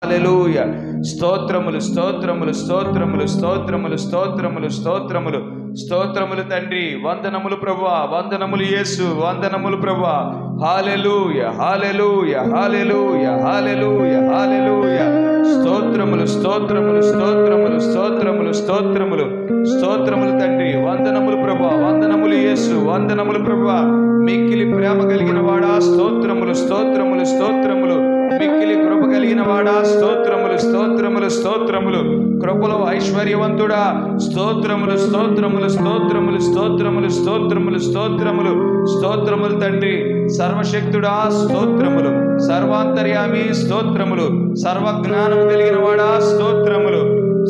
హల్లెలూయా. స్తోత్రములు స్తోత్రములు స్తోత్రములు స్తోత్రములు స్తోత్రములు స్తోత్రములు స్తోత్రములు తండ్రి. వందనములు ప్రభువా, వందనములు యేసు, వందనములు ప్రభువా. హల్లెలూయా హల్లెలూయా హల్లెలూయా హల్లెలూయా హల్లెలూయా. స్తోత్రములు స్తోత్రములు స్తోత్రములు స్తోత్రములు స్తోత్రములు స్తోత్రములు తండ్రి. వందనములు ప్రభువా, వందనములు యేసు, వందనములు ప్రభువా. మిక్కిలి ప్రేమ కలిగిన వాడా స్తోత్రములు స్తోత్రములు స్తోత్రములు. మిక్కిలి కృప కలిగిన వాడా స్తోత్రములు స్తోత్రములు స్తోత్రములు. కృపలో ఐశ్వర్యవంతుడా స్తోత్రములు స్తోత్రములు స్తోత్రములు స్తోత్రములు స్తోత్రములు స్తోత్రములు స్తోత్రములు తండ్రి. సర్వశక్తుడా స్తోత్రములు, సర్వాంతర్యామి స్తోత్రములు, సర్వజ్ఞానము కలిగిన వాడా స్తోత్రములు,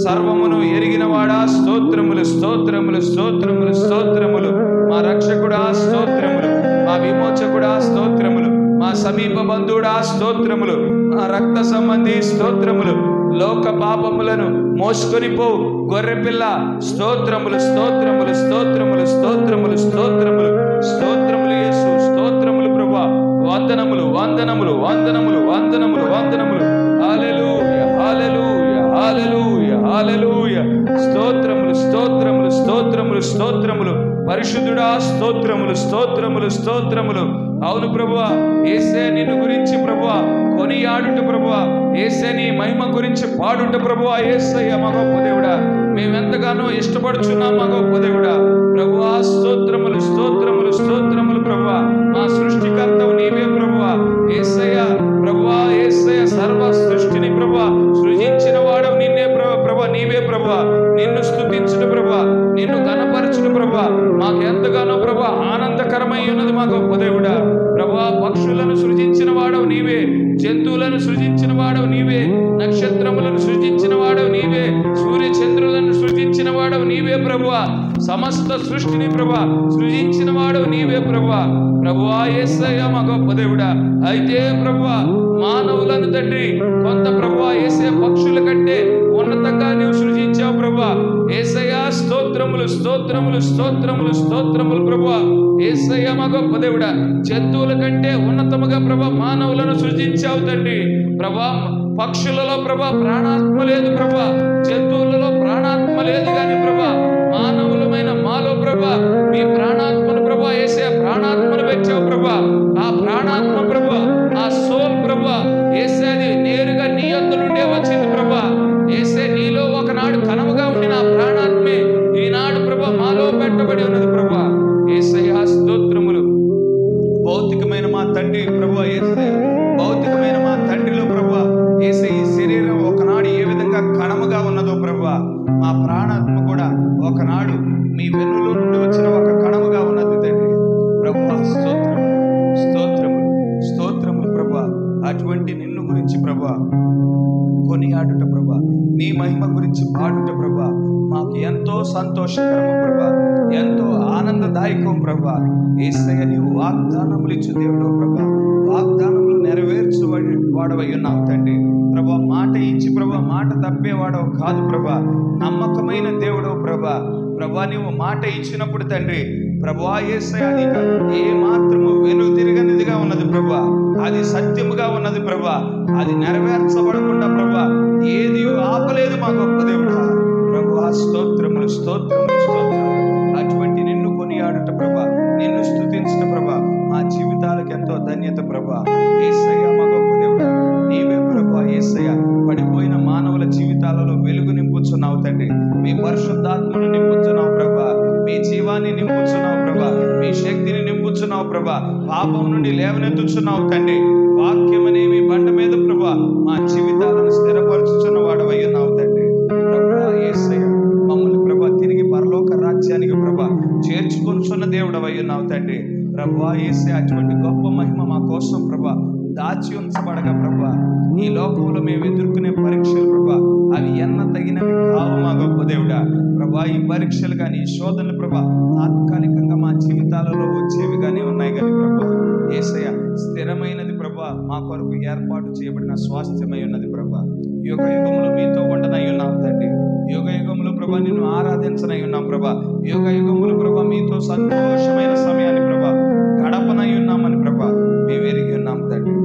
సర్వమును ఎరిగిన వాడా స్తోత్రములు స్తోత్రములు స్తోత్రములు స్తోత్రములు. మా రక్షకుడా స్తోత్రములు, మా విమోచకుడా స్తోత్రములు, మా సమీప బంధువుడా స్తోత్రములు, మా రక్త సంబంధి స్తోత్రములు. లోక పాపములను మోసుకొని పో గొర్రెపిల్ల స్తోత్రములు స్తోత్రములు స్తోత్రములు స్తోత్రములు స్తోత్రములు స్తోత్రములు యేసు, స్తోత్రములు ప్రభువా. వందనములు వందనములు వందనములు వందనములు వందనములు. హల్లెలూయా హల్లెలూయా హల్లెలూయా హల్లెలూయా. స్తోత్రములు స్తోత్రములు స్తోత్రములు స్తోత్రములు. పరిశుద్ధుడా స్తోత్రములు స్తోత్రములు స్తోత్రములు. అవును ప్రభువా, యేసే నిన్ను గురించి ప్రభువా కొనియాడుట ప్రభువా, యేసే నీ మహిమ గురించి పాడుట ప్రభువా. యేసయ్య మా గొప్ప దేవుడా, మేమెంతగానో ఇష్టపడుచున్నాం మా గొప్ప దేవుడా. ప్రభువా స్తోత్రములు స్తోత్రములు స్తోత్రములు ప్రభువా. మా సృష్టికర్తవు నీవే ప్రభువా. యేసయ్య ప్రభువా, యేసయ్య సర్వ సృష్టిని ప్రభువా సృజించిన వాడవు నిన్నే ప్రభువా, నీవే ప్రభువా. నిన్ను స్తుతించుట ప్రభువా, నిన్ను ఘనపరచుట ప్రభువా మాకు ఎంతగానో ప్రభువా ఆనందకరమై ఉన్నది మా గొప్ప దేవుడా. ప్రభువా పక్షులను సృజించిన వాడవు నీవే, జంతువులను సృజించిన వాడవు నీవే, నక్షత్రములను సృజించిన వాడవు నీవే, సూర్య చంద్రులను సృజించిన వాడవు నీవే ప్రభువా. సమస్త సృష్టిని ప్రభువా సృజించిన వాడవు నీవే ప్రభువా. ప్రభువా యేసయ్య మా గొప్ప దేవుడా. అయితే ప్రభువా మానవులను తండ్రి కొంత ప్రభువా యేసే పక్షుల కంటే ఉన్నతంగా నీవు సృజించావు ప్రభువా. యేసయ్య స్తోత్రములు స్తోత్రములు స్తోత్రములు స్తోత్రములు ప్రభువా. యేసయ్య మా గొప్ప దేవుడా. జంతువుల కంటే ఉన్నతముగా ప్రభా మానవులను సృజించావు తండ్రి. ప్రభా పక్షులలో ప్రభా ప్రాణాత్మ లేదు ప్రభా, జంతువులలో ప్రాణాత్మ లేదు కానీ ప్రభా మానవులమైన మాలో ప్రభా మీ ప్రాణాత్మను ప్రభా యేసే ప్రాణాత్మను పెట్టావు ప్రభా. ఆ ప్రాణాత్మ ప్రభా, ఆ సోల్ ప్రభా యేసే అది నేరుగా నీ యొద్ద నుండే వచ్చింది ప్రభా. యేసే నీలో ఒకనాడు కనముగా ఉండిన ఆ ప్రాణాత్మే ఈనాడు ప్రభా మాలో పెట్టబడి ఉన్నది ప్రభా. యేసయ్య స్తోత్రములు. భౌతికమైన మా తండ్రి ప్రభువా యేసయ్య, భౌతికమైన మా తండ్రిలో ప్రభువా యేసే ఈ శరీరం ఒకనాడు ఏ విధంగా కణముగా ఉన్నదో ప్రభువా, మా ప్రాణాత్మ కూడా ఒకనాడు మీ వెన్నులో నుండి వచ్చిన ఒక కణముగా ఉన్నది తండ్రి. ప్రభువా స్తోత్రములు స్తోత్రములు స్తోత్రములు ప్రభువా. అటువంటి నిన్ను గురించి ప్రభువా కొనియాడుట ప్రభువా, నీ మహిమ గురించి పాడుట ప్రభువా మాకు ఎంతో సంతోషకరము ప్రభువా, ఎంతో ఆనందదాయకం ప్రభువా. యేసయ్య నీవు వాగ్దానములు ఇచ్చు దేవుడు ప్రభువా, వాగ్దానములు నెరవేర్చు వాడవై ఉన్నావు తండ్రి. ప్రభా మాట ఇచ్చి ప్రభా మాట తప్పేవాడవు కాదు ప్రభా, నమ్మకమైన దేవుడవు ప్రభా. ప్రభా నీవు మాట ఇచ్చినప్పుడు తండ్రి ప్రభువా యేసయ్య నీకు ఏ మాత్రము వెనుతిరగనిదిగా ఉన్నది ప్రభా, అది సత్యముగా ఉన్నది ప్రభా, అది నెరవేర్చబడకుండా ప్రభా ఏది ఆపలేదు మా గొప్ప దేవుడా. ప్రభువా స్తోత్రములు స్తోత్రములు స్తోత్రములు. అటువంటి నిన్ను కొనియాడుట ప్రభా, నిన్ను స్తుతించుట ప్రభా మా జీవితాలకు ఎంతో ధన్యత ప్రభా. యేసయ్య మా గొప్ప దేవుడా, నీవే ప్రభా. యేసయ్య పడిపోయిన మానవుల జీవితాలలో వెలుగు నింపుచున్నావు తండ్రి, మీ పరిశుద్ధాత్మను నింపుచున్నావు ప్రభా, మీ జీవాన్ని నింపుచున్నావు ప్రభా, మీ శక్తిని నింపుచున్నావు ప్రభా, పాపం నుండి లేవనెత్తుచున్నావు తండ్రి. వాక్యం అనే మీ బండ మీద ప్రభా మా జీవితాలను స్థిరపరచుచున్న వాడవై ఉన్నావు తండ్రి. ప్రభా యేసయ్య మమ్మల్ని ప్రభా తిరిగి పరలోక రాజ్యానికి ప్రభా చేర్చుకొనుచున్న దేవుడవై ఉన్నావు తండ్రి. ప్రభా యేసయ్య అటువంటి గొప్ప మహిమ మా కోసం ప్రభా దాచి ఉంచబడగా ప్రభా ఈ లోకంలో మేము ఎదుర్కొనే పరీక్షలు ప్రభా అవి ఎన్న తగినవి కావు మా గొప్ప దేవుడా. ప్రభా ఈ పరీక్షలు కానీ ఈ శోధనలు ప్రభా తాత్కాలికంగా మా జీవితాలలో వచ్చేవి కానీ ఉన్నాయి కానీ ప్రభా యేసయ్య స్థిరమైనది ప్రభా, మా కొరకు ఏర్పాటు చేయబడిన స్వాస్థ్యమై ఉన్నది ప్రభా. యుగ యుగములు మీతో ఉండనై ఉన్నాం తండ్రి, యుగ యుగములు ప్రభా నిన్ను ఆరాధించనై ఉన్నాం ప్రభా, యుగ యుగములు ప్రభా మీతో సంతోషమైన సమయాన్ని ప్రభా గడపనై ఉన్నామని ప్రభా మేము ఎరిగి ఉన్నాం తండ్రి,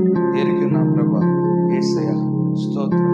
ఎరిగి ఉన్నాం ప్రభా. యేసయ్య స్తోత్రం.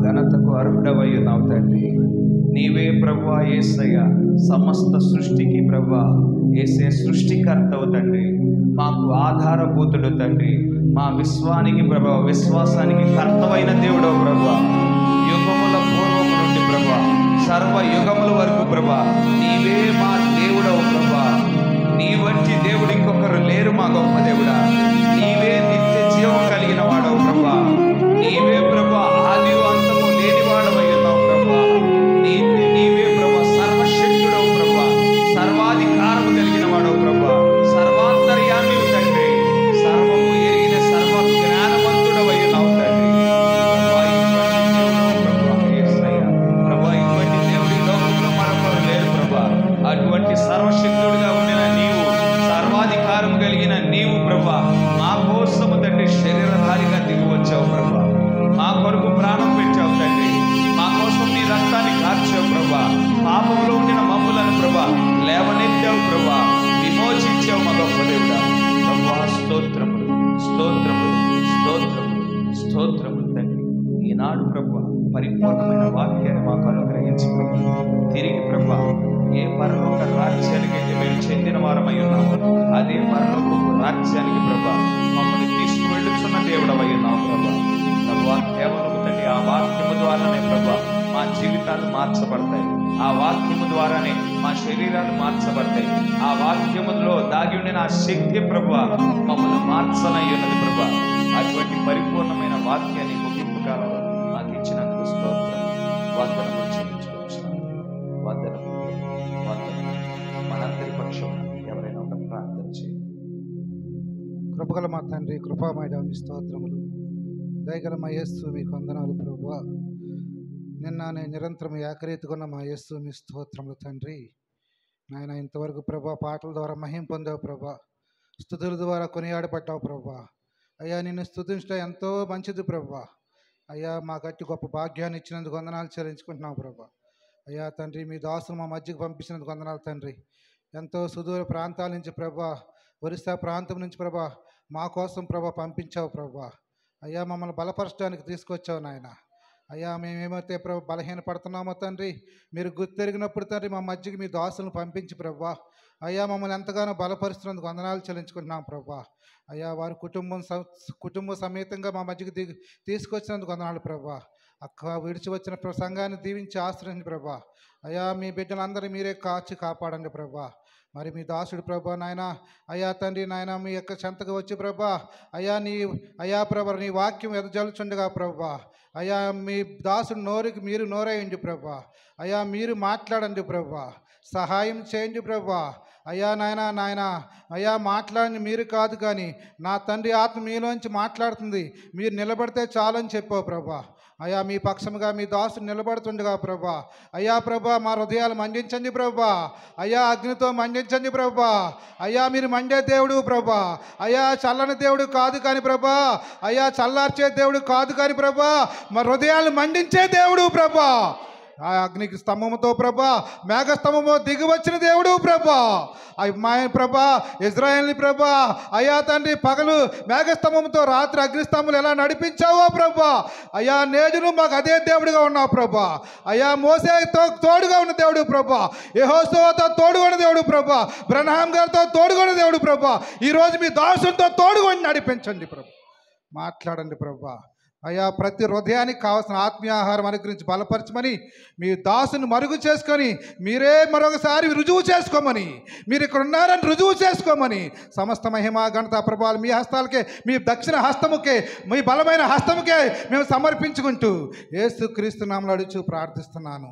ఘనతకు అర్హుడవై ఉన్నావు తండ్రి. నీవే ప్రభువా యేసయ్య, సమస్త సృష్టికి ప్రభువా యేసే సృష్టికర్తవు తండ్రి, మాకు ఆధారభూతుడు తండ్రి, మా విశ్వానికి ప్రభువా విశ్వాసానికి కర్తవైన దేవుడవు ప్రభువా. యుగముల పూర్వము నుండి ప్రభువా సర్వ యుగముల వరకు ప్రభువా నీవే మా దేవుడవు ప్రభువా. నీ వంటి దేవుడు ఇంకొకరు లేరు మా గొప్ప దేవుడా. నీవే నిత్య జీవం కలిగిన వాడవు ప్రభువా. నీవే ప్రభువా ఆది అంతము లేని వాడవై ఉన్నావు ప్రభువా. నీవే ప్రభువా సర్వశక్తుడవు ప్రభువా, సర్వాధికారము కలిగిన వాడవు ప్రభువా, సర్వాంతర్యామి తండ్రి, సర్వము ఎరిగిన సర్వ జ్ఞానవంతుడవై ఉన్నావు తండ్రి. అటువంటి సర్వశక్తుడిగా ఉండిన నీవు, సర్వాధికారం కలిగిన నీవు ప్రభా మా కోసము తండ్రి శరీరధారిగా దిగి వచ్చావు ప్రభా. మా కొరకు ప్రాణం పెట్టావు తండ్రి, మా కోసం నీ రక్తాన్ని కార్చావు ప్రభా. పాపంలో ఉండిన మమ్ములను ప్రభా లేవనెత్తావు ప్రభా, విమోచించావు మా గొప్ప దేవుడా. ప్రభా స్తోత్రములు స్తోత్రములు స్తోత్రములు స్తోత్రములు తండ్రి. ఈనాడు ప్రభా పరిపూర్ణమైన వాక్యాన్ని మాకు అనుగ్రహించి ప్రభా తిరిగి ప్రభా ఏ పరలోక రాజ్యానికి అయితే మేము చెందిన వారమై ఉన్నాము అదే పరలోక రాజ్యానికి ప్రభా మమ్మల్ని తీసుకువెళ్ళుచున్న దేవుడవై ఉన్నావు ప్రభా. ప్రభా కేవలం తండ్రి ఆ వాక్యము ద్వారానే ప్రభా మా జీవితాలు మార్చబడతాయి, ఆ వాక్యము ద్వారానే మా శరీరాలు మార్చబడతాయి, ఆ వాక్యములో దాగి ఉండిన ఆ శక్తి ప్రభా మమ్మల్ని మార్చనై ఉన్నది ప్రభా. అటువంటి పరిపూర్ణమైన వాక్యాన్ని ముగింపు కాలంలో మాకు ఇచ్చినందుకు స్తోత్రం, వందనము చెల్లించుకుంటున్నాను. వందనము వందనము. మనందరి పక్షం ఎవరైనా ఒక ప్రార్థన చేయండి. కృపగల మా తండ్రి, కృపామయుడా మీ స్తోత్రములు. దయగల మా యేసు మీకు వందనాలు ప్రభువా. నిన్న నేను నిరంతరం ఏకరీతిగా మా యేసు మీ స్తోత్రములు తండ్రి. నాయన ఇంతవరకు ప్రభా పాటల ద్వారా మహిమ పొందావు ప్రభా, స్తుతుల ద్వారా కొనియాడబడ్డావు ప్రభా. అయ్యా నిన్ను స్తుతించడం ఎంతో మంచిది ప్రభా. అయ్యా మా గట్టి గొప్ప భాగ్యాన్ని ఇచ్చినందుకు వందనాలు చెల్లించుకుంటున్నావు ప్రభా. అయ్యా తండ్రి మీ దాసులు మా మధ్యకు పంపించినందుకు వందనాలు తండ్రి. ఎంతో సుదూర ప్రాంతాల నుంచి ప్రభా, ఒరిస్సా ప్రాంతం నుంచి ప్రభా మా కోసం ప్రభా పంపించావు ప్రభా. అయ్యా మమ్మల్ని బలపరచడానికి తీసుకొచ్చావు నాయన. అయ్యా మేమేమైతే ప్రభా బలహీనపడుతున్నామో తండ్రి మీరు గుర్తెరిగినప్పుడు తండ్రి మా మధ్యకి మీ దాసులను పంపించి ప్రభా అయ్యా మమ్మల్ని ఎంతగానో బలపరుస్తున్నందుకు వందనాలు చెల్లించుకుంటున్నాం ప్రభా. అయ్యా వారి కుటుంబ సమేతంగా మా మధ్యకి తీసుకొచ్చినందుకు వందనాలు ప్రభా. అక్క విడిచి వచ్చిన సంఘాన్ని దీవించి ఆశ్రయించి ప్రభా. అయ్యా మీ బిడ్డలందరూ మీరే కాచి కాపాడండి ప్రభా. మరి మీ దాసుడు ప్రభా నాయన అయ్యా తండ్రి నాయన మీ యొక్క చెంతకు వచ్చి ప్రభా అయ్యా ప్రభా నీ వాక్యం ఎదజల్చుండగా ప్రభా అయ్యా మీ దాసుడు నోరుకి మీరు నోరేయండి ప్రభా. అయ్యా మీరు మాట్లాడండి ప్రభా, సహాయం చేయండి ప్రభా. అయ్యా నాయన అయ్యా మాట్లాడండి మీరు కాదు కానీ నా తండ్రి ఆత్మ మీలోంచి మాట్లాడుతుంది, మీరు నిలబడితే చాలని చెప్పావు ప్రభా. అయ్యా మీ పక్షముగా మీ దాసుడు నిలబడుతుండగా ప్రభా అయ్యా ప్రభా మా హృదయాలు మండించండి ప్రభా. అయ్యా అగ్నితో మండించండి ప్రభా. అయ్యా మీరు మండే దేవుడు ప్రభా. అయ్యా చల్లని దేవుడు కాదు కానీ ప్రభా, అయ్యా చల్లార్చే దేవుడు కాదు కానీ ప్రభా మా హృదయాలు మండించే దేవుడు ప్రభా. ఆ అగ్నికి స్తంభముతో ప్రభా మేఘస్తంభము దిగి వచ్చిన దేవుడు ప్రభా. మా ప్రభా ఇజ్రాయేల్ని ప్రభా అయ్యా తండ్రి పగలు మేఘస్తంభంతో రాత్రి అగ్నిస్తంభములు ఎలా నడిపించావో ప్రభా అయ్యా నేడును మాకు అదే దేవుడిగా ఉన్నావు ప్రభా. అయ్యా మోసేతో తోడుగా ఉన్న దేవుడు ప్రభా, యెహోషువతో తోడుగా ఉన్న దేవుడు ప్రభా, బ్రహ్నాం గారితో తోడుగా ఉన్న దేవుడు ప్రభా. ఈరోజు మీ దాసులతో తోడుకొని నడిపించండి ప్రభా, మాట్లాడండి ప్రభా. అయ్యా ప్రతి హృదయానికి కావాల్సిన ఆత్మీయ ఆహారం అనుగ్రహించి బలపరచమని మీ దాసుని మరుగు చేసుకొని మీరే మరొకసారి రుజువు చేసుకోమని, మీరు ఇక్కడ ఉన్నారని రుజువు చేసుకోమని సమస్త మహిమ ఘనత ప్రభావాలు మీ హస్తాలకే, మీ దక్షిణ హస్తముకే, మీ బలమైన హస్తముకే మేము సమర్పించుకుంటూ యేసుక్రీస్తు నామములో అడుగుచూ ప్రార్థిస్తున్నాను.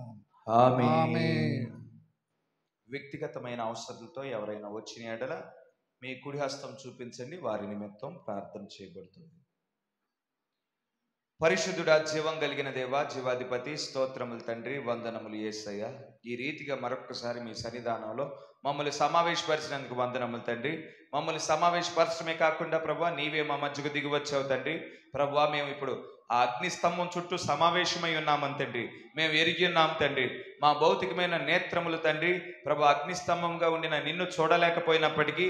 ఆమేన్. వ్యక్తిగతమైన అవసరాలతో ఎవరైనా వచ్చిన ఎడల మీ కుడి హస్తం చూపించండి, వారి నిమిత్తం ప్రార్థన చేయబడుతుంది. పరిశుద్ధుడా జీవం కలిగిన దేవా, జీవాధిపతి, స్తోత్రములు తండ్రి, వందనములు యేసయ్య. ఈ రీతిగా మరొకసారి మీ సన్నిధానంలో మమ్మల్ని సమావేశపరిచినందుకు వందనములు తండ్రి. మమ్మల్ని సమావేశపరచడమే కాకుండా ప్రభా నీవే మా మధ్యకు దిగి వచ్చావు తండ్రి. ప్రభా మేము ఇప్పుడు ఆ అగ్ని స్తంభం చుట్టూ సమావేశమై ఉన్నామని తండ్రి మేము ఎరిగి ఉన్నాం తండ్రి. మా భౌతికమైన నేత్రములు తండ్రి ప్రభు అగ్నిస్తంభంగా ఉండిన నిన్ను చూడలేకపోయినప్పటికీ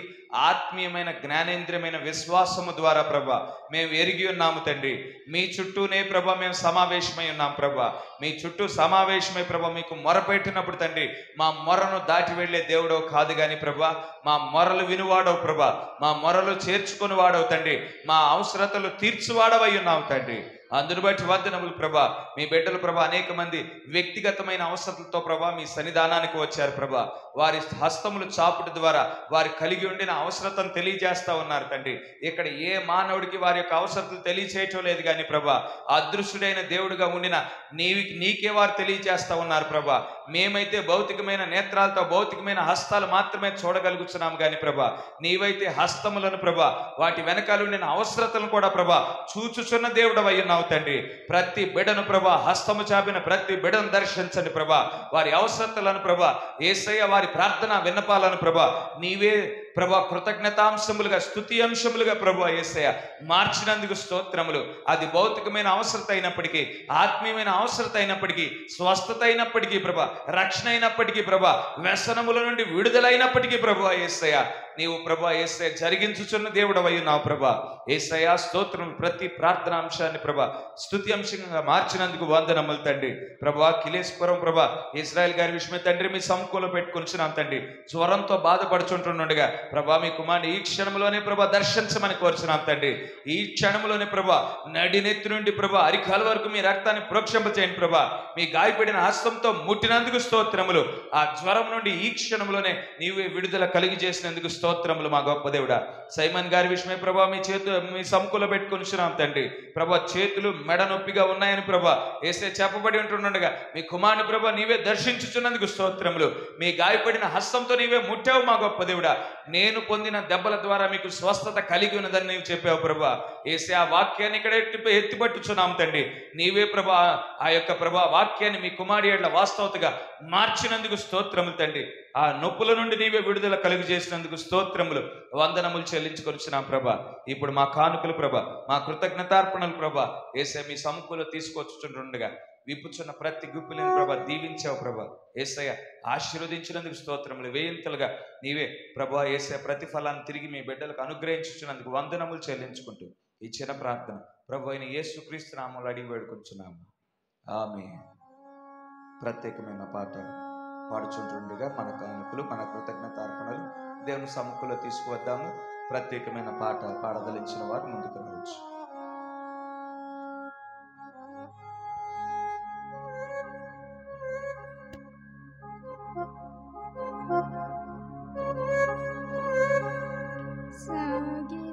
ఆత్మీయమైన జ్ఞానేంద్రియమైన విశ్వాసము ద్వారా ప్రభ మేము ఎరిగి ఉన్నాము తండ్రి. మీ చుట్టూనే ప్రభ మేము సమావేశమై ఉన్నాం ప్రభ. మీ చుట్టూ సమావేశమై ప్రభ మీకు మొరపెట్టినప్పుడు తండ్రి మా మొరను దాటి వెళ్ళే దేవుడవు కాదు కానీ ప్రభ, మా మొరలు వినువాడవు ప్రభ, మా మొరలు చేర్చుకుని వాడవు తండ్రి, మా అవసరతలు తీర్చువాడవై ఉన్నావు తండ్రి. అందును బట్టి వందనములు ప్రభా. మీ బిడ్డలు ప్రభా అనేక మంది వ్యక్తిగతమైన అవసరతలతో ప్రభా మీ సన్నిధానానికి వచ్చారు ప్రభా. వారి హస్తములు చాపుట ద్వారా వారు కలిగి ఉండిన అవసరతను తెలియజేస్తా ఉన్నారు తండ్రి. ఇక్కడ ఏ మానవుడికి వారి యొక్క అవసరతలు తెలియచేయటం లేదు కానీ ప్రభా, అదృశ్యుడైన దేవుడిగా ఉండిన నీకే వారు తెలియజేస్తా ఉన్నారు ప్రభా. మేమైతే భౌతికమైన నేత్రాలతో భౌతికమైన హస్తాలు మాత్రమే చూడగలుగుతున్నాము కానీ ప్రభా, నీవైతే హస్తములను ప్రభా వాటి వెనకాల ఉండిన అవసరతలను కూడా ప్రభా చూచుచున్న దేవుడవై ఉన్నావు తండ్రి. ప్రతి బిడను ప్రభా హస్తము చాపిన ప్రతి బిడను దర్శించండి ప్రభా. వారి అవసరతలను ప్రభా యేసయ్య వారి ప్రార్థన విన్నపాలను ప్రభా నీవే ప్రభా కృతజ్ఞతాంశములుగా స్తుతి అంశములుగా ప్రభా యేసయ్య మార్చినందుకు స్తోత్రములు. అది భౌతికమైన అవసరత అయినప్పటికీ, ఆత్మీయమైన అవసరత అయినప్పటికీ, స్వస్థత అయినప్పటికీ ప్రభా, రక్షణ అయినప్పటికీ ప్రభా, వ్యసనముల నుండి విడుదలైనప్పటికీ ప్రభా యేసయ్య నీవు ప్రభా యేసయ్య జరిగించుచున్న దేవుడవై ఉన్నావు ప్రభా. యేసయ్య స్తోత్రం. ప్రతి ప్రార్థన అంశాన్ని ప్రభా స్తుతి అంశంగా మార్చినందుకు వందనములు తండ్రి. ప్రభా కిలేశ్వరం ప్రభా ఇజ్రాయెల్ గారి విషయమే తండ్రి మీ సముఖంలో పెట్టుకొనిచున్నాం తండ్రి. జ్వరంతో బాధపడుచుంటుండగా ప్రభా మీ కుమారుని ఈ క్షణంలోనే ప్రభా దర్శించమని కోరుచున్నాం తండ్రి. ఈ క్షణంలోనే ప్రభా నడినెత్తి నుండి ప్రభా అరికాల వరకు మీ రక్తాన్ని ప్రోక్షింపచేయండి ప్రభా. మీ గాయపడిన హస్తంతో ముట్టినందుకు స్తోత్రములు. ఆ జ్వరం నుండి ఈ క్షణంలోనే నీవే విడుదల కలిగి చేసినందుకు స్తోత్రములు మా గొప్ప దేవుడా. సైమన్ గారి విషయమే ప్రభా మీ సముఖంలో పెట్టుకొనిచున్నాం తండ్రి. ప్రభా చేతులు మెడ నొప్పిగా ఉన్నాయని ప్రభా ఏసే చెప్పబడి ఉంటుండగా మీ కుమారుని ప్రభా నీవే దర్శించుచున్నందుకు స్తోత్రములు. మీ గాయపడిన హస్తంతో నీవే ముట్టావు మా గొప్ప దేవుడా. నేను పొందిన దెబ్బల ద్వారా మీకు స్వస్థత కలిగి ఉన్నదని నీవు చెప్పావు ప్రభా. ఏసే ఆ వాక్యాన్ని ఇక్కడ ఎత్తిపట్టుచున్నాం తండ్రి. నీవే ప్రభా ఆ యొక్క ప్రభా వాక్యాన్ని మీ కుమారుడి ఏళ్ల వాస్తవతగా మార్చినందుకు స్తోత్రములు తండ్రి. ఆ నొప్పుల నుండి నీవే విడుదల కలుగు చేసినందుకు స్తోత్రములు వందనములు చెల్లించుకొనిచున్నాం ప్రభా. ఇప్పుడు మా కానుకలు ప్రభా, మా కృతజ్ఞతార్పణలు ప్రభా ఏసే మీ సముఖంలో తీసుకొచ్చుచుండగా విప్పుచున్న ప్రతి గుప్పిలను ప్రభా దీవించావు ప్రభా. యేసయ్య ఆశీర్వదించినందుకు స్తోత్రములు. వేయింతలుగా నీవే ప్రభా యేసయ్య ప్రతిఫలాన్ని తిరిగి మీ బిడ్డలకు అనుగ్రహించుచున్నందుకు వందనములు చెల్లించుకుంటూ ఈ చిన్న ప్రార్థన ప్రభు అయిన యేసుక్రీస్తు నామములో అడిగి వేడుకొంచున్నాము. ఆమేన్. ప్రత్యేకమైన పాట పాడుచుంటుండగా మన కానుకలు మన కృతజ్ఞతార్పణలు దేవుని సముఖంలో తీసుకువద్దాము. ప్రత్యేకమైన పాట పాడదలించిన వారు ముందుకు రావచ్చు. Thank you.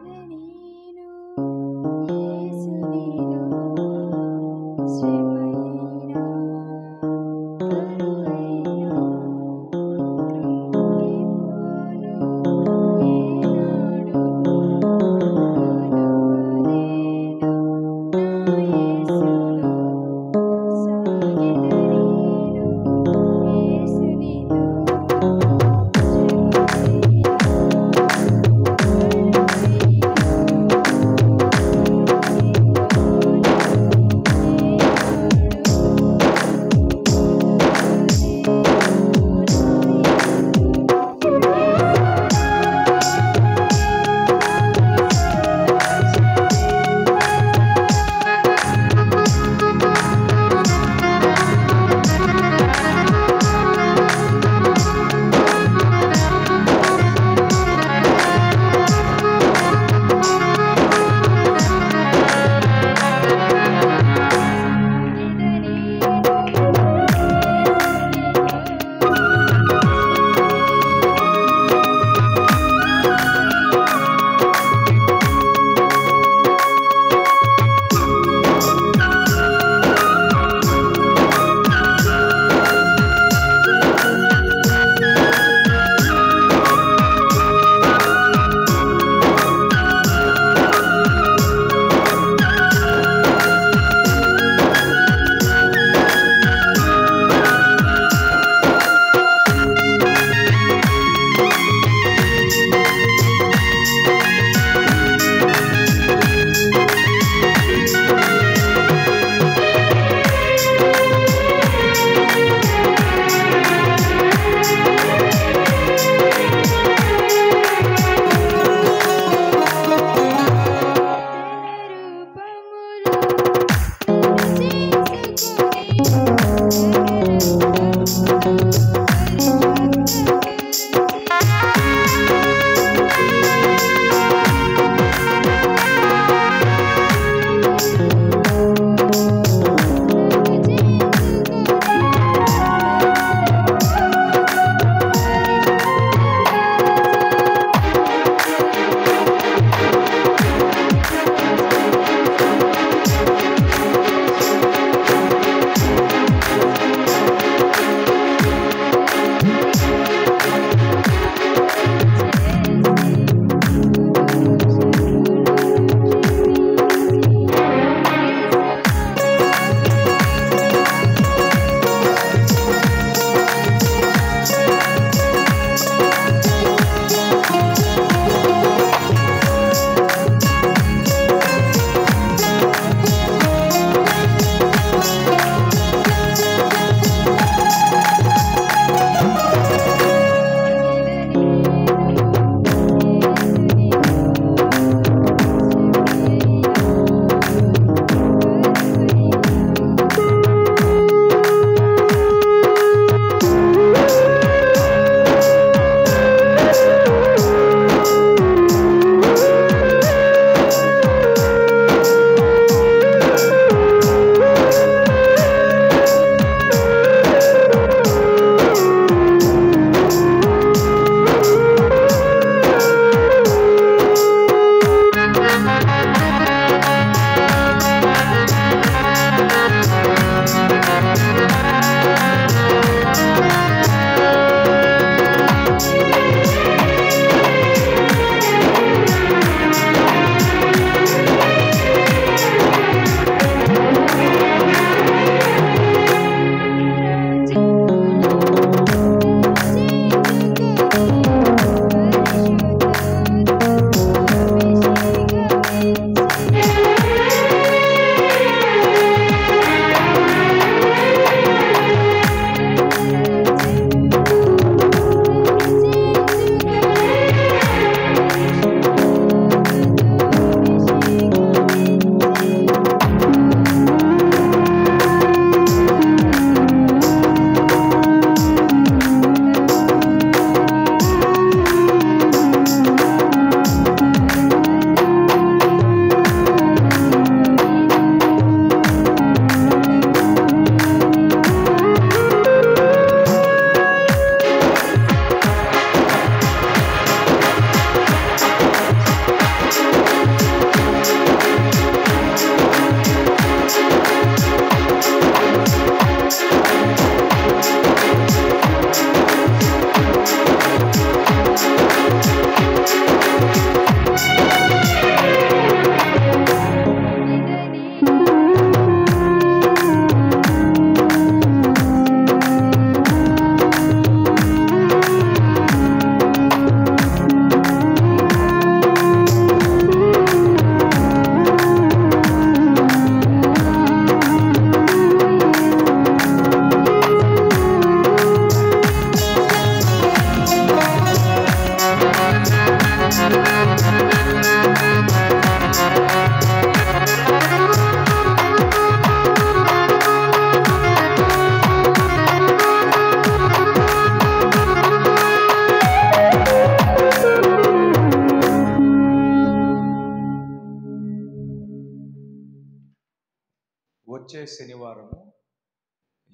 వచ్చే శనివారము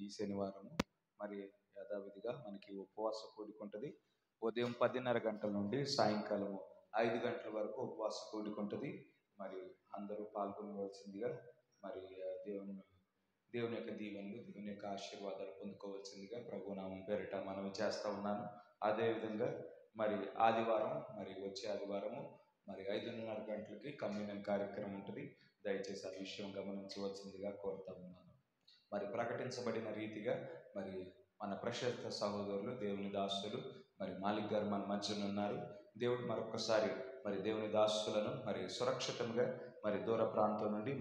ఈ శనివారము మరి యథావిధిగా మనకి ఉపవాస కూడిక ఉంటుంది. ఉదయం 10:30 గంటల నుండి సాయంకాలం 5 గంటల వరకు ఉపవాస కూడిక ఉంటుంది. మరి అందరూ పాల్గొనవలసిందిగా మరి దేవుని యొక్క దీవెనలు, దేవుని యొక్క ఆశీర్వాదాలు పొందుకోవాల్సిందిగా ప్రభునామం పేరిట మనవి చేస్తూ ఉన్నాను. అదేవిధంగా మరి ఆదివారం, మరి వచ్చే ఆదివారము మరి 5:30 గంటలకి కమ్యూనియన్ కార్యక్రమం ఉంటుంది. దయచేసి ఆ విషయం గమనించవలసిందిగా కోరుతా ఉన్నాను. మరి ప్రకటించబడిన రీతిగా మరి మన ప్రశస్త సహోదరులు, దేవుని దాసులు మరి మాలిక్ గారు మన మధ్యన ఉన్నారు. దేవుడు మరొకసారి మరి దేవుని దాసులను మరి సురక్షితంగా మరి దూర ప్రాంతం నుండి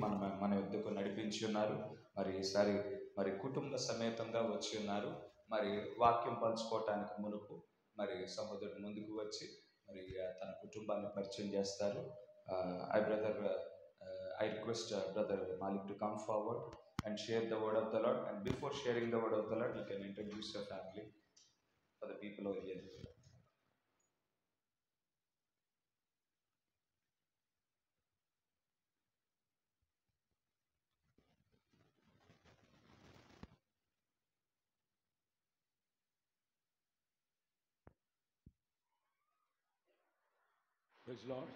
మన యుద్ధకు నడిపించి ఉన్నారు. మరి ఈసారి మరి కుటుంబ సమేతంగా వచ్చి ఉన్నారు. మరి వాక్యం పంచుకోవటానికి మునుపు మరి సహోదరుడు ముందుకు వచ్చి మరి తన కుటుంబాన్ని పరిచయం చేస్తారు. I request Brother Malik to come forward and share the word of the Lord. And before sharing the word of the Lord, you can introduce your family for the people over here. Praise Lord.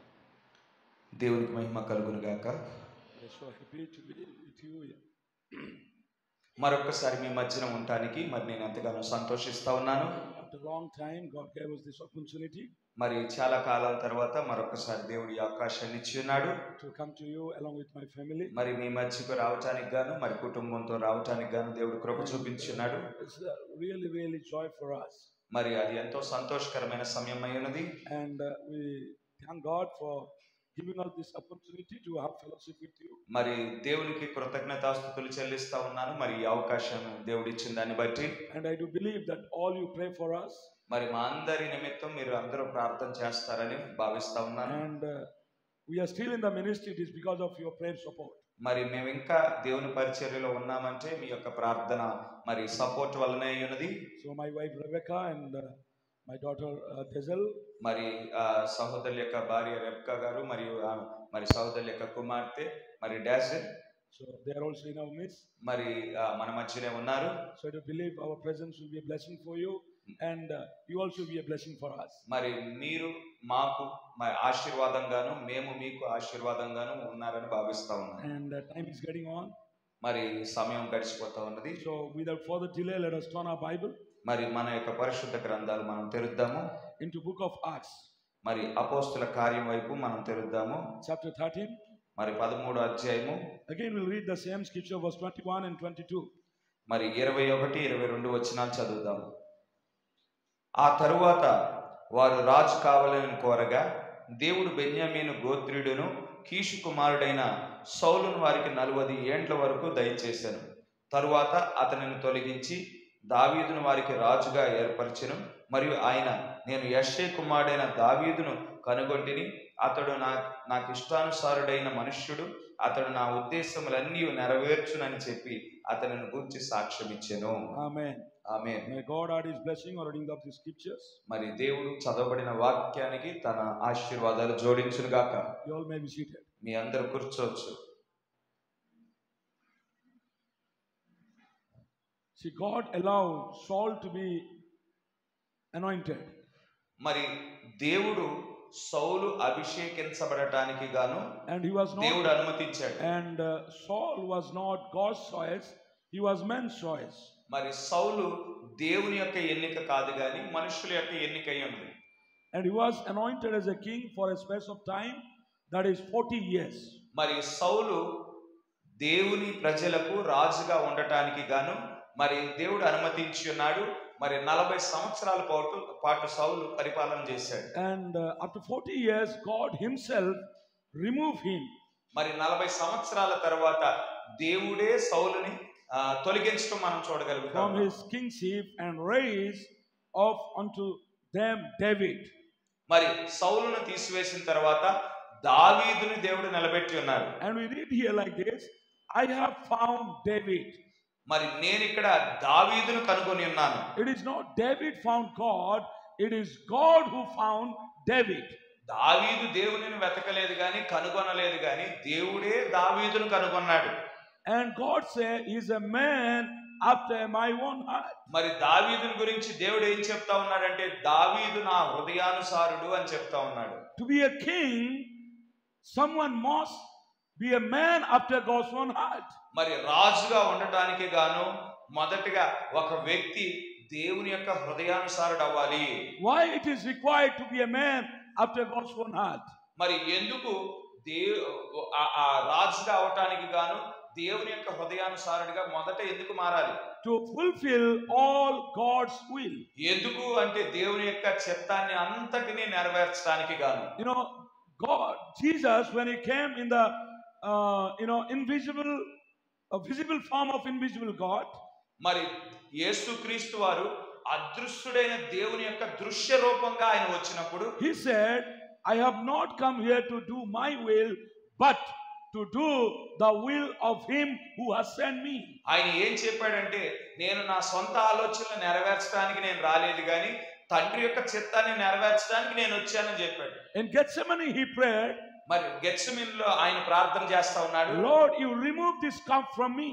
దేవునికి మహిమ కలుగును గాక. So happy to be with you. మరొకసారి మీ మధ్యన ఉండటానికి మరి నేను ఎంతగానో సంతోషిస్తా ఉన్నాను. After a long time, God gave us this opportunity. మరి చాలా కాలాల తర్వాత మరొకసారి దేవుడు ఈ అవకాశాన్ని ఇచ్చి ఉన్నాడు. To come to you along with my family. మరి మీ మధ్యకు రావటానికి గాను మరి కుటుంబంతో రావటానికి గాను దేవుడు కృప చూపించున్నాడు. It's really joy for us. మరి అది ఎంతో సంతోషకరమైన సమయం అయ్యున్నది. And we thank God for giving us this opportunity to have fellowship with you. మరి దేవునికి కృతజ్ఞతాస్తుతులు చెల్లిస్తా ఉన్నాను మరి ఈ అవకాశం దేవుడు ఇచ్చిన దాన్ని బట్టి. And I do believe that all you pray for us. మరి మా అందరి నిమిత్తం మీరు అందరూ ప్రార్థన చేస్తారని భావిస్తా ఉన్నాను. And we are still in the ministry. It is because of your prayer support. మరి మేము ఇంకా దేవుని పరిచర్యలో ఉన్నామంటే మీ యొక్క ప్రార్థన మరి సపోర్ట్ వల్లనే ఉన్నది. So my wife Rebecca and my daughter Dezel. మరి సహోదరుల యొక్క భార్య రెబెకా గారు మరియు మరి సహోదరుల యొక్క కుమార్తె మరి Dazzle. So they are also in our midst. మరి మన మధ్యనే ఉన్నారు. So I do believe our presence will be a blessing for you and you also be a blessing for us. మరి మీరు మాకు ఆశీర్వాదంగాను మేము మీకు ఆశీర్వాదంగాను ఉన్నారని భావిస్తా ఉన్నాను. And time is getting on. మరి సమయం గడిచిపోతా ఉన్నది. So without further delay, let us turn our Bible. మరి మన యొక్క పరిశుద్ధ గ్రంథాలు మనం తెరుద్దాము. Into book of Acts. మరి అపోస్తుల కార్యం వైపు మనం తెరుద్దాము. Chapter 13. మరి 13వ అధ్యాయము. Again we'll read the same scripture verse 21 and 22. మరి 21, 22 వచనాలు చదువుదాము. ఆ తరువాత వారు రాజు కావాలని కోరగా దేవుడు బెన్యామీను గోత్రీయుడును కీషు కుమారుడైన సౌలును వారికి 40 ఏండ్ల వరకు దయచేశాను. తరువాత అతనిని తొలగించి దావీదును వారికి రాజుగా ఏర్పరిచెను. మరియు ఆయన, నేను యెష్షై కుమారుడైన దావీదును కనుగొంటిని, అతడు నాకు ఇష్టానుసారుడైన మనుష్యుడు, అతడు నా ఉద్దేశములన్నీ నెరవేర్చునని చెప్పి అతనిని గురించి సాక్ష్యం ఇచ్చెను. ఆమేన్. ఆమేన్. May God add his blessing or reading of the scriptures. మరి దేవుడు చదవబడిన వాక్యానికి తన ఆశీర్వాదాలు జోడించును గాక. You all may be seated. మీ అందరూ కూర్చోవచ్చు. See, God allowed Saul to be anointed. మరి దేవుడు సౌలు అభిషేకించబడటానికి గాను And he was not, దేవుడు అనుమతించాడు. and Saul was not God's choice, He was man's choice. మరి సౌలు దేవుని యొక్క ఎన్నిక కాదు గాని మనుషుల యొక్క ఎన్నిక అయి ఉంది. And he was anointed as a king for a space of time, that is 40 years. మరి సౌలు దేవుని ప్రజలకు రాజుగా ఉండటానికి గాను మరి దేవుడు అనుమతించి ఉన్నాడు. మరి 40 సంవత్సరాల పాటు సౌలు పరిపాలన చేశాడు. And after 40 years, God himself removed him. మరి 40 సంవత్సరాల తర్వాత దేవుడే సౌలుని తొలగించడం మనం చూడగలుగుతాం. From his kingship and raised up unto them David. మరి సౌలును తీసివేసిన తర్వాత దావీదుని దేవుడు నిలబెట్టి ఉన్నారు. And we read here like this, I have found David. మరి నేను ఇక్కడ దావీదును కనుగొని ఉన్నాను. It is not David found God, it is God who found David. దావీదు దేవునిని వెతకలేదు గాని కనుగొనలేదు గాని దేవుడే దావీదును కనుగొన్నాడు. And God said he is a man after my own heart. మరి దావీదుని గురించి దేవుడు ఏం చెప్తా ఉన్నాడంటే దావీదు నా హృదయానుసారుడు అని చెప్తా ఉన్నాడు. To be a king, someone must be a man after God's own heart. మరి రాజుగా ఉండటానికి గాను మొదటగా ఒక వ్యక్తి దేవుని యొక్క హృదయానుసారుడు అవ్వాలి. Why it is required to be a man after God's own heart? మరి ఎందుకు ఆ రాజుగా అవటానికి గాను దేవుని యొక్క హృదయానుసారుడిగా మొదట ఎందుకు మారాలి? To fulfill all God's will. ఎందుకు అంటే దేవుని యొక్క చిత్తాన్ని అంతటినీ నెరవేర్చడానికి గాను. You know, God, Jesus, when he came in the visible form of invisible God, మరి యేసుక్రీస్తు వారు అదృశ్యుడైన దేవుని యొక్క దృశ్య రూపంగా ఆయన వచ్చినప్పుడు he said, I have not come here to do my will, but to do the will of him who has sent me. ఆయన ఏం చెప్పాడంటే నేను నా సొంత ఆలోచనలు నెరవేర్చడానికి నేను రాలేదు గాని తండ్రి యొక్క చిత్తాన్ని నెరవేర్చడానికి నేను వచ్చానని చెప్పాడు. In Gethsemane he prayed, మరి గెత్సెమనీలో ఆయన ప్రార్థన చేస్తా ఉన్నాడు. Lord, you remove this cup from me.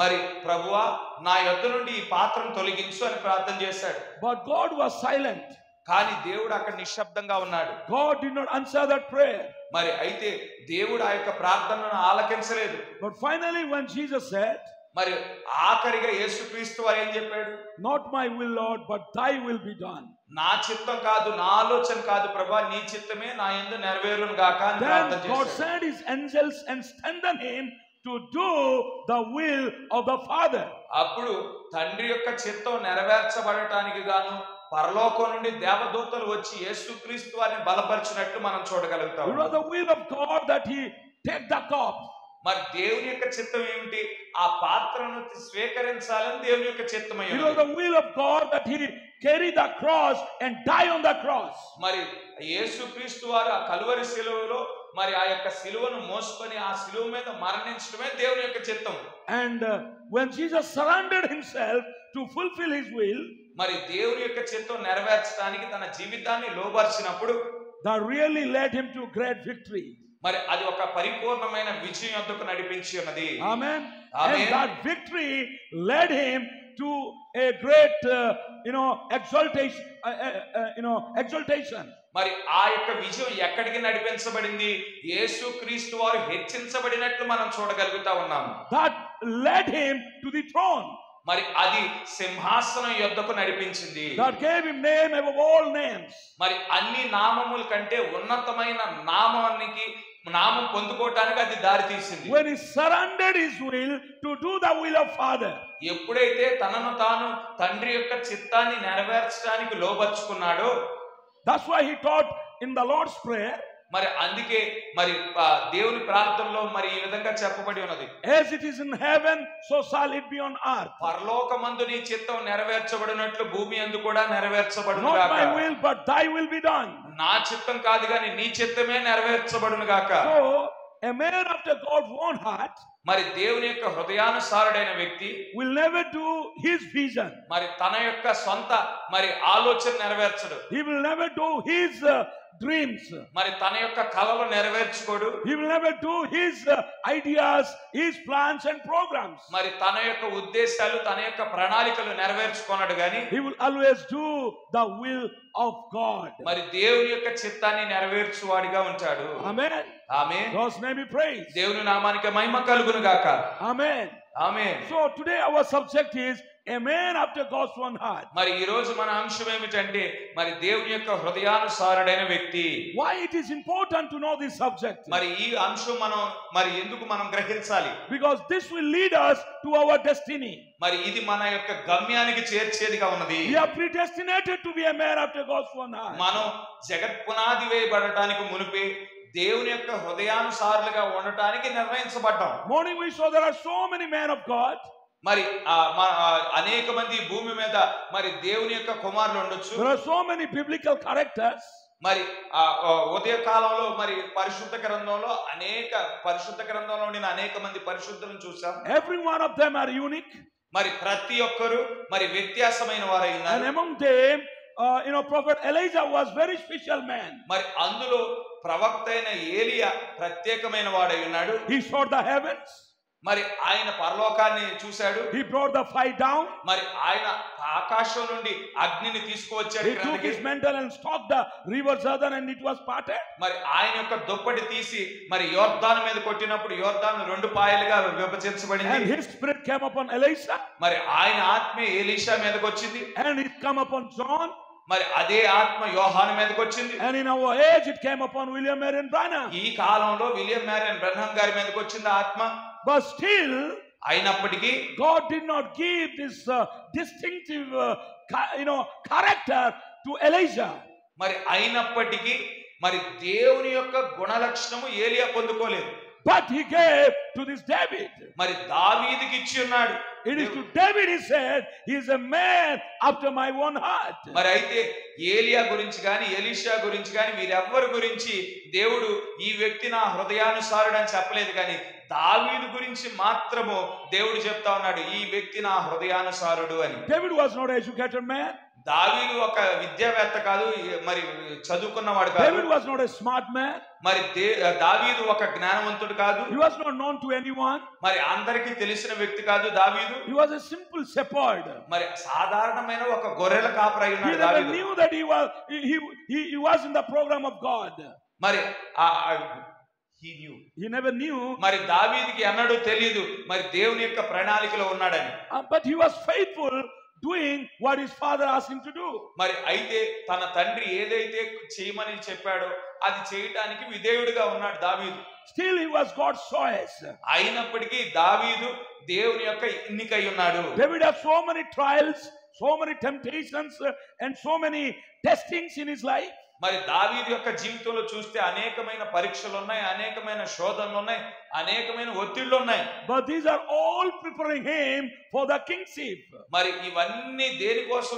మరి ప్రభువా నా యొద్ద నుండి ఈ పాత్రను తొలగించు అని ప్రార్థన చేశాడు. But God was silent. కానీ దేవుడు అక్కడ నిశ్శబ్దంగా ఉన్నాడు. God did not answer that prayer. మరి అయితే దేవుడు ఆ యొక్క ప్రార్థనను ఆలకించలేదు. But finally when Jesus said, మరి ఆఖరిగా యేసుక్రీస్తు వారు ఏం చెప్పాడు? not my will, Lord, but thy will be done. నా చిత్తం కాదు నా ఆలోచన కాదు ప్రభువా నీ చిత్తమే నా యందు నెరవేరును గాక అని ప్రార్థన Then God చేశాడు. sent his angels and strengthened him to do the will of the Father. అప్పుడు తండ్రి యొక్క చిత్తం నెరవేర్చబడటానికి గాను పరలోకం నుండి దేవదూతలు వచ్చి యేసుక్రీస్తు వారిని బలపరిచినట్లు మనం చూడగలుగుతాం. It was the will of God that he take the cup. మరి దేవుని యొక్క చిత్తం ఏమిటి? ఆ పాత్రను స్వీకరించాలని దేవుని యొక్క చిత్తమై It was the will of God that he carry the cross and die on the cross. మరి యేసుక్రీస్తు వారు ఆ కల్వరి శిలువలో మరి ఆ యొక్క శిలువను మోసుకొని ఆ శిలువ మీద మరణించడమే దేవుని యొక్క చిత్తం. And when Jesus surrendered himself to fulfill his will, మరి దేవుని యొక్క చిత్తం నెరవేర్చడానికి తన జీవితాన్ని లోబర్చినప్పుడు that really led him to great victory. మరి అది ఒక పరిపూర్ణమైన విజయం యొద్దకు నడిపించి ఉన్నది. Amen. Amen. And that victory led him to a great exaltation. మరి ఆ యొక్క విజయం ఎక్కడికి నడిపించబడింది? యేసుక్రీస్తు వారు హెచ్చించబడినట్లు మనం చూడగలుగుతా ఉన్నాము. That led him to the throne. మరి అది సింహాసనం యొద్దకు నడిపించింది. That gave him name above all names. మరి అన్ని నామముల కంటే ఉన్నతమైన నామానికి నామం పొందుకోవటానికి అది దారి తీసింది. When he surrendered his will to do the will of Father. ఎప్పుడైతే తనను తాను తండ్రి యొక్క చిత్తాన్ని నెరవేర్చడానికి లోబర్చుకున్నాడో, that's why he taught in the Lord's Prayer. మరి అందుకే మరి దేవుని ప్రార్థనలో మరి ఈ విధంగా చెప్పబడి ఉన్నది, as it is in heaven so shall it be on earth. పరలోకమందు నీ చిత్తం నెరవేర్చబడినట్లు భూమి యందు కూడా నెరవేర్చబడును not గాక. my will but thy will be done. నా చిత్తం కాదు గాని నీ చిత్తమే నెరవేర్చబడును గాక. So a man after God's own heart మరి దేవుని యొక్క హృదయానుసారుడైన వ్యక్తి will never do his vision. మరి తన యొక్క సొంత మరి ఆలోచన నెరవేర్చడు. He will never do his dreams. మరి తన యొక్క కలలు నెరవేర్చుకోడు. He will never do his ideas, his plans and programs. మరి తన యొక్క ఉద్దేశాలు తన యొక్క ప్రణాళికలు నెరవేర్చుకోనడు గాని He will always do the will of God. మరి దేవుని యొక్క చిత్తాన్ని నెరవేర్చువాడిగా ఉంటాడు. Amen. Amen. God's name be praised. దేవుని నామానికి మహిమ కలుగును గాక. Amen. Amen. So today our subject is a man after God's own heart. మరి ఈ రోజు మన అంశం ఏమిటంటే మరి దేవుని యొక్క హృదయానుసారుడైన వ్యక్తి. Why it is important to know this subject? మరి ఈ అంశం మరి ఎందుకు మనం గ్రహించాలి? Because this will lead us to our destiny. మరి ఇది మన యొక్క గమ్యానికి చేర్చేదిగా ఉన్నది. We are predestinated to be a man after God's own heart. మనం జగత్ పునాది వేయబడటానికి మునిపే దేవుని యొక్క హృదయానుసారులుగా ఉండటానికి నిర్ణయించబడ్డాం. Morning we saw there are so many men of God. మరి అనేక మంది భూమి మీద మరి దేవుని యొక్క కుమారులు ఉండొచ్చు. There are so many biblical characters. మరి ఉదయ కాలంలో మరి పరిశుద్ధ గ్రంథంలో ఉండిన అనేక మంది పరిశుద్ధులను చూసాం. Every one of them are unique. మరి ప్రతి ఒక్కరు మరి వ్యత్యాసమైన వారై ఉన్నారు. And among them, Prophet Elijah was very special man. మరి అందులో ప్రవక్త అయిన ఏలియా ప్రత్యేకమైన వాడై ఉన్నాడు. He saw the heavens. మరి ఆయన పరలోకాన్ని చూశాడు. He brought the fire down. మరి ఆయన ఆకాశం నుండి అగ్నిని తీసుకువచ్చాడు. He took his mantle and stopped the river Jordan and it was parted. మరి ఆయన యొక్క దుప్పటి తీసి మరి యోర్దాను మీద కొట్టినప్పుడు యోర్దాను రెండు పాయలుగా విభజించబడింది. And his spirit came upon Elisha. మరి ఆయన ఆత్మ ఎలీషా మీదకి వచ్చింది. And it came upon John. మరి అదే ఆత్మ యోహాను మీదకి వచ్చింది. And in our age it came upon William Marion Branham. ఈ కాలంలో విలియం మ్యారియన్ బ్రహ్నం గారి మీదకి వచ్చింది ఆత్మ. But still అయినప్పటికీ God did not give this distinctive character to Elijah. మరి అయినప్పటికీ మరి దేవుని యొక్క గుణలక్షణము ఏలియా పొందుకోలేదు. But he gave to this David. మరి దావీదుకి ఇచ్చి ఉన్నాడు. It is to David he said, he is a man after my own heart. మరి అయితే ఏలియా గురించి గాని ఎలీషా గురించి గాని వీరెవ్వరి గురించి దేవుడు ఈ వ్యక్తి నా హృదయానుసారుడు అని చెప్పలేదు. కానీ దావీదు గురించి మాత్రము దేవుడు చెప్తా ఉన్నాడు ఈ వ్యక్తి నా హృదయానుసారుడు అని. David was not an educated man. దావీదు ఒక విద్యావేత్త కాదు, మరి చదువుకున్నవాడు కాదు. David was not a smart man. మరి దావీదు ఒక జ్ఞానవంతుడు కాదు. He was not known to anyone. మరి అందరికీ తెలిసిన వ్యక్తి కాదు దావీదు. He was a simple shepherd. మరి సాధారణమైన ఒక గొర్రెల కాపరి He ఉన్నాడు never దావీదు. knew that he was in the program of God. మరి He never knew. మరి దావీదుకి అన్నడూ తెలియదు మరి దేవుని యొక్క ప్రణాళికలో ఉన్నాడని. But he was faithful doing what his father asked him to do. మరి అయితే తన తండ్రి ఏదైతే చేయమని చెప్పాడో అది చేయటానికి విధేయుడిగా ఉన్నాడు దావీదు. Still he was God's choice. అయినప్పటికీ దావీదు దేవుని యొక్క ఎన్నికై ఉన్నాడు. David had so many trials, so many temptations, and so many testings in his life. మరి దావీదు యొక్క జీవితంలో చూస్తే అనేకమైన పరీక్షలు ఉన్నాయి, అనేకమైన శోధనలు ఉన్నాయి, అనేకమైన ఒత్తిళ్లు ఉన్నాయి. But these are all preparing him for the kingship. మరి ఇవన్నీ దేనికోసం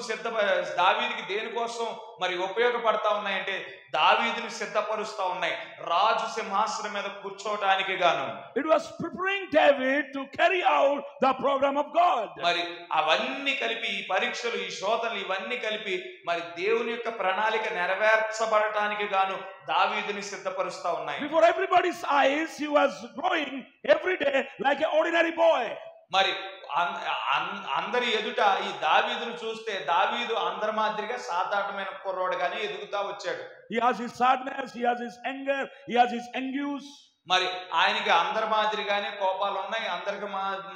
దావీదుకి దేనికోసం మరి ఉపయోగపడతా ఉన్నాయంటే దావీదుని సిద్ధపరుస్తా ఉన్నాయి రాజు సింహాసనం మీద కూర్చోవడానికి గాను. It was preparing David to carry out the program of God. మరి అవన్నీ కలిపి ఈ పరీక్షలు ఈ శోధనలు ఇవన్నీ కలిపి మరి దేవుని యొక్క ప్రణాళిక నెరవేర్చబడటానికి గాను దావీదుని సిద్ధపరుస్తా ఉన్నాయి. Before everybody's eyes he was growing every day like an ordinary boy. మరి అందరి ఎదుట ఈ దావీదును చూస్తే దావీదు అందరి మాదిరిగా సాధారణమైన కుర్రోడుగానే ఎదుగుతా వచ్చాడు. He has his sadness, he has his anger, he has his anguish. మరి ఆయనకి అందరి మాదిరిగానే కోపాలు ఉన్నాయి, అందరికి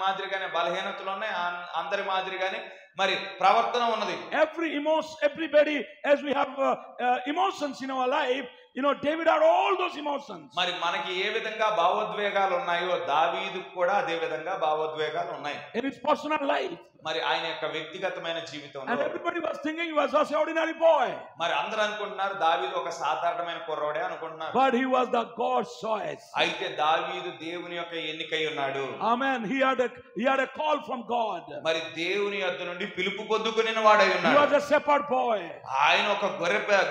మాదిరిగానే బలహీనతలు ఉన్నాయి, అందరి మాదిరిగానే మరి ప్రవర్తన ఉన్నది. Everybody, as we have emotions in our life, David had all those emotions. మరి మనకి ఏ విధంగా భావోద్వేగాలు ఉన్నాయో దావీదు కూడా అదే విధంగా భావోద్వేగాలు ఉన్నాయి. In his personal life. మరి ఆయన యొక్క వ్యక్తిగతమైన జీవితంలో. And everybody was thinking he was just an ordinary boy. మరి అందరూ అనుకుంటున్నారు దావీదు ఒక సాధారణమైన కుర్రోడే అనుకుంటున్నారు. But he was the God's choice. అయితే దావీదు దేవుని యొక్క ఎన్నికై ఉన్నాడు. Amen. He had a call from God. మరి దేవుని యొద్ద నుండి పిలుపు పొందుకునిన వాడై ఉన్నాడు. He was a shepherd boy. ఆయన ఒక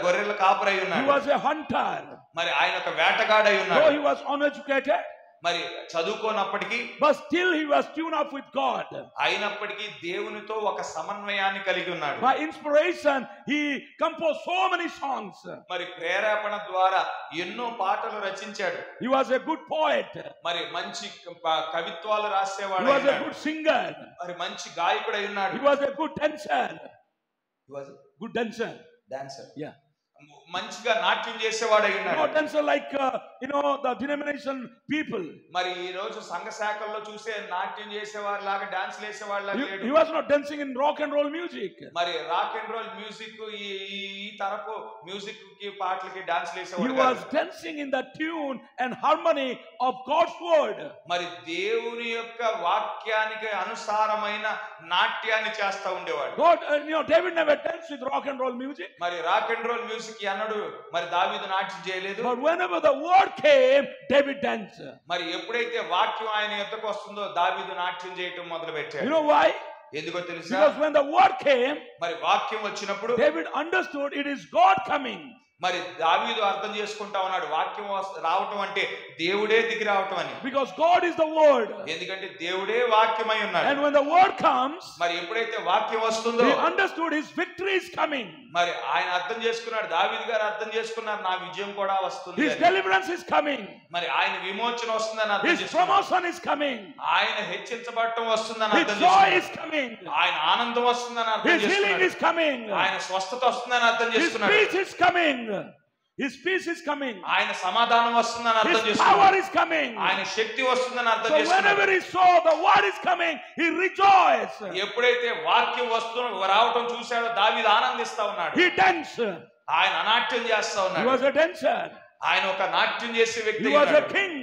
గొర్రెల కాపరై ఉన్నాడు. He was a hunter. మరి ఆయన ఒక వేటగాడై ఉన్నాడు. Though he was uneducated, మరి చదువుకోనప్పటికీ but still he was tuned up with God. అయినప్పటికీ దేవునితో ఒక సమన్వయాన్ని కలిగి ఉన్నాడు. By inspiration he composed so many songs. మరి ప్రేరేపణ ద్వారా ఎన్నో పాటలు రచించాడు. He was a good poet. మరి మంచి కవిత్వాలు రాసేవాడు. He was a good singer. మరి మంచి గాయకుడై ఉన్నాడు. He was a good dancer. He was a good dancer. dancer. Yeah. మంచిగా నాట్యం చేసేవాడు అయి ఉన్నాడు. Not dancer like the denomination people. మరి ఈ రోజు సంఘ శాఖల్లో చూసే నాట్యం చేసేవారు లాగా డాన్స్ వేసేవాళ్ళ లేడు. He was not dancing in rock and roll music. మరి రాక్ అండ్ రోల్ మ్యూజిక్ ఈ తరపు మ్యూజిక్ కి పాటలకి డాన్స్ He వేసేవాడు was కాదు. dancing in the tune and harmony of God's word. మరి దేవుని యొక్క వాక్యానికి అనుసారమైన నాట్యాన్ని చేస్తా ఉండేవాడు. God, David never danced with rock and roll music. మరి రాక్ అండ్ రోల్ మ్యూజిక్ అన్నడు మరి దావీదు నాట్యం చేయలేదు. But whenever the word came, David danced. మరి ఎప్పుడైతే వాక్యం ఆయన యొద్దకు వస్తుందో దావీదు నాట్యం చేయటం మొదలు పెట్టాడు. You know why? ఎందుకో తెలుసా? Because when the word came, మరి వాక్యం వచ్చినప్పుడు David understood it is God coming. మరి దావీదు అర్థం చేసుకుంటా ఉన్నాడు వాక్యం రావటం అంటే దేవుడే దిగి రావటం అని. Because God is the word. ఎందుకంటే దేవుడే వాక్యమై ఉన్నాడు. And when the word comes, మరి ఎప్పుడైతే వాక్యం వస్తుందో he understood his victory is coming. మరి ఆయన అర్థం చేసుకున్నాడు, దావీదు గారు అర్థం చేసుకున్నారు నా విజయం కూడా వస్తుంది His అని. deliverance is coming. మరి ఆయన విమోచన వస్తుందని అర్థం His చేసుకున్నాడు. promotion is coming. ఆయన హెచ్చించబడటం వస్తుందని His అర్థం joy చేసుకున్నాడు. is coming. ఆయన ఆనందం వస్తుందని అర్థం His healing చేసుకున్నాడు. is coming. ఆయన స్వస్థత వస్తుందని అర్థం His చేసుకున్నాడు. peace is coming. His peace is coming. ఆయన సమాధానం వస్తుందని అర్థం His power చేసుకున్నాడు. is coming. ఆయన శక్తి వస్తుందని అర్థం So చేసుకున్నాడు. whenever he saw the word is coming, he rejoiced. ఎప్పుడైతే వాక్యం రావటం చూశాడో దావీదు ఆనందిస్తా ఉన్నాడు. He danced. ఆయన నాట్యం చేస్తా He ఉన్నాడు. was a dancer. ఆయన ఒక నాట్యం చేసే వ్యక్తి He was a ఉన్నాడు. king.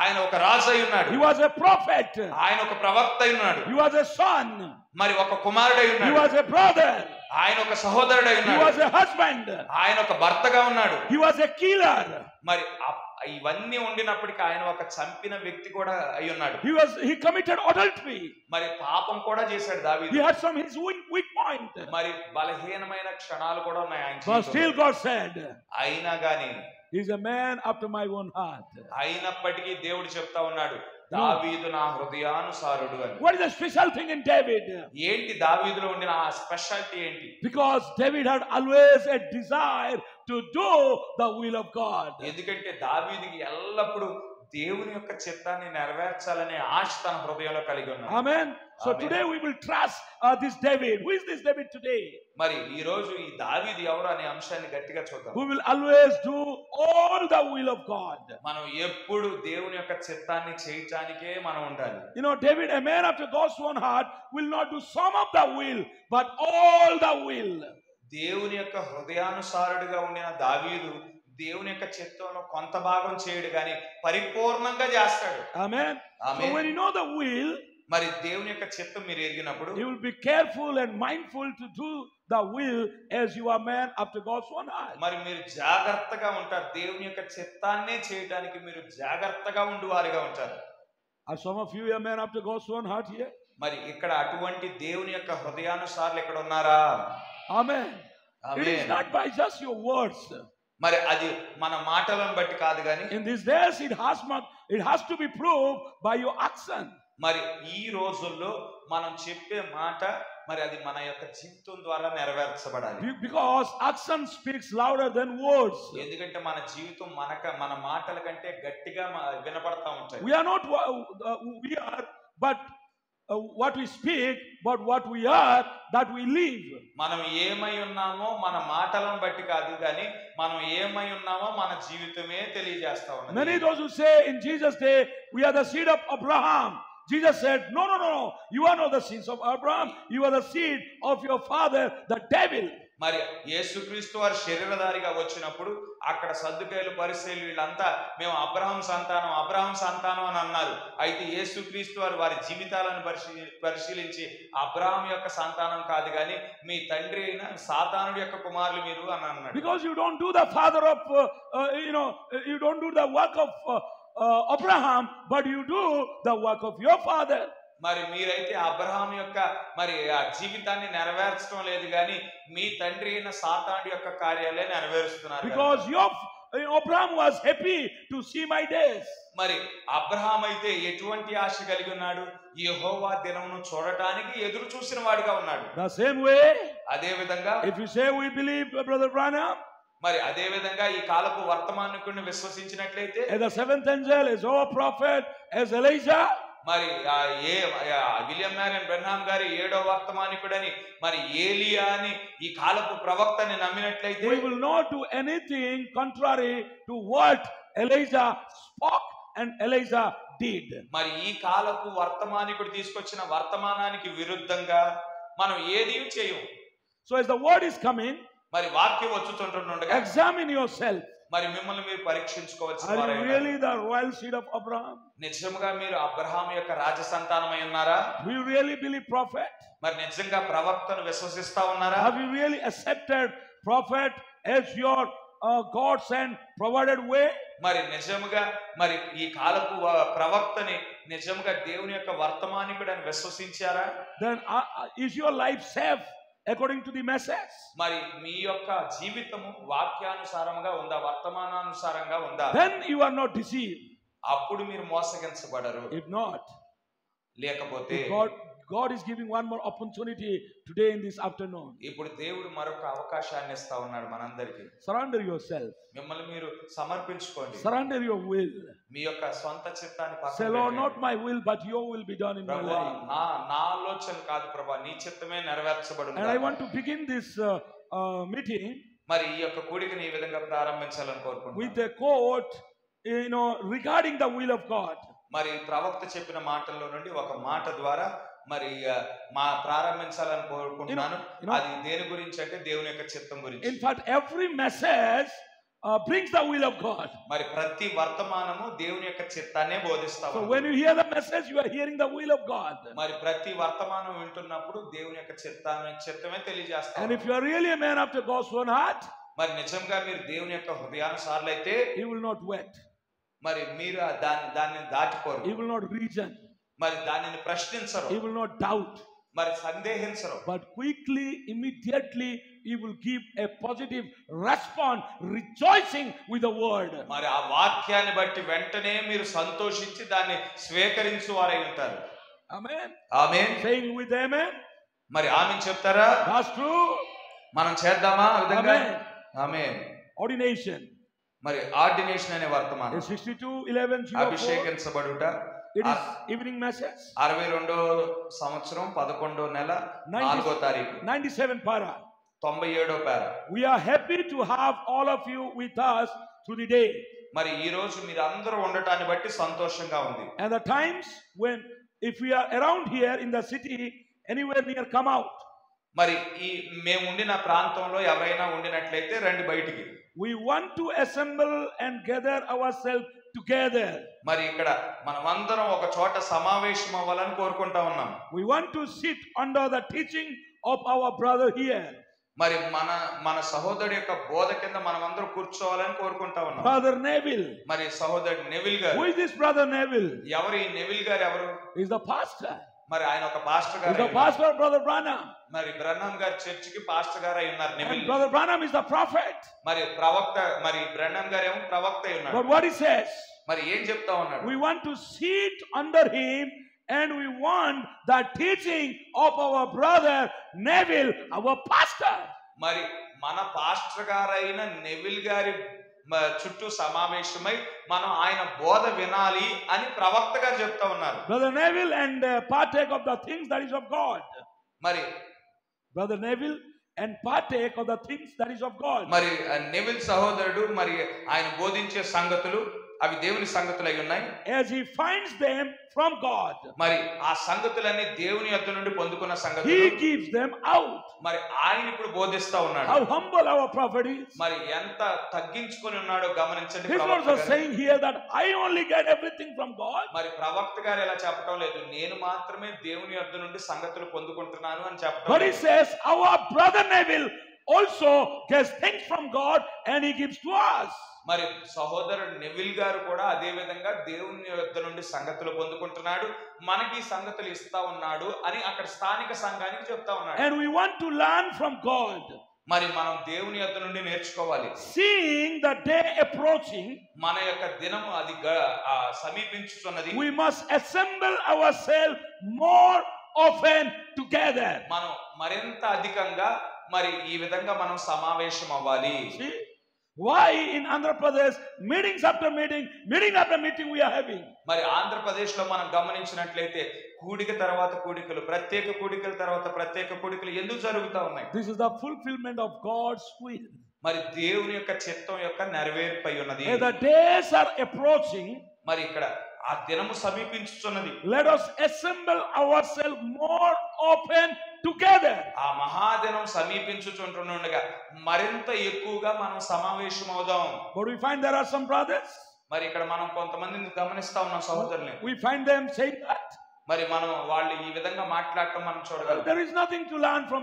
ఆయన ఒక రాజు అయి ఉన్నాడు. He was a prophet. ఆయన ఒక ప్రవక్త అయి ఉన్నాడు. He was a son. మరి ఒక కుమారుడై He ఉన్నాడు. was a brother. ఆయన ఒక సహోదరుడై He ఉన్నాడు. was a husband. ఆయన ఒక భర్తగా ఉన్నాడు. He was a killer. మరి ఇవన్నీ ఉండినప్పటికీ ఆయన ఒక చంపిన వ్యక్తి కూడా అయి ఉన్నాడు. He committed adultery. మరి పాపం కూడా చేశాడు దావీదు. He had some his weak point. మరి బలహీనమైన క్షణాలు కూడా ఉన్నాయి ఆయన But still జీవితంలో. God said, అయినా గాని he's a man after my own heart. అయినప్పటికీ దేవుడు చెప్తా ఉన్నాడు దావీదు నా హృదయానుసారుడు అని. What is the special thing in David? ఏంటి దావీదులో ఉండిన ఆ స్పెషాలిటీ ఏంటి? Because David had always a desire to do the will of God. ఎందుకంటే దావీదుకి ఎల్లప్పుడూ దేవుని యొక్క చిత్తాన్ని నెరవేర్చాలనే ఆశ తన హృదయంలో కలిగి ఉన్నాడు. Amen. So Amen. today we will trust this David. Who is this David today? మరి ఈ రోజు ఈ దావీదు ఎవరు అనే అంశాన్ని గట్టిగా చూద్దాం. Who will always do all the will of God. మనం ఎప్పుడు దేవుని యొక్క చిత్తాన్ని చేయటానికే మనం ఉండాలి. You know, David, a man after God's own heart, will not do some of the will, but all the will. దేవుని యొక్క హృదయానుసారుడిగా ఉండిన దావీదు దేవుని యొక్క చిత్తంలో కొంత భాగం చేయడు గాని పరిపూర్ణంగా చేస్తాడు. Amen. Amen. So when you know the will, మరి దేవుని యొక్క చిత్తం మీరు ఎరిగినప్పుడు you will be careful and mindful to do the will as you are man after God's own heart. మరి మీరు జాగ్రత్తగా ఉంటారు. దేవుని యొక్క చిత్తాన్నే చేయడానికి మీరు జాగ్రత్తగా ఉండువారిగా ఉంటారు. Are some of you a man after God's own heart here? మరి ఇక్కడ అటువంటి దేవుని యొక్క హృదయానుసారులు ఇక్కడ ఉన్నారా? Amen. It is not by just your words. మరి అది మన మాటలను బట్టి కాదు గాని In these days, it has to be proved by your action. మరి ఈ రోజుల్లో మనం చెప్పే మాట మరి అది మన యొక్క జీవితం ద్వారా నెరవేర్చబడాలి. Because action speaks louder than words. ఎందుకంటే మన జీవితం మన మాటల కంటే గట్టిగా వినపడతా ఉంటాయి. We are not we are, but what we speak, but what we are, that we live. మనం ఏమై ఉన్నామో మన మాటలను బట్టి కాదు కానీ మనం ఏమై ఉన్నామో మన జీవితమే తెలియజేస్తా ఉన్నది. Many those who say in Jesus' day, we are the seed of Abraham. Jesus said, no, you are not the seeds of Abraham. You are the seed of your father, the devil. మరి యేసుక్రీస్తు వారు శరీరధారిగా వచ్చినప్పుడు అక్కడ సద్దుకైలు పరిసయ్యులు వీళ్ళంతా మేము Abraham సంతానం అని అన్నారు. అయితే యేసుక్రీస్తు వారు వారి జీవితాలను పరిశీలించి అబ్రహాం యొక్క సంతానం కాదు కానీ మీ తండ్రి అయిన సాతానుడి యొక్క కుమారులు మీరు అని అన్నాడు. Because you don't do the father of you don't do the work of Abraham, but you do the work of your father. మరి మీరైతే అబ్రహాం యొక్క మరి ఆ జీవితాన్ని నెరవేర్చడం లేదు కానీ మీ తండ్రి అయిన సాతానుడి యొక్క కార్యాలే నెరవేరుస్తున్నారు. Because Abraham was happy to see my days. మరి అబ్రహాం అయితే ఎటువంటి ఆశ కలిగి ఉన్నాడు? యెహోవా దినమును చూడటానికి ఎదురు చూసిన వాడిగా ఉన్నాడు. The same way, అదే విధంగా if you say we believe Brother Branham, మరి అదే విధంగా ఈ కాలపు వర్తమానికుడిని విశ్వసించినట్లయితే as the seventh angel, as our prophet, as Elijah, మరి విలియం మ్యారియన్ బ్రెన్హామ్ గారి 7వ వర్తమానికుడని మరి ఏలియా అని ఈ కాలపు ప్రవక్తని నమ్మినట్లయితే we will not do anything contrary to what Elijah spoke and Elijah did. మరి ఈ కాలపు వర్తమానికుడు తీసుకొచ్చిన వర్తమానానికి విరుద్ధంగా మనం ఏది చేయము. So as the word is coming, మరి వాక్యం వచ్చుతుంటుండగా examine yourself. మరి మిమ్మల్ని మీరు పరీక్షించుకోవాల్సిన Are you వారై really the royal seed of Abraham? నిజంగా మీరు అబ్రహాం యొక్క రాజ సంతానమై ఉన్నారా? Do you really believe prophet? మరి నిజంగా ప్రవక్తను విశ్వసిస్తా ఉన్నారా? Have you really accepted prophet as your God sent provided way? మరి నిజంగా మరి ఈ కాలపు ప్రవక్తని నిజంగా దేవుని యొక్క వర్తమానికుడని విశ్వసించారా? Then is your life safe according to the message? మరి మీ యొక్క జీవితము వాక్యానుసారంగా ఉందా, వర్తమానానుసారంగా ఉందా? Then you are not deceived. అప్పుడు మీరు మోసగించబడరు. If not, లేకపోతే God is giving one more opportunity today in this afternoon. ఇప్పుడు దేవుడు మరొక అవకాశాన్ని ఇస్తా ఉన్నాడు మనందరికీ. Surrender yourself. మిమ్మల్ని మీరు సమర్పించుకోండి. Surrender your will. మీ యొక్క సొంత చిత్తాన్ని Say, పక్కన Lord, పెట్టండి. not my will, but your will be done in my ప్రభువా, life. నా ఆలోచన కాదు ప్రభువా, నీ చిత్తమే నెరవేర్చబడును. And I want to begin this meeting మరి ఈ యొక్క కూడికని ఈ విధంగా ప్రారంభించాలని కోరుకుంటున్నాను. with a quote, regarding the will of God. మరి ప్రవక్త చెప్పిన మాటల్లో నుండి ఒక మాట ద్వారా మరి మా ప్రారంభించాలని కోరుకుంటున్నాను. అది దేని గురించి అంటే దేవుని యొక్క చిత్తం గురించి. In fact, every message brings the will of God. మరి ప్రతి వర్తమానము దేవుని యొక్క చిత్తాన్నే బోధిస్తా So ఉంది. when you hear the message, you are hearing the will of God. మరి ప్రతి వర్తమానం వింటున్నప్పుడు దేవుని యొక్క చిత్తమే తెలియజేస్తా. And if you are really a man after God's own heart, మరి నిజంగా మీరు దేవుని యొక్క హృదయానుసారులైతే He will not wait. మరి మీరు దాన్ని దాటిపోరు. He will not reason. మరి దానిని ప్రశ్నించరు. He will not doubt. మరి సందేహించరు. But quickly, immediately, He will give a positive response, rejoicing with the word. మరి ఆ వాక్యాన్ని బట్టి వెంటనే మీరు సంతోషించి దాన్ని స్వీకరించు వారై ఉంటారు. Amen. Amen. Saying with amen. మరి ఆమేన్ చెప్తారా? That's true. మనం చేద్దామా ఆ విధంగా? Amen. ఆమేన్. Ordination. మరి ఆర్డినేషన్ అనే వర్తమానం 62:11 అభిషేకించబడుట. It is evening message. 62వ సంవత్సరం 11వ నెల 4వ తారీఖు 97 para. 97వ పార. We are happy to have all of you with us through the day. మరి ఈ రోజు మీరు అందరూ ఉండటాన్ని బట్టి సంతోషంగా ఉంది. And the times when if we are around here in the city, anywhere near, come out. మరి ఈ మేము ఉండిన ప్రాంతంలో ఎవరైనా ఉండినట్లయితే రండి బయటికి. We want to assemble and gather ourselves together. మరి ఇక్కడ మనమందరం ఒక చోట సమావేశం అవ్వాలని కోరుకుంటా ఉన్నాం. We want to sit under the teaching of our brother here. మరి మన సహోదరుడి యొక్క బోధ కింద మనమందరం కూర్చోవాలని కోరుకుంటా ఉన్నాం. Brother Neville. మరి సహోదరుడు నెవిల్ గారు. Who is this brother Neville? ఎవరు ఈ నెవిల్ గారు? ఎవరు? He is the pastor. మరి ఆయన ఒక పాస్టర్ He is గారు. the pastor of Brother Branham. మరి బ్రహ్నం గారి చర్చికి పాస్టర్ గారు అయి ఉన్నారు Neville. And Brother Branham is the prophet. మరి ప్రవక్త, మరి బ్రహ్నం గారు ఏమో ప్రవక్త అయి ఉన్నారు. But what he says? మరి ఏం చెప్తా ఉన్నాడు? We want to sit under him and we want the teaching of our brother Neville, our pastor. మరి మన పాస్టర్ గారైన నెవిల్ గారి చుట్టూ సమావేశమై మనం ఆయన బోధ వినాలి అని ప్రవక్త గారు చెప్తా ఉన్నారు. Brother Neville and partake of the things that is of God. మరి Brother Neville and partake of the things that is of God. మరి నెవిల్ సహోదరుడు మరి ఆయన బోధించే సంగతులు అవి దేవుని సంగతులు అయి ఉన్నాయి. As he finds them from God, మరి ఆ సంగతులన్నీ దేవుని యొద్ద నుండి పొందుకున్న సంగతులు he gives them out. మరి ఆయన ఇప్పుడు బోధిస్తా ఉన్నాడు. How humble our prophet is. మరి ఎంత తగ్గించుకొని ఉన్నాడో గమనించండి. He's not just saying here that I only get everything from God. మరి ప్రవక్త గారు ఎలా చెప్పడం లేదు, నేను మాత్రమే దేవుని యొద్ద నుండి సంగతులు పొందుకుంటున్నాను అని చెప్పడం. But he says our brother Neville also gets things from God and he gives to us. మరి సహోదరుడు నెవిల్ గారు కూడా అదే విధంగా దేవుని యొద్ద నుండి సంగతులు పొందుకుంటున్నాడు, మనకి సంగతులు ఇస్తా ఉన్నాడు అని అక్కడ స్థానిక సంఘానికి చెప్తా ఉన్నాడు. And we want to learn from God. మరి మనం దేవుని యొద్ద నుండి నేర్చుకోవాలి. Seeing the day approaching, మన యొక్క దినము అది సమీపించుతున్నది. we must assemble ourselves more often together. మనం మరింత అధికంగా మరి ఈ విధంగా మనం సమావేశం అవ్వాలి. See? Why in Andhra Pradesh, meetings after meeting, meeting after meeting we are having? మరి ఆంధ్రప్రదేశ్ లో మనం గమనించినట్లయితే కూడిక తర్వాత కూడికలు, ప్రత్యేక కూడికల తర్వాత ప్రత్యేక కూడికలు ఎందుకు జరుగుతా ఉన్నాయి? This is the fulfillment of God's will. మరి దేవుని యొక్క చిత్తం యొక్క నెరవేర్పై ఉన్నది. As the days are approaching, మరి ఇక్కడ ఆ దినము సమీపించుచున్నది. let us assemble ourselves more often together. ఆ మహాదినం సమీపించుచుంటుండగా మరింత ఎక్కువగా మనం సమావేశం అవుదాం. But we find there are some brothers. మరి ఇక్కడ మనం కొంతమందిని గమనిస్తా ఉన్నాం సహోదరుల్ని. We find them saying that మరి మనం వాళ్ళు ఈ విధంగా మాట్లాడటం మనం చూడగలం. there is nothing to learn from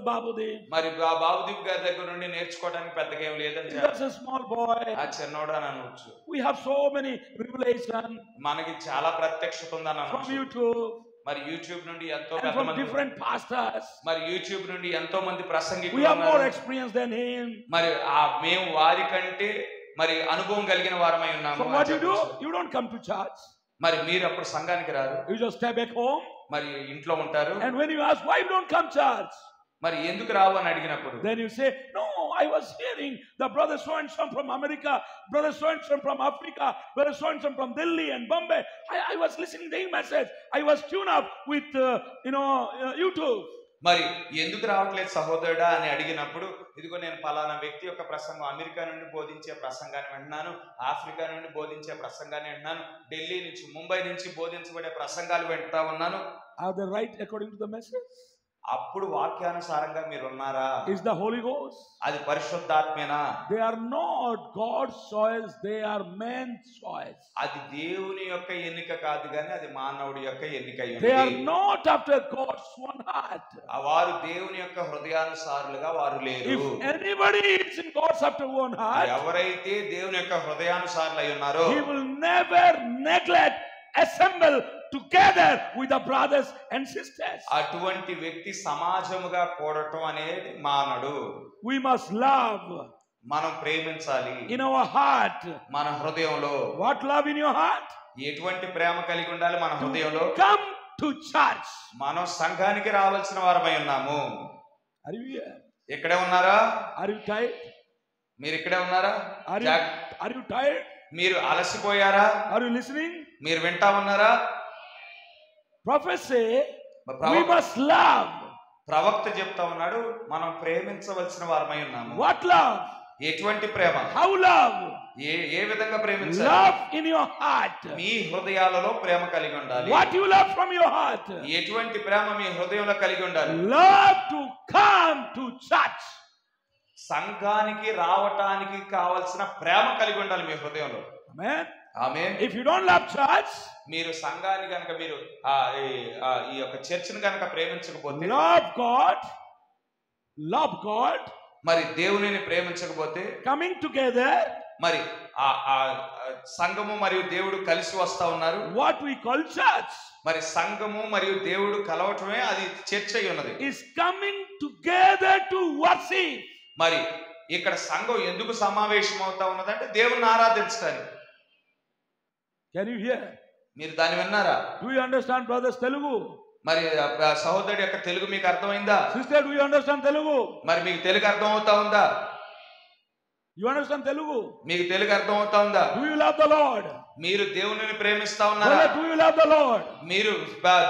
Babudev. మరి బాబుదీప్ గారి దగ్గర నుండి నేర్చుకోవడానికి పెద్దగా ఏం లేదని He was a small boy. ఆ చిన్నోడు అని అనవచ్చు. We have so many revelation మనకి చాలా ప్రత్యక్షత ఉందని from అనవచ్చు. YouTube మరి యూట్యూబ్ నుండి ఎంతో and పెద్ద from మంది, different pastors. మరి యూట్యూబ్ నుండి ఎంతో మంది We ప్రసంగికులు have more ఉన్నారు. experience than him. మరి మేము వారి కంటే మరి అనుభవం కలిగిన వారమై ఉన్నాము. So what you do? You don't come to church. మరి మీరు అప్పుడు సంఘానికి రారు, You just stay back home. మరి ఇంట్లో ఉంటారు. And when you ask why you don't come church, మరి ఎందుకు రావు అని అడిగినప్పుడు then you say, no, I was hearing the brother so and so from America, brother so and so from Africa, brother so and so from Delhi and Bombay. I was listening to their message. I was tuned up with YouTube. మరి ఎందుకు రావట్లేదు సహోదరుడా అని అడిగినప్పుడు, ఇదిగో నేను పలానా వ్యక్తి యొక్క ప్రసంగం, అమెరికా నుండి బోధించే ప్రసంగాన్ని వింటున్నాను, ఆఫ్రికా నుండి బోధించే ప్రసంగాన్ని వింటున్నాను, ఢిల్లీ నుంచి, ముంబై నుంచి బోధించబడే ప్రసంగాలు వింటా ఉన్నాను. Are they right according to the message? అప్పుడు వాక్యానుసారంగా మీరు ఉన్నారా? Is the Holy Ghost? అది పరిశుద్ధాత్మేనా? They are not God's choice, they are man's choice. అది దేవుని యొక్క ఎన్నిక కాదు కానీ అది మానవుడి యొక్క ఎన్నిక అయి They are ఉంది. not after God's own heart. వారు దేవుని యొక్క హృదయానుసారులుగా వారు లేరు. If anybody is in God's after own heart, ఎవరైతే దేవుని యొక్క హృదయానుసారులు అయి ఉన్నారో he will never neglect, assemble together with the brothers and sisters. అటువంటి వ్యక్తి సమాజముగా కూడటం అనేది మానడు. We must love మనం ప్రేమించాలి in our heart. మన హృదయంలో. What love in your heart? ఎటువంటి ప్రేమ కలిగి ఉండాలి మన హృదయంలో? Come to church. మనం సంఘానికి రావాల్సిన వారమై ఉన్నాము. Are you here? ఇక్కడే ఉన్నారా? Are you tired? మీరు ఇక్కడే ఉన్నారా? Are you tired? మీరు అలసిపోయారా? Are you listening? మీరు వింటా ఉన్నారా? Prophet say we must love. ప్రవక్త చెప్తా ఉన్నాడు మనం ప్రేమించవలసిన వారమై ఉన్నాము. What love? ఎటువంటి ప్రేమ? How love? ఏ విధంగా ప్రేమించాలి? Love in your heart. మీ హృదయాలలో ప్రేమ కలిగి ఉండాలి. What you love from your heart? ఎటువంటి ప్రేమ మీ హృదయంలో కలిగి ఉండాలి? Love to come to church. సంఘానికి రావటానికి కావలసిన ప్రేమ కలిగి ఉండాలి మీ హృదయంలో. Amen. Amen. If you don't love church, మీరు సంఘాన్ని గనక మీరు ఈ యొక్క చర్చిని గనక ప్రేమించకపోతే, love God, మరి దేవునిని ప్రేమించకపోతే, coming together, మరి ఆ సంఘము మరియు దేవుడు కలిసి వస్తా ఉన్నారు. what we call church, మరి సంఘము మరియు దేవుడు కలవటమే అది చర్చ్ అయి ఉన్నది. is coming together to worship. మరి ఇక్కడ సంఘం ఎందుకు సమావేశం అవుతా ఉన్నదంటే దేవుని ఆరాధించడానికి. Can you hear? మీరు దాన్ని విన్నారా? Do you understand brothers Telugu? మరి సహోదరుడి యొక్క తెలుగు మీకు అర్థమైందా? Sister, do you understand Telugu? మరి మీకు తెలుగు అర్థం అవుతా ఉందా? You understand Telugu? మీకు తెలుగు అర్థం అవుతా ఉందా? Do you love the Lord? మీరు దేవునిని ప్రేమిస్తా ఉన్నారా? Brother, do you love the Lord? మీరు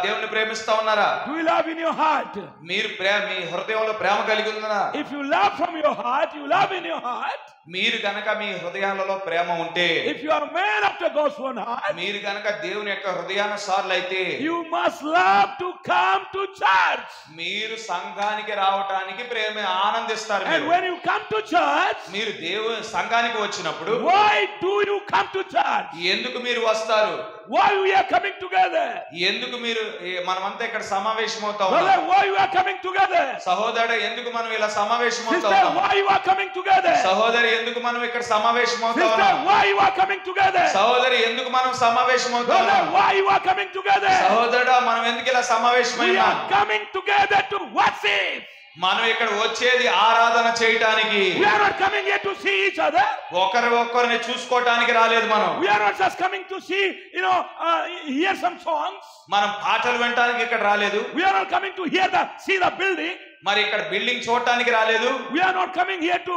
దేవుని ప్రేమిస్తా ఉన్నారా? Do you love in your heart? మీరు మీ హృదయంలో ప్రేమ కలిగి ఉందా? If you love from your heart, you love in your heart. మీరు గనక మీ హృదయాలలో ప్రేమ ఉంటే, if you are man after God's own heart, మీరు గనక దేవుని యొక్క హృదయానుసారులు అయితే, you must love to come to church. మీరు సంఘానికి రావడానికి ప్రేమ ఆనందిస్తారు. And when you come to church, మీరు దేవుని సంఘానికి వచ్చినప్పుడు, why do you come to church? ఎందుకు మీరు వస్తారు? Why we are coming together? ఎందుకు మీరు మనమంతా ఇక్కడ సమావేశం అవుతాం? Brother, why you are coming together? సహోదరుడు ఎందుకు మనం ఇలా సమావేశం అవుతాం? Sister, why you are coming together? సహోదరి ఎందుకు మనం ఇక్కడ సమావేశం అవుతాం? Sister, why you are coming together? సహోదరి ఎందుకు మనం సమావేశం అవుతాం? Brother, why you are coming together? సహోదరుడా మనం ఎందుకు ఇలా సమావేశమయ్యాం? We are coming together to worship. మనం ఇక్కడ వచ్చేది ఆరాధన చేయడానికి. We are not coming here to see each other. ఒకరిని చూసుకోవడానికి రాలేదు మనం. We are not just coming to see, hear some songs. మనం పాటలు వినడానికి ఇక్కడ రాలేదు. We are not coming to see the building. మరి ఇక్కడ బిల్డింగ్ చూడటానికి రాలేదు. We are not coming here to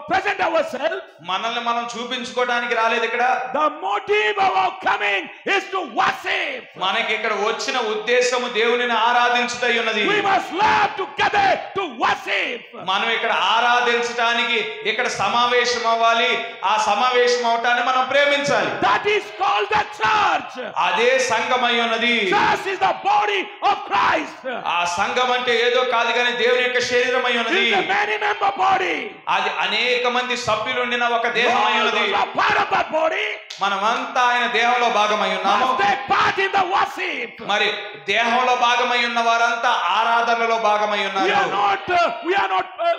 present ourselves. మనల్ని మనం చూపించుకోవడానికి రాలేదు ఇక్కడ. The motive of our coming is to worship. మనకి ఇక్కడ వచ్చిన ఉద్దేశము దేవునిని ఆరాధించుటై ఉన్నది. We must love together to worship. మనం ఇక్కడ ఆరాధించడానికి ఇక్కడ సమావేశం అవ్వాలి. ఆ సమావేశం అవటాన్ని మనం ప్రేమించాలి. That is called the church. అదే సంఘమై ఉన్నది. Church is the body of Christ. ఆ సంఘం అంటే ఏదో కాదు కానీ దేవుని యొక్క శరీరమై ఉన్నది. It is a many member body. అది అనేక మంది సభ్యులు ఉండిన ఒక దేహమై ఉన్నది. We are part of that body. మనమంతా ఆయన దేహంలో భాగమై ఉన్నాము. Must take part in the worship. మరి దేహంలో భాగమై ఉన్న వారంతా ఆరాధనలో భాగమై ఉన్నారు.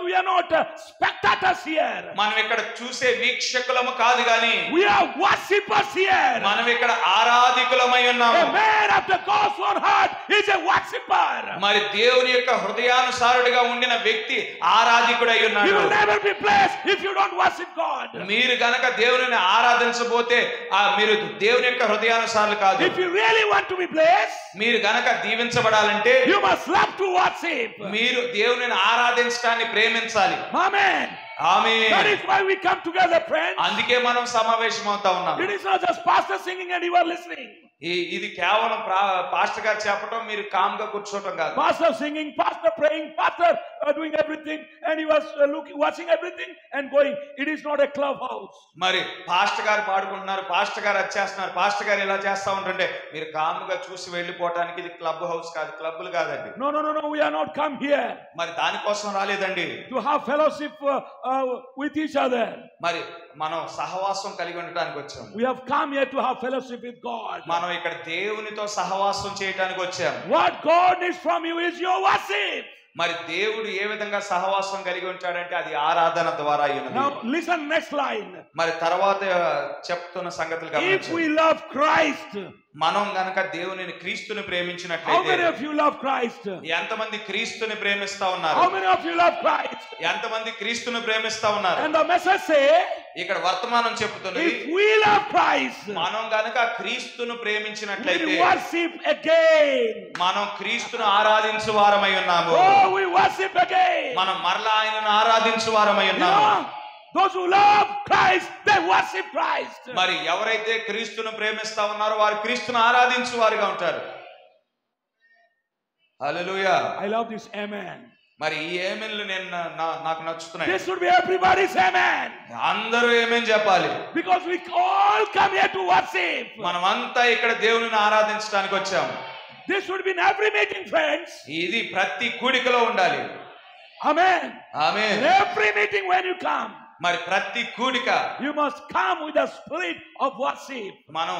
We are not spectators here. మనం ఇక్కడ చూసే వీక్షకులము కాదు గాని We are worshippers here. మనం ఇక్కడ ఆరాధికులమై ఉన్నాము. A man after God's own heart is a worshipper. మరి దేవుని యొక్క హృదయానుసారుడిగా ఉండిన వ్యక్తి ఆరాధికుడై You ఉన్నాడు. will never be blessed if you don't worship God. మీరు గనక దేవునిని ఆరాధించబోతే మీరు దేవుని యొక్క హృదయానుసారులు కాదు. If you really want to be blessed, మీరు గనక దీవించబడాలంటే you must love to worship. మీరు దేవునిని ఆరాధించడాన్ని ప్రేమించాలి. Amen. Amen. That is why we come together, friends. అందుకే మనం సమావేశం అవుతా ఉన్నాం. It is not just pastor singing and you are listening. ఇది కేవలం పాస్టర్ గారు చెప్పటం మీరు కామ్గా కూర్చోవటం కాదు. Pastor singing, pastor praying, pastor doing everything, and he was watching everything and going. It is not a clubhouse. మరి పాస్టర్ గారు పాడుకుంటున్నారు, పాస్టర్ గారు వచ్చేస్తున్నారు, పాస్టర్ గారు ఇలా చేస్తా ఉంటుంటే మీరు కామ్గా చూసి వెళ్ళిపోవటానికి ఇది క్లబ్ హౌస్ కాదు, క్లబ్లు కాదండి. No. We are not come here మరి దానికోసం రాలేదండి. to have fellowship with each other. మరి మనం సహవాసం కలిగి ఉండటానికి వచ్చాం. We have come here to have fellowship with God. మనం ఇక్కడ దేవునితో సహవాసం చేయటానికి వచ్చాం. What God needs from you is your worship. మరి దేవుడు ఏ విధంగా సహవాసం కలిగి ఉంటాడంటే అది ఆరాధన ద్వారా అయ్యున్నది. Now listen next line. మరి తర్వాత చెప్తున్న సంగతులు If గమనించండి. we love Christ, మనం గనక దేవునిని క్రీస్తుని how ప్రేమించినట్లయితే many of you love Christ? ఎంతమంది క్రీస్తుని ప్రేమిస్తా ఉన్నారు? How many of you love Christ? ఎంతమంది క్రీస్తుని ప్రేమిస్తా ఉన్నారు? And the message say, ఇక్కడ వర్తమానం చెప్తున్నది if we love Christ, మనం గనక క్రీస్తును we ప్రేమించినట్లయితే worship again. మనం క్రీస్తును ఆరాధించు వారమై ఉన్నాము. Oh, we worship again. మనం మరలా ఆయనను ఆరాధించు వారమై You ఉన్నాము. know, those who love Christ, they worship Christ. మరి ఎవరైతే క్రీస్తును ప్రేమిస్తా ఉన్నారో వారు క్రీస్తును ఆరాధించు వారుగా ఉంటారు. హల్లెలూయా. I love this amen. మరి ఈ ఏమేన్లు నేను నాకు నచ్చుతున్నాయి. This should be everybody's amen. అందరూ ఏమేం చెప్పాలి. Because we all come here to worship. మనమంతా ఇక్కడ దేవునిని ఆరాధించడానికి వచ్చాము. This should be in every meeting, friends. ఇది ప్రతి కూడికలో ఉండాలి. Amen. Amen. In every meeting when you come, మరి ప్రతి కూడిక you must come with the spirit of worship. మనం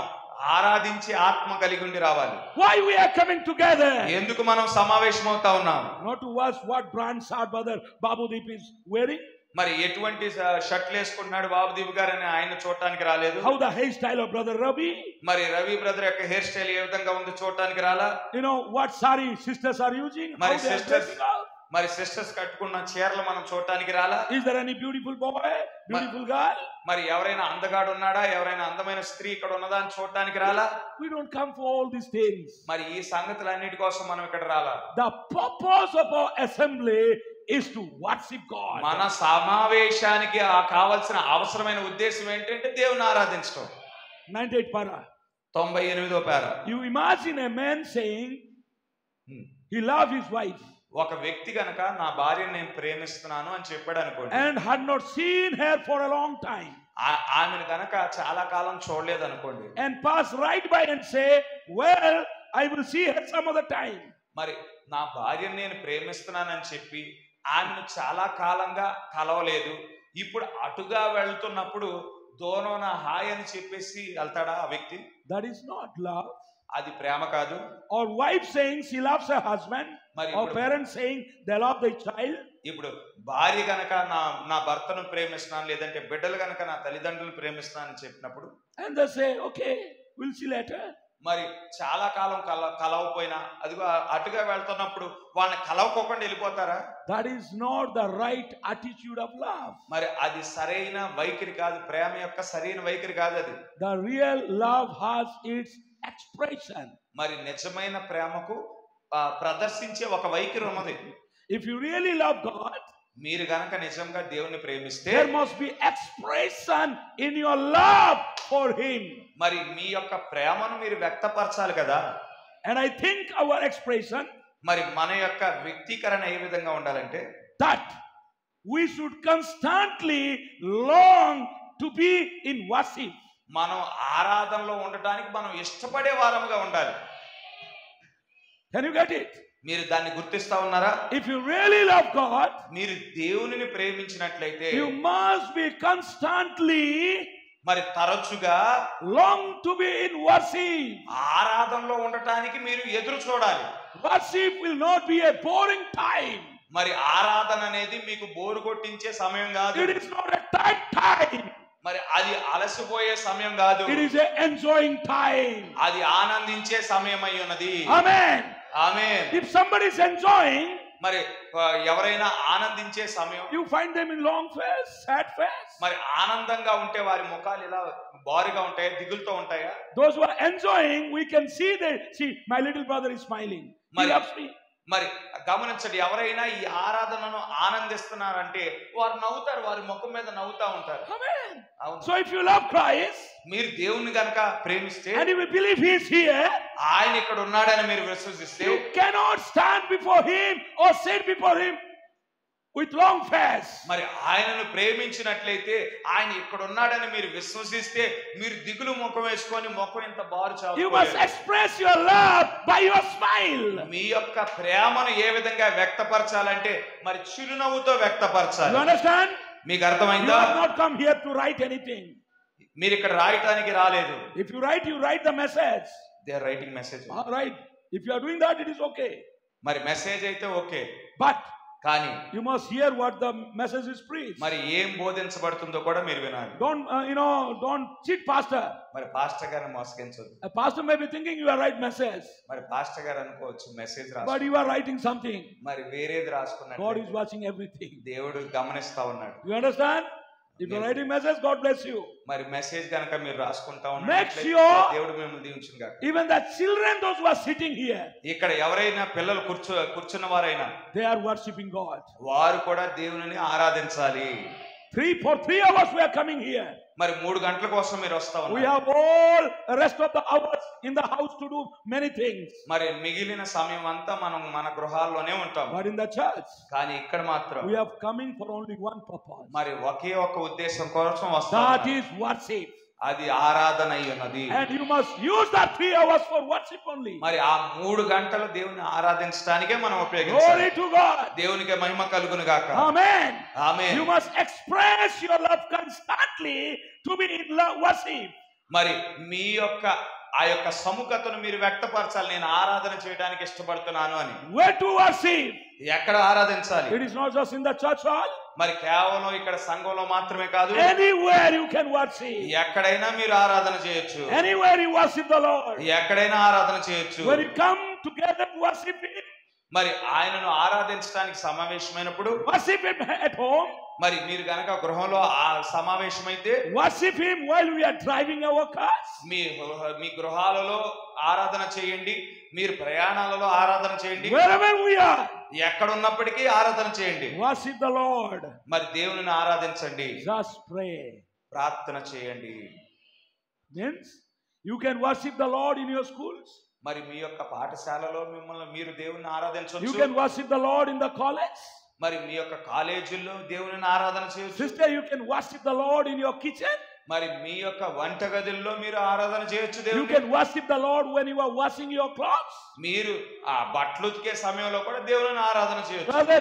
ఆరాధించి ఆత్మ కలిగి ఉండి రావాలి. Why we are coming together? ఎందుకు మనం సమావేశం అవుతా ఉన్నాం? Not to watch what brand our brother Babudeep is wearing. మరి ఎటువంటి షర్ట్లు వేసుకుంటున్నాడు బాబుదీప్ గారు అని ఆయన చూడటానికి రాలేదు. How the hairstyle of brother Ravi. మరి రవి బ్రదర్ యొక్క హెయిర్ స్టైల్ ఏ విధంగా ఉందో చూడటానికి రాలా. You know what sari sisters are using? How మరి they are dressing up. మరి సిస్టర్స్ కట్టుకున్న చీరలు మనం చూడటానికి రాలా. Is there any beautiful boy, beautiful girl? మరి ఎవరైనా అందగాడు ఉన్నాడా, ఎవరైనా అందమైన స్త్రీ ఇక్కడ ఉన్నదా అని చూడటానికి రాలా. We don't come for all these things. మరి ఈ సంగతులన్నిటి కోసం మనం ఇక్కడ రాలా. The purpose of our assembly is to worship God. మన సమావేశానికి కావాల్సిన అవసరమైన ఉద్దేశం ఏంటంటే దేవుని ఆరాధించడం. 98 para. 98వ పార. You imagine a man saying he loves his wife ఒక వ్యక్తి గనక నా భార్యను నేను ప్రేమిస్తున్నాను అని చెప్పాడు అనుకోండి. and had not seen her for a long time. ఆమెను గనక చాలా కాలం చూడలేదు అనుకోండి. And pass right by and say, well, I will see her some other time. మరి నా భార్యను నేను ప్రేమిస్తున్నానని చెప్పి ఆమెను చాలా కాలంగా కలవలేదు. ఇప్పుడు అటుగా వెళ్తున్నప్పుడు దూరాన హాయ్ అని చెప్పేసి వెళ్తాడా ఆ వ్యక్తి? That is not love. అది ప్రేమ కాదు. Or wife saying she loves her husband, or parents saying they love their child. ఇప్పుడు భార్య గనక నా భర్తను ప్రేమిస్తున్నాను, లేదంటే బిడ్డలు గనక నా తల్లిదండ్రులను ప్రేమిస్తున్నానని చెప్పినప్పుడు and they say, okay, we'll see later. మరి చాలా కాలం కలవపోయినా అదిగో అటుగా వెళ్తున్నప్పుడు వాళ్ళని కలవకోకుండా వెళ్ళిపోతారా? That is not the right attitude of love. మరి అది సరైన వైఖరి కాదు. ప్రేమ యొక్క సరైన వైఖరి కాదు అది. The real love has its expression. మరి నిజమైన ప్రేమకు ప్రదర్శించే ఒక వైఖరి ఉన్నది. if you really love God, మీరు గనక నిజంగా దేవుని ప్రేమిస్తే there must be expression in your love for Him. మరి మీ యొక్క ప్రేమను మీరు వ్యక్తపరచాలి కదా. And I think our expression, మరి మన యొక్క వ్యక్తీకరణ ఏ విధంగా ఉండాలంటే, that we should constantly long to be in worship. మనం ఆరాధనలో ఉండటానికి మనం ఇష్టపడే వారముగా ఉండాలి. Can you get it? మీరు దాన్ని గుర్తిస్తా ఉన్నారా? If you really love God, మీరు దేవునిని ప్రేమించినట్లయితే you must be constantly మరి తరచుగా long to be in worship. ఆరాధనలో ఉండటానికి మీరు ఎదురు చూడాలి. Worship will not be a boring time. మరి ఆరాధన అనేది మీకు బోరు కొట్టించే సమయం కాదు. It is not a tight time. మరి అది అలసిపోయే సమయం కాదు. It is an enjoying time. అది ఆనందించే సమయం అయి ఉన్నది. Amen. Amen. If somebody is enjoying, మరి ఎవరైనా ఆనందించే సమయం, you find them in long face, sad face. మరి ఆనందంగా ఉంటే వారి ముఖాలు ఇలా బారుగా ఉంటాయా, దిగులుతో ఉంటాయా? Those who are enjoying, we can see my little brother is smiling. He loves me. మరి గమనించండి, ఎవరైనా ఈ ఆరాధనను ఆనందిస్తున్నారంటే వారు నవ్వుతారు, వారి ముఖం మీద నవ్వుతా ఉంటారు. Amen. అవును. So if you love Christ, మీరు దేవుని గనక ప్రేమిస్తే, and you believe He is here, ఆయన ఇక్కడ ఉన్నాడని మీరు విశ్వసిస్తే, you cannot stand before Him or sit before Him with long face. మరి ఆయనను ప్రేమించినట్లయితే, ఆయన ఇక్కడ ఉన్నాడని మీరు విశ్వసిస్తే, మీరు దిగులు ముఖం వేసుకొని ముఖం ఇంత బారు చాలు. You must express your love by your smile. మీ యొక్క ప్రేమను ఏ విధంగా వ్యక్తపరచాలంటే మరి చిరునవ్వుతో వ్యక్తపరచాలి. You understand? మీకు You అర్థమైందా? have not come here to write anything. మీరు ఇక్కడ రాయటానికి రాలేదు. If you write the message. They are writing message. All right. If you are doing that, it is okay. మరి మెసేజ్ అయితే ఓకే, But కానీ you must hear what the message is preached. మరి ఏం బోధించబడుతుందో కూడా మీరు వినాలి. Don't cheat pastor. మరి pastor గారిని మోసగించొద్దు. A pastor may be thinking you are right message, మరి పాస్టర్ గారు అనుకోవచ్చు మెసేజ్ but రాసు, you are writing something. మరి వేరేది God రాసుకున్నట్టు is watching everything. దేవుడు గమనిస్తా ఉన్నాడు. You understand? If you are writing message, God bless you. మరి మెసేజ్ గనక మీరు రాసుకుంటా Make ఉన్నట్లయితే sure దేవుడు మిమ్మల్ని దీవించును గాక. even the children, those who are sitting here, ఇక్కడ ఎవరైనా పిల్లలు కూర్చున్న వారైనా they are worshiping God. వారు కూడా దేవునిని ఆరాధించాలి. For 3 hours we are coming here. మరి 3 గంటల కోసం మీరు వస్తా We ఉన్నారు. have all rest of the hours in the house to do many things. మరి మిగిలిన సమయం అంతా మనం మన గృహాల్లోనే ఉంటాం. But in the church, కానీ ఇక్కడ మాత్రం we are coming for only one purpose. మరి ఒకే ఒక ఉద్దేశం కోసం వస్తాం. That is worship. అది ఆరాధన అయి ఉన్నది. And you must use that 3 hours for worship only. మరి ఆ 3 గంటలు దేవుని ఆరాధించడానికే మనం ఉపయోగించాలి. Glory to God. దేవునికి మహిమ కలుగును గాక. Amen. Amen. You must express your love constantly to be in love worship. మరి మీ యొక్క ఆ యొక్క సముఖతను మీరు వ్యక్తపరచాలి. నేను ఆరాధన చేయడానికి ఇష్టపడుతున్నాను అని. Where to worship? ఎక్కడ ఆరాధించాలి? It is not just in the church hall. మరి కేవలం ఇక్కడ సంఘంలో మాత్రమే కాదు, Anywhere you can worship. ఎక్కడైనా మీరు ఆరాధన చేయొచ్చు. Anywhere you worship the Lord. ఎక్కడైనా ఆరాధన చేయొచ్చు. When you come together to worship Him, మరి ఆయనను ఆరాధించడానికి సమావేశమైనప్పుడు, worship Him at home. మరి మీరు గనక గృహంలో ఆ సమావేశమైతే Worship Him while we are driving our cars. మీ గృహాలలో ఆరాధన చేయండి, మీరు ప్రయాణాలలో ఆరాధన చేయండి, Wherever we are, ఎక్కడ ఉన్నప్పటికీ ఆరాధన చేయండి. worship the Lord. మరి దేవునిని ఆరాధించండి, Just pray. ప్రార్థన చేయండి. Means you can worship the Lord in your schools. మరి మీ యొక్క పాఠశాలలో మీరు దేవుని You ఆరాధించవచ్చు. can worship the Lord in the college. మరి మీ యొక్క కాలేజీల్లో దేవునిని ఆరాధన చేయొచ్చు. Sister, you can worship the Lord in your kitchen. మరి మీ యొక్క వంటగదిలో మీరు ఆరాధన చేయొచ్చు You దేవుని. can worship the Lord when you are washing your clothes. మీరు ఆ బట్టలు ఉతికే సమయంలో కూడా దేవుని ఆరాధన చేయొచ్చు. Brother,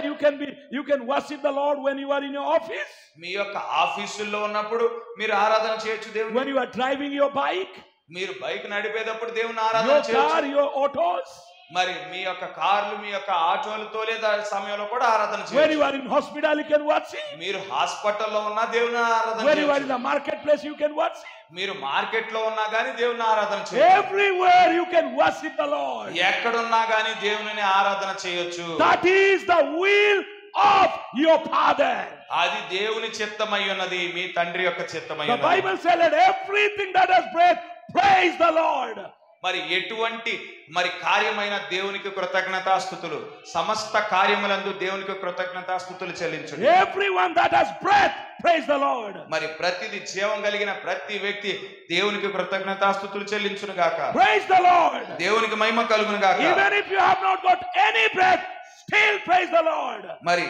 you can worship the Lord when you are in your office. మీ యొక్క ఆఫీసుల్లో ఉన్నప్పుడు మీరు ఆరాధన చేయొచ్చు దేవుని. When you are driving your bike, మీరు బైక్ నడిపేటప్పుడు దేవుని ఆరాధన your car, చేయొచ్చు. your autos. మరి మీ యొక్క కార్లు, మీ యొక్క ఆటోలు తోలే సమయంలో కూడా ఆరాధన When చేయొచ్చు. you are in hospital, you can worship. మీరు హాస్పిటల్లో ఉన్నా దేవుని ఆరాధన When you are in చేయొచ్చు. the marketplace, you can worship. మీరు మార్కెట్ లో ఉన్నా గానీ దేవుని ఆరాధన చేయొచ్చు. Everywhere you can worship the Lord. ఎక్కడున్నా గానీ దేవుని ఆరాధన చేయొచ్చు. That is the will of your Father. అది దేవుని చిత్తమై ఉన్నది, మీ తండ్రి యొక్క చిత్తమై The ఉన్నది. Bible said, let everything that has breath praise the Lord. మరి ఎటువంటి మరి కార్యమైన దేవునికి కృతజ్ఞతాస్తుతులు, సమస్త కార్యములందు దేవునికి కృతజ్ఞతాస్తుతులు చెల్లించుడి. Everyone that has breath, praise the Lord. మరి ప్రతిది జీవం కలిగిన ప్రతి వ్యక్తి దేవునికి కృతజ్ఞతాస్తుతులు చెల్లించును గాక. Praise the Lord. దేవునికి మహిమ కలుగును గాక. Even if you have not got any breath, still praise the Lord. మరి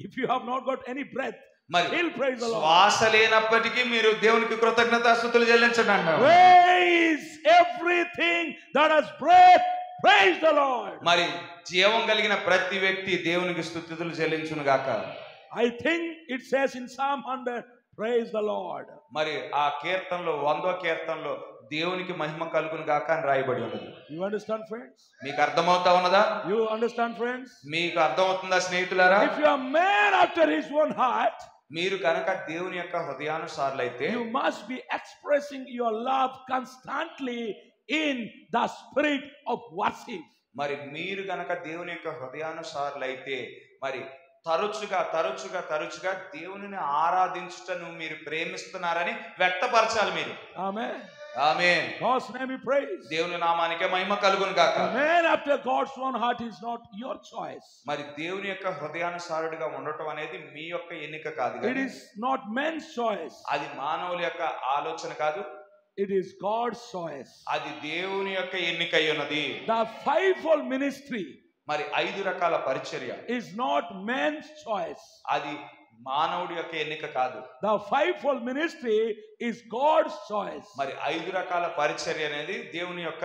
If you have not got any breath, మరి still praise the Lord. శ్వాస లేనప్పటికీ మీరు దేవునికి కృతజ్ఞతాస్తుతులు చెల్లించండి అన్నాడు. Praise everything that has breath, praise the Lord. మరి జీవం కలిగిన ప్రతి వ్యక్తి దేవునికి స్తుతులు చెల్లించును గాక. I think it says in Psalm 100, praise the Lord. మరి ఆ కీర్తనలో 100వ కీర్తనలో దేవునికి మహిమ కలుగును గాక అని రాయబడి ఉన్నది. You understand, friends? మీకు అర్థమవుతా ఉన్నదా? You understand, friends? మీకు అర్థమవుతుందా స్నేహితులారా? If you are man after his own heart, మీరు కనుక దేవుని యొక్క హృదయానుసారులైతే you must be expressing your love constantly in the spirit of worship. మరి మీరు గనక దేవుని యొక్క హృదయానుసారులైతే మరి తరచుగా దేవునిని ఆరాధించుటను మీరు ప్రేమిస్తున్నారని వ్యక్తపరచాలి మీరు. Amen. Amen. God's name be praised. దేవుని నామానికే మహిమ కలుగును గాక. A man after God's own heart is not your choice. మరి దేవుని యొక్క హృదయానుసారుడిగా ఉండటం అనేది మీ యొక్క ఎన్నిక కాదు. It is not man's choice. అది మానవుల యొక్క ఆలోచన కాదు. It is God's choice. అది దేవుని యొక్క ఎన్నికై ఉన్నది. The fivefold ministry మరి 5 రకాల పరిచర్య is not man's choice. అది మానవుడి యొక్క ఎన్నిక కాదు. The fivefold ministry is God's choice. మరి 5 రకాల పరిచర్య అనేది దేవుని యొక్క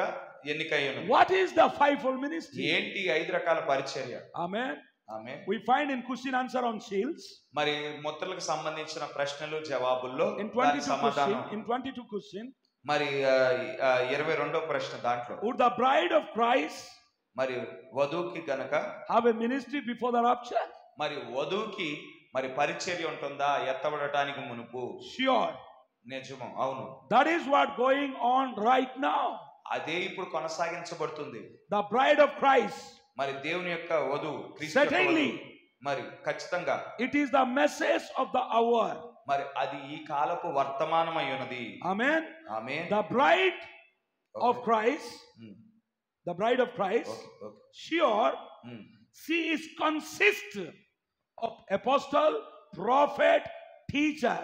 ఎన్నిక అయి ఉన్నది. What is the fivefold ministry? ఏంటి 5 రకాల పరిచర్య? Amen. Amen. We find in question answer on seals. మరి ముద్రలకు సంబంధించిన ప్రశ్నలు జవాబుల్లో In దాని 22 సమాధానం question, in 22 question, మరి 22వ ప్రశ్న దాంట్లో would the bride of Christ మరి వధువుకి గనక have a ministry before the rapture? మరి వధువుకి మరి పరిచర్య ఉంటుందా ఎత్తబడటానికి మునుపు? Sure. నిజము, అవును. That is what going on right now. అదే ఇప్పుడు కొనసాగించబడుతుంది. The bride of Christ. మరి దేవుని యొక్క వధువు క్రీస్తు యొక్క Certainly. వధువు. మరి ఖచ్చితంగా It is the message of the hour. మరి అది ఈ కాలపు వర్తమానమై ఉన్నది. Amen. Amen. The bride of okay. Christ, um. the bride of Christ, okay, okay. sure, um. she is consist of apostle, prophet, teacher,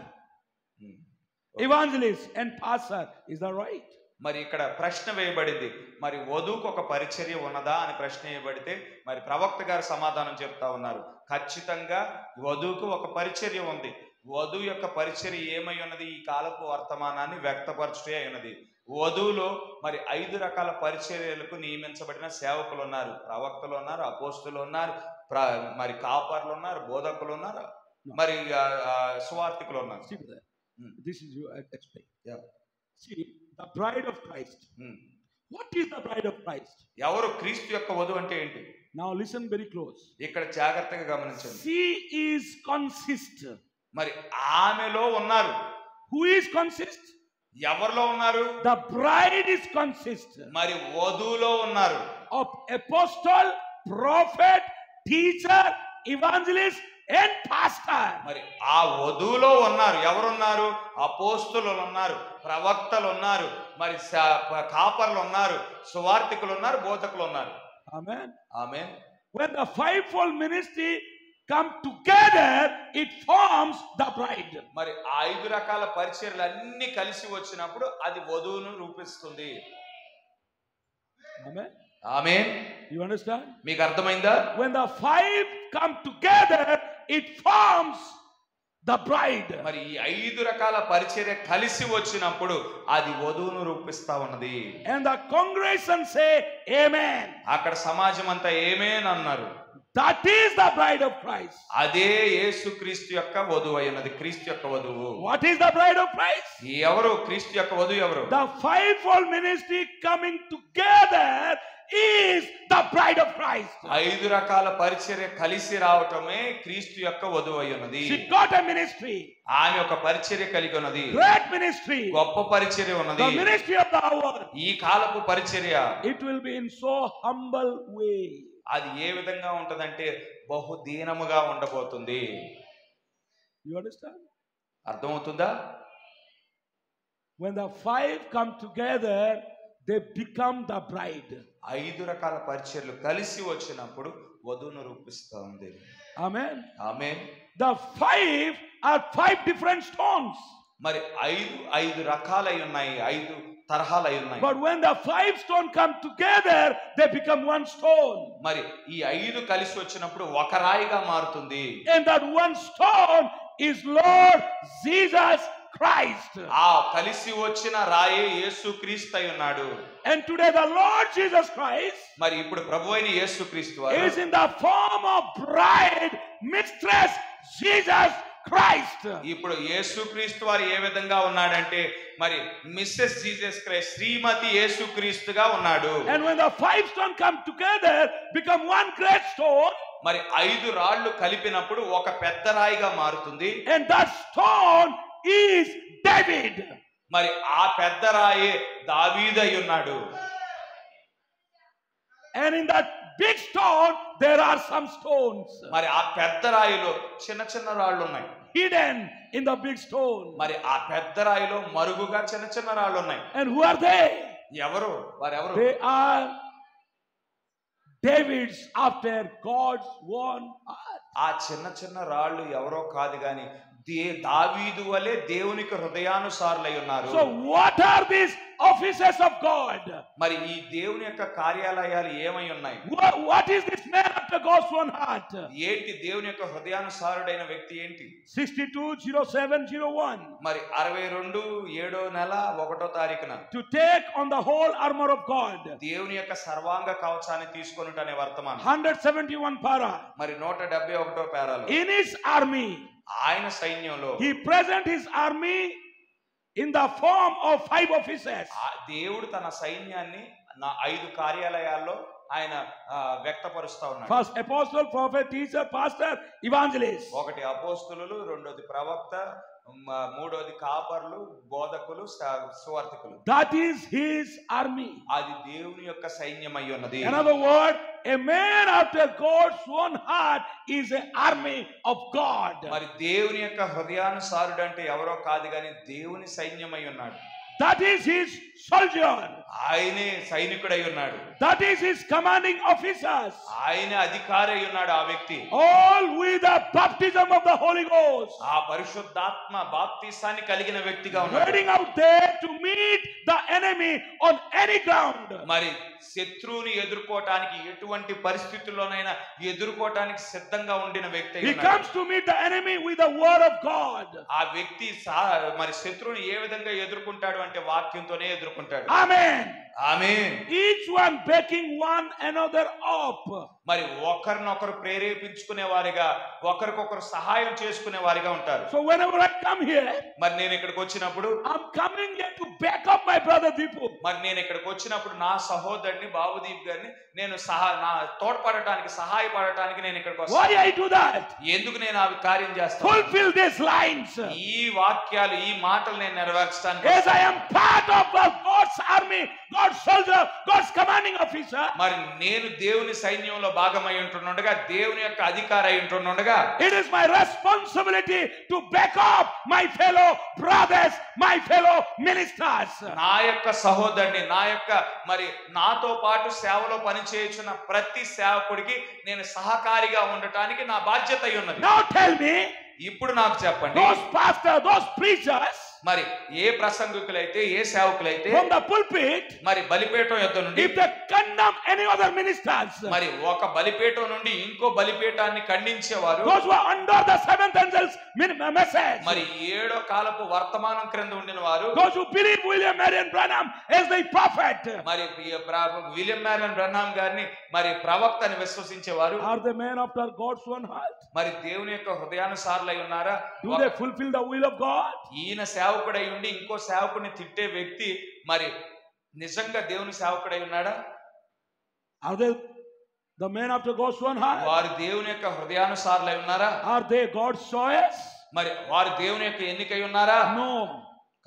um. evangelist, and pastor. Is that right? మరి ఇక్కడ ప్రశ్న వేయబడింది, మరి వధువుకు ఒక పరిచర్య ఉన్నదా అని ప్రశ్న వేయబడితే మరి ప్రవక్త గారు సమాధానం చెప్తా ఉన్నారు. ఖచ్చితంగా వధువుకు ఒక పరిచర్య ఉంది. వధువు యొక్క పరిచర్య ఏమై ఉన్నది? ఈ కాలపు వర్తమానాన్ని వ్యక్తపరచుటే అయి ఉన్నది. వధువులో మరి 5 రకాల పరిచర్యలకు నియమించబడిన సేవకులు ఉన్నారు. ప్రవక్తలు ఉన్నారు, అపోస్తులు ఉన్నారు, మరి కాపర్లు ఉన్నారు, బోధకులు ఉన్నారు, మరి సువార్తికులు ఉన్నారు. See there. This is your explain. Yeah. See, the bride of Christ. What is the bride of Christ? ఎవరు క్రీస్తు యొక్క వధువు అంటే ఏంటి? Now listen very close. ఇక్కడ జాగ్రత్తగా గమనించండి. She is consist. మరి ఆమెలో ఉన్నారు. Who is consist? ఎవరిలో ఉన్నారు? The bride is consist మరి వధువులో ఉన్నారు. of apostle, prophet, teacher, evangelist, and pastor. మరి ఆ వధువులో ఉన్నారు. ఎవరున్నారు? అపోస్తులు ఉన్నారు, ప్రవక్తలు ఉన్నారు, మరి కాపర్లు ఉన్నారు, సువార్తికులు ఉన్నారు, బోధకులు ఉన్నారు. Amen. Amen. When the fivefold ministry come together, it forms the bride. మరి 5 రకాల పరిచర్యలు అన్ని కలిసి వచ్చినప్పుడు అది వధువును రూపిస్తుంది. Amen. ఆమేన్. You understand? మీకు అర్థమైందా? When the five come together, it forms the bride. మరి ఈ 5 రకాల పరిచర్య కలిసి వచ్చినప్పుడు అది వధువును రూపిస్తా ఉన్నది. And the congregation say amen. అక్కడ సమాజం అంతా ఆమేన్ అన్నారు. That is the bride of Christ. అదే యేసుక్రీస్తు యొక్క వధువు అయినది. క్రీస్తు యొక్క వధువు. What is the bride of Christ? ఎవరు క్రీస్తు యొక్క వధువు? ఎవరు? The fivefold ministry coming together is the bride of Christ. 5 రకాల పరిచర్య కలిసి రావటమే క్రీస్తు యొక్క వధువు అయి ఉన్నది. She got a ministry. ఆమె ఒక పరిచర్య కలిగి ఉన్నది. Great ministry. గొప్ప పరిచర్య ఉన్నది. The ministry of the hour. ఈ కాలపు పరిచర్య It will be in so humble way. అది ఏ విధంగా ఉంటదంటే బహు దీనముగా ఉండబోతుంది. You understand? అర్థమవుతుందా? When the five come together, they become the bride. 5 రకాల పరిచర్లు కలిసి వచ్చినప్పుడు వధువును రూపిస్తా ఉంది. Amen. Amen. The 5 are 5 different stones. మరి 5 రకాలై ఉన్నాయి, 5 తరహాలై ఉన్నాయి. But when the 5 stones come together, they become one stone. మరి ఈ 5 కలిసి వచ్చినప్పుడు ఒక రాయిగా మారుతుంది. And that one stone is Lord Jesus Christ. ఆ కలిసి వచ్చిన రాయే యేసుక్రీస్తు అయి ఉన్నాడు. And today the Lord Jesus Christ మరి ఇప్పుడు ప్రభువైన యేసుక్రీస్తు వారు is in the form of bride, mistress Jesus Christ. ఇప్పుడు యేసుక్రీస్తు వారు ఏ విధంగా ఉన్నాడంటే మరి మిస్సెస్ జీసస్ క్రైస్ట్, శ్రీమతి యేసుక్రీస్తుగా ఉన్నాడు. And when the 5 stones come together, become one great stone. మరి 5 రాళ్ళు కలిపినప్పుడు ఒక పెద్ద రాయిగా మారుతుంది. And that stone is David. మరి ఆ పెద్ద రాయే దావీదు అయి ఉన్నాడు. And in that big stone there are some stones మరి ఆ పెద్ద రాయిలో చిన్న చిన్న రాళ్ళు ఉన్నాయి. hidden in the big stone. మరి ఆ పెద్ద రాయిలో మరుగుగా చిన్న చిన్న రాళ్ళు ఉన్నాయి. And who are they? ఎవరు వారెవరు? They are David's after God's own heart. ఆ చిన్న చిన్న రాళ్ళు ఎవరో కాదు గాని దావీదు వలె దేవునికి హృదయానుసారులై ఉన్నారు. So what are these offices of God? మరి ఈ దేవుని యొక్క కార్యాలయాలు ఏమై ఉన్నాయి? What is this man after God's own heart? ఏంటి దేవుని యొక్క హృదయానుసారుడైన వ్యక్తి ఏంటి? 62:07:01. మరి 62 7వ నెల 1వ తారీఖున To take on the whole armor of God. దేవుని యొక్క సర్వాంగ కవచాన్ని తీసుకొనుట అనే వర్తమానం. 171 para. మరి 171వ పేరాలో In his army, ఆయన సైన్యంలో he present his army in the form of 5 officers. దేవుడు తన సైన్యాన్ని 5 కార్యాలయాల్లో ఆయన వ్యక్తపరుస్తా ఉన్నాడు. First apostle, prophet, teacher, pastor, evangelist. ఒకటి అపోస్తలులు, రెండోది ప్రవక్త, మూడోది కాపర్లు, బోధకులు, సువార్తికులు. That is his army. అది దేవుని యొక్క సైన్యం అయి ఉన్నది. Another word, a man after God's own heart is an army of God. మరి దేవుని యొక్క హృదయానుసారుడు అంటే ఎవరో కాదు కానీ దేవుని సైన్యం అయి ఉన్నాడు. That is his soldier. ఆయనే సైనికుడై ఉన్నాడు. That is his commanding officers. ఆయన అధికారి అయి ఉన్నాడు ఆ వ్యక్తి. All with the baptism of the Holy Ghost. ఆ పరిశుద్ధాత్మ బాప్తిసాన్ని కలిగిన వ్యక్తిగా ఉన్నాడు. Heading out there to meet the enemy on any ground. మరి శత్రువుని ఎదుర్కోవటానికి ఎటువంటి పరిస్థితుల్లోనైనా ఎదుర్కోవటానికి సిద్ధంగా ఉండిన వ్యక్తి. He comes to meet the enemy with the word of God. ఆ వ్యక్తి మరి శత్రువుని ఏ విధంగా ఎదుర్కొంటాడు అంటే వాక్యంతోనే ఎదుర్కొంటాడు. Amen. ఆమేన్. Each one backing one another up. మరి ఒకరినొకరు ప్రేరేపించుకునే వారిగా, ఒకరికొకరు సహాయం చేసుకునే వారిగా ఉంటారు. So whenever I come here, మరి నేను ఇక్కడికి వచ్చినప్పుడు I'm coming here to back up my brother Deepu. మరి నేను ఇక్కడికి వచ్చినప్పుడు నా సహోదరుని బాబుదీప్ గారిని నేను నా తోడ్పడటానికి, సహాయపడటానికి నేను ఇక్కడికి వస్తాను. Why I do that? ఎందుకు నేను ఆ కార్యం చేస్తాను? Fulfill these lines. ఈ వాక్యాలు, ఈ మాటలు నేను నెరవేర్చడానికి. As I am part of God's army, God's soldier, God's commanding officer. మరి నేను దేవుని సైన్యంలో భాగమై ఉంటుండగా, దేవుని యొక్క అధికారి అయి ఉంటుండగా, it is my responsibility to back up my fellow brothers, my fellow ministers. నా యొక్క సహోదరుని, నా యొక్క మరి నాతో పాటు సేవలో పనిచేయుచున్న ప్రతి సేవకుడికి నేను సహకారిగా ఉండటానికి నా బాధ్యత అయి ఉన్నది. Now tell me, ఇప్పుడు నాకు చెప్పండి, those pastors, those preachers, మరి ఏ ప్రసంగికులైతే, ఏ సేవకులైతే from the pulpit, మరి బలిపీఠం యొద్ద నుండి if they condemn any other ministers, మరి ఒక బలిపీఠం నుండి ఇంకో బలిపీఠాన్ని ఖండించేవారు, those who are under the seventh angel's message, మరి 7వ కాలపు వర్తమానం క్రింద ఉండిన వారు, those who believe William Marion Branham as the prophet, మరి విలియం మ్యారియన్ బ్రహ్నాం గారిని మరి ప్రవక్త అని విశ్వసించేవారు, are the men after God's own heart? మరి దేవుని యొక్క హృదయానుసారులై ఉన్నారా? Do they fulfill the will of God? ఈయన సేవకుడై ఉండి ఇంకో సేవకుడిని తిట్టే వ్యక్తి మరి నిజంగా దేవుని సేవకుడై ఉన్నాడా? Are they the men after God's own heart? వారు దేవుని యొక్క హృదయానుసారులై ఉన్నారా? Are they God's choice? మరి వారు దేవుని యొక్క ఎన్నికై ఉన్నారా? No,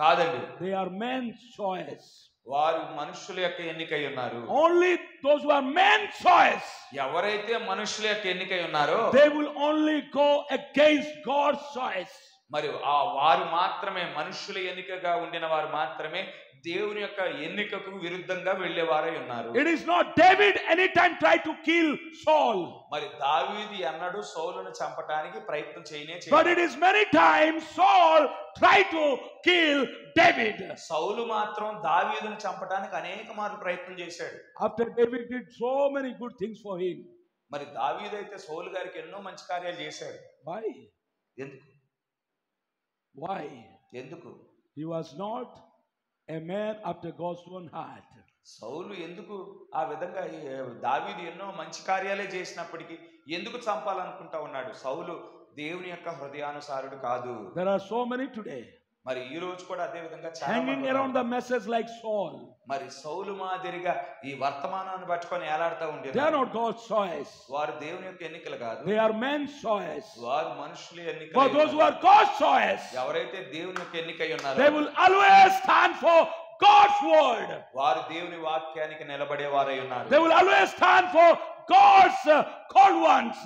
కాదండి, they are men's choice. వారు మనుషుల యొక్క ఎన్నికై ఉన్నారు. Only those who are men's choice, ఎవరైతే మనుషుల యొక్క ఎన్నికై ఉన్నారో they will only go against God's choice. మరి ఆ వారు మాత్రమే, మనుషుల ఎన్నికగా ఉండిన వారు మాత్రమే దేవుని యొక్క ఎన్నికకు విరుద్ధంగా వెళ్ళేవారై ఉన్నారు. It is not David anytime tried to kill Saul. మరి దావీదు ఎన్నడూ సౌలును చంపడానికి ప్రయత్నం చేయనే But చేయలేదు. it is many times Saul tried to kill David. సౌలు మాత్రం దావీదును చంపడానికి అనేక మార్లు ప్రయత్నం చేశాడు. After David did so many good things for him. మరి దావీదు అయితే సౌలు గారికి ఎన్నో మంచి కార్యాలు చేశాడు. Why? ఎందుకు? Why? ఎందుకు? He was not a man after God's own heart. సౌలు ఎందుకు ఆ విధంగా దావీదు ఎన్నో మంచి కార్యాలే చేసినప్పటికీ ఎందుకు చంపాలనుకుంటా ఉన్నాడు? సౌలు దేవుని యొక్క హృదయానుసారుడు కాదు. There are so many today మరి ఈ రోజు కూడా అదే విధంగా చాలా hanging మంది around ఉన్నారు. the message like Saul. మరి సౌలు మాదిరిగా ఈ వర్తమానాన్ని పట్టుకొని ఏలాడుతూ They are ఉండేది. not God's choice. వారు దేవుని యొక్క ఎన్నికలు కాదు, They are men's choice. వారు మనుషుల ఎన్నికలు. For those who are God's choice, ఎవరైతే దేవుని యొక్క ఎన్నికై they ఉన్నారో will always stand for God's word. వారు దేవుని వాక్యానికి నిలబడే వారై ఉన్నారు. They will always stand for God's called ones.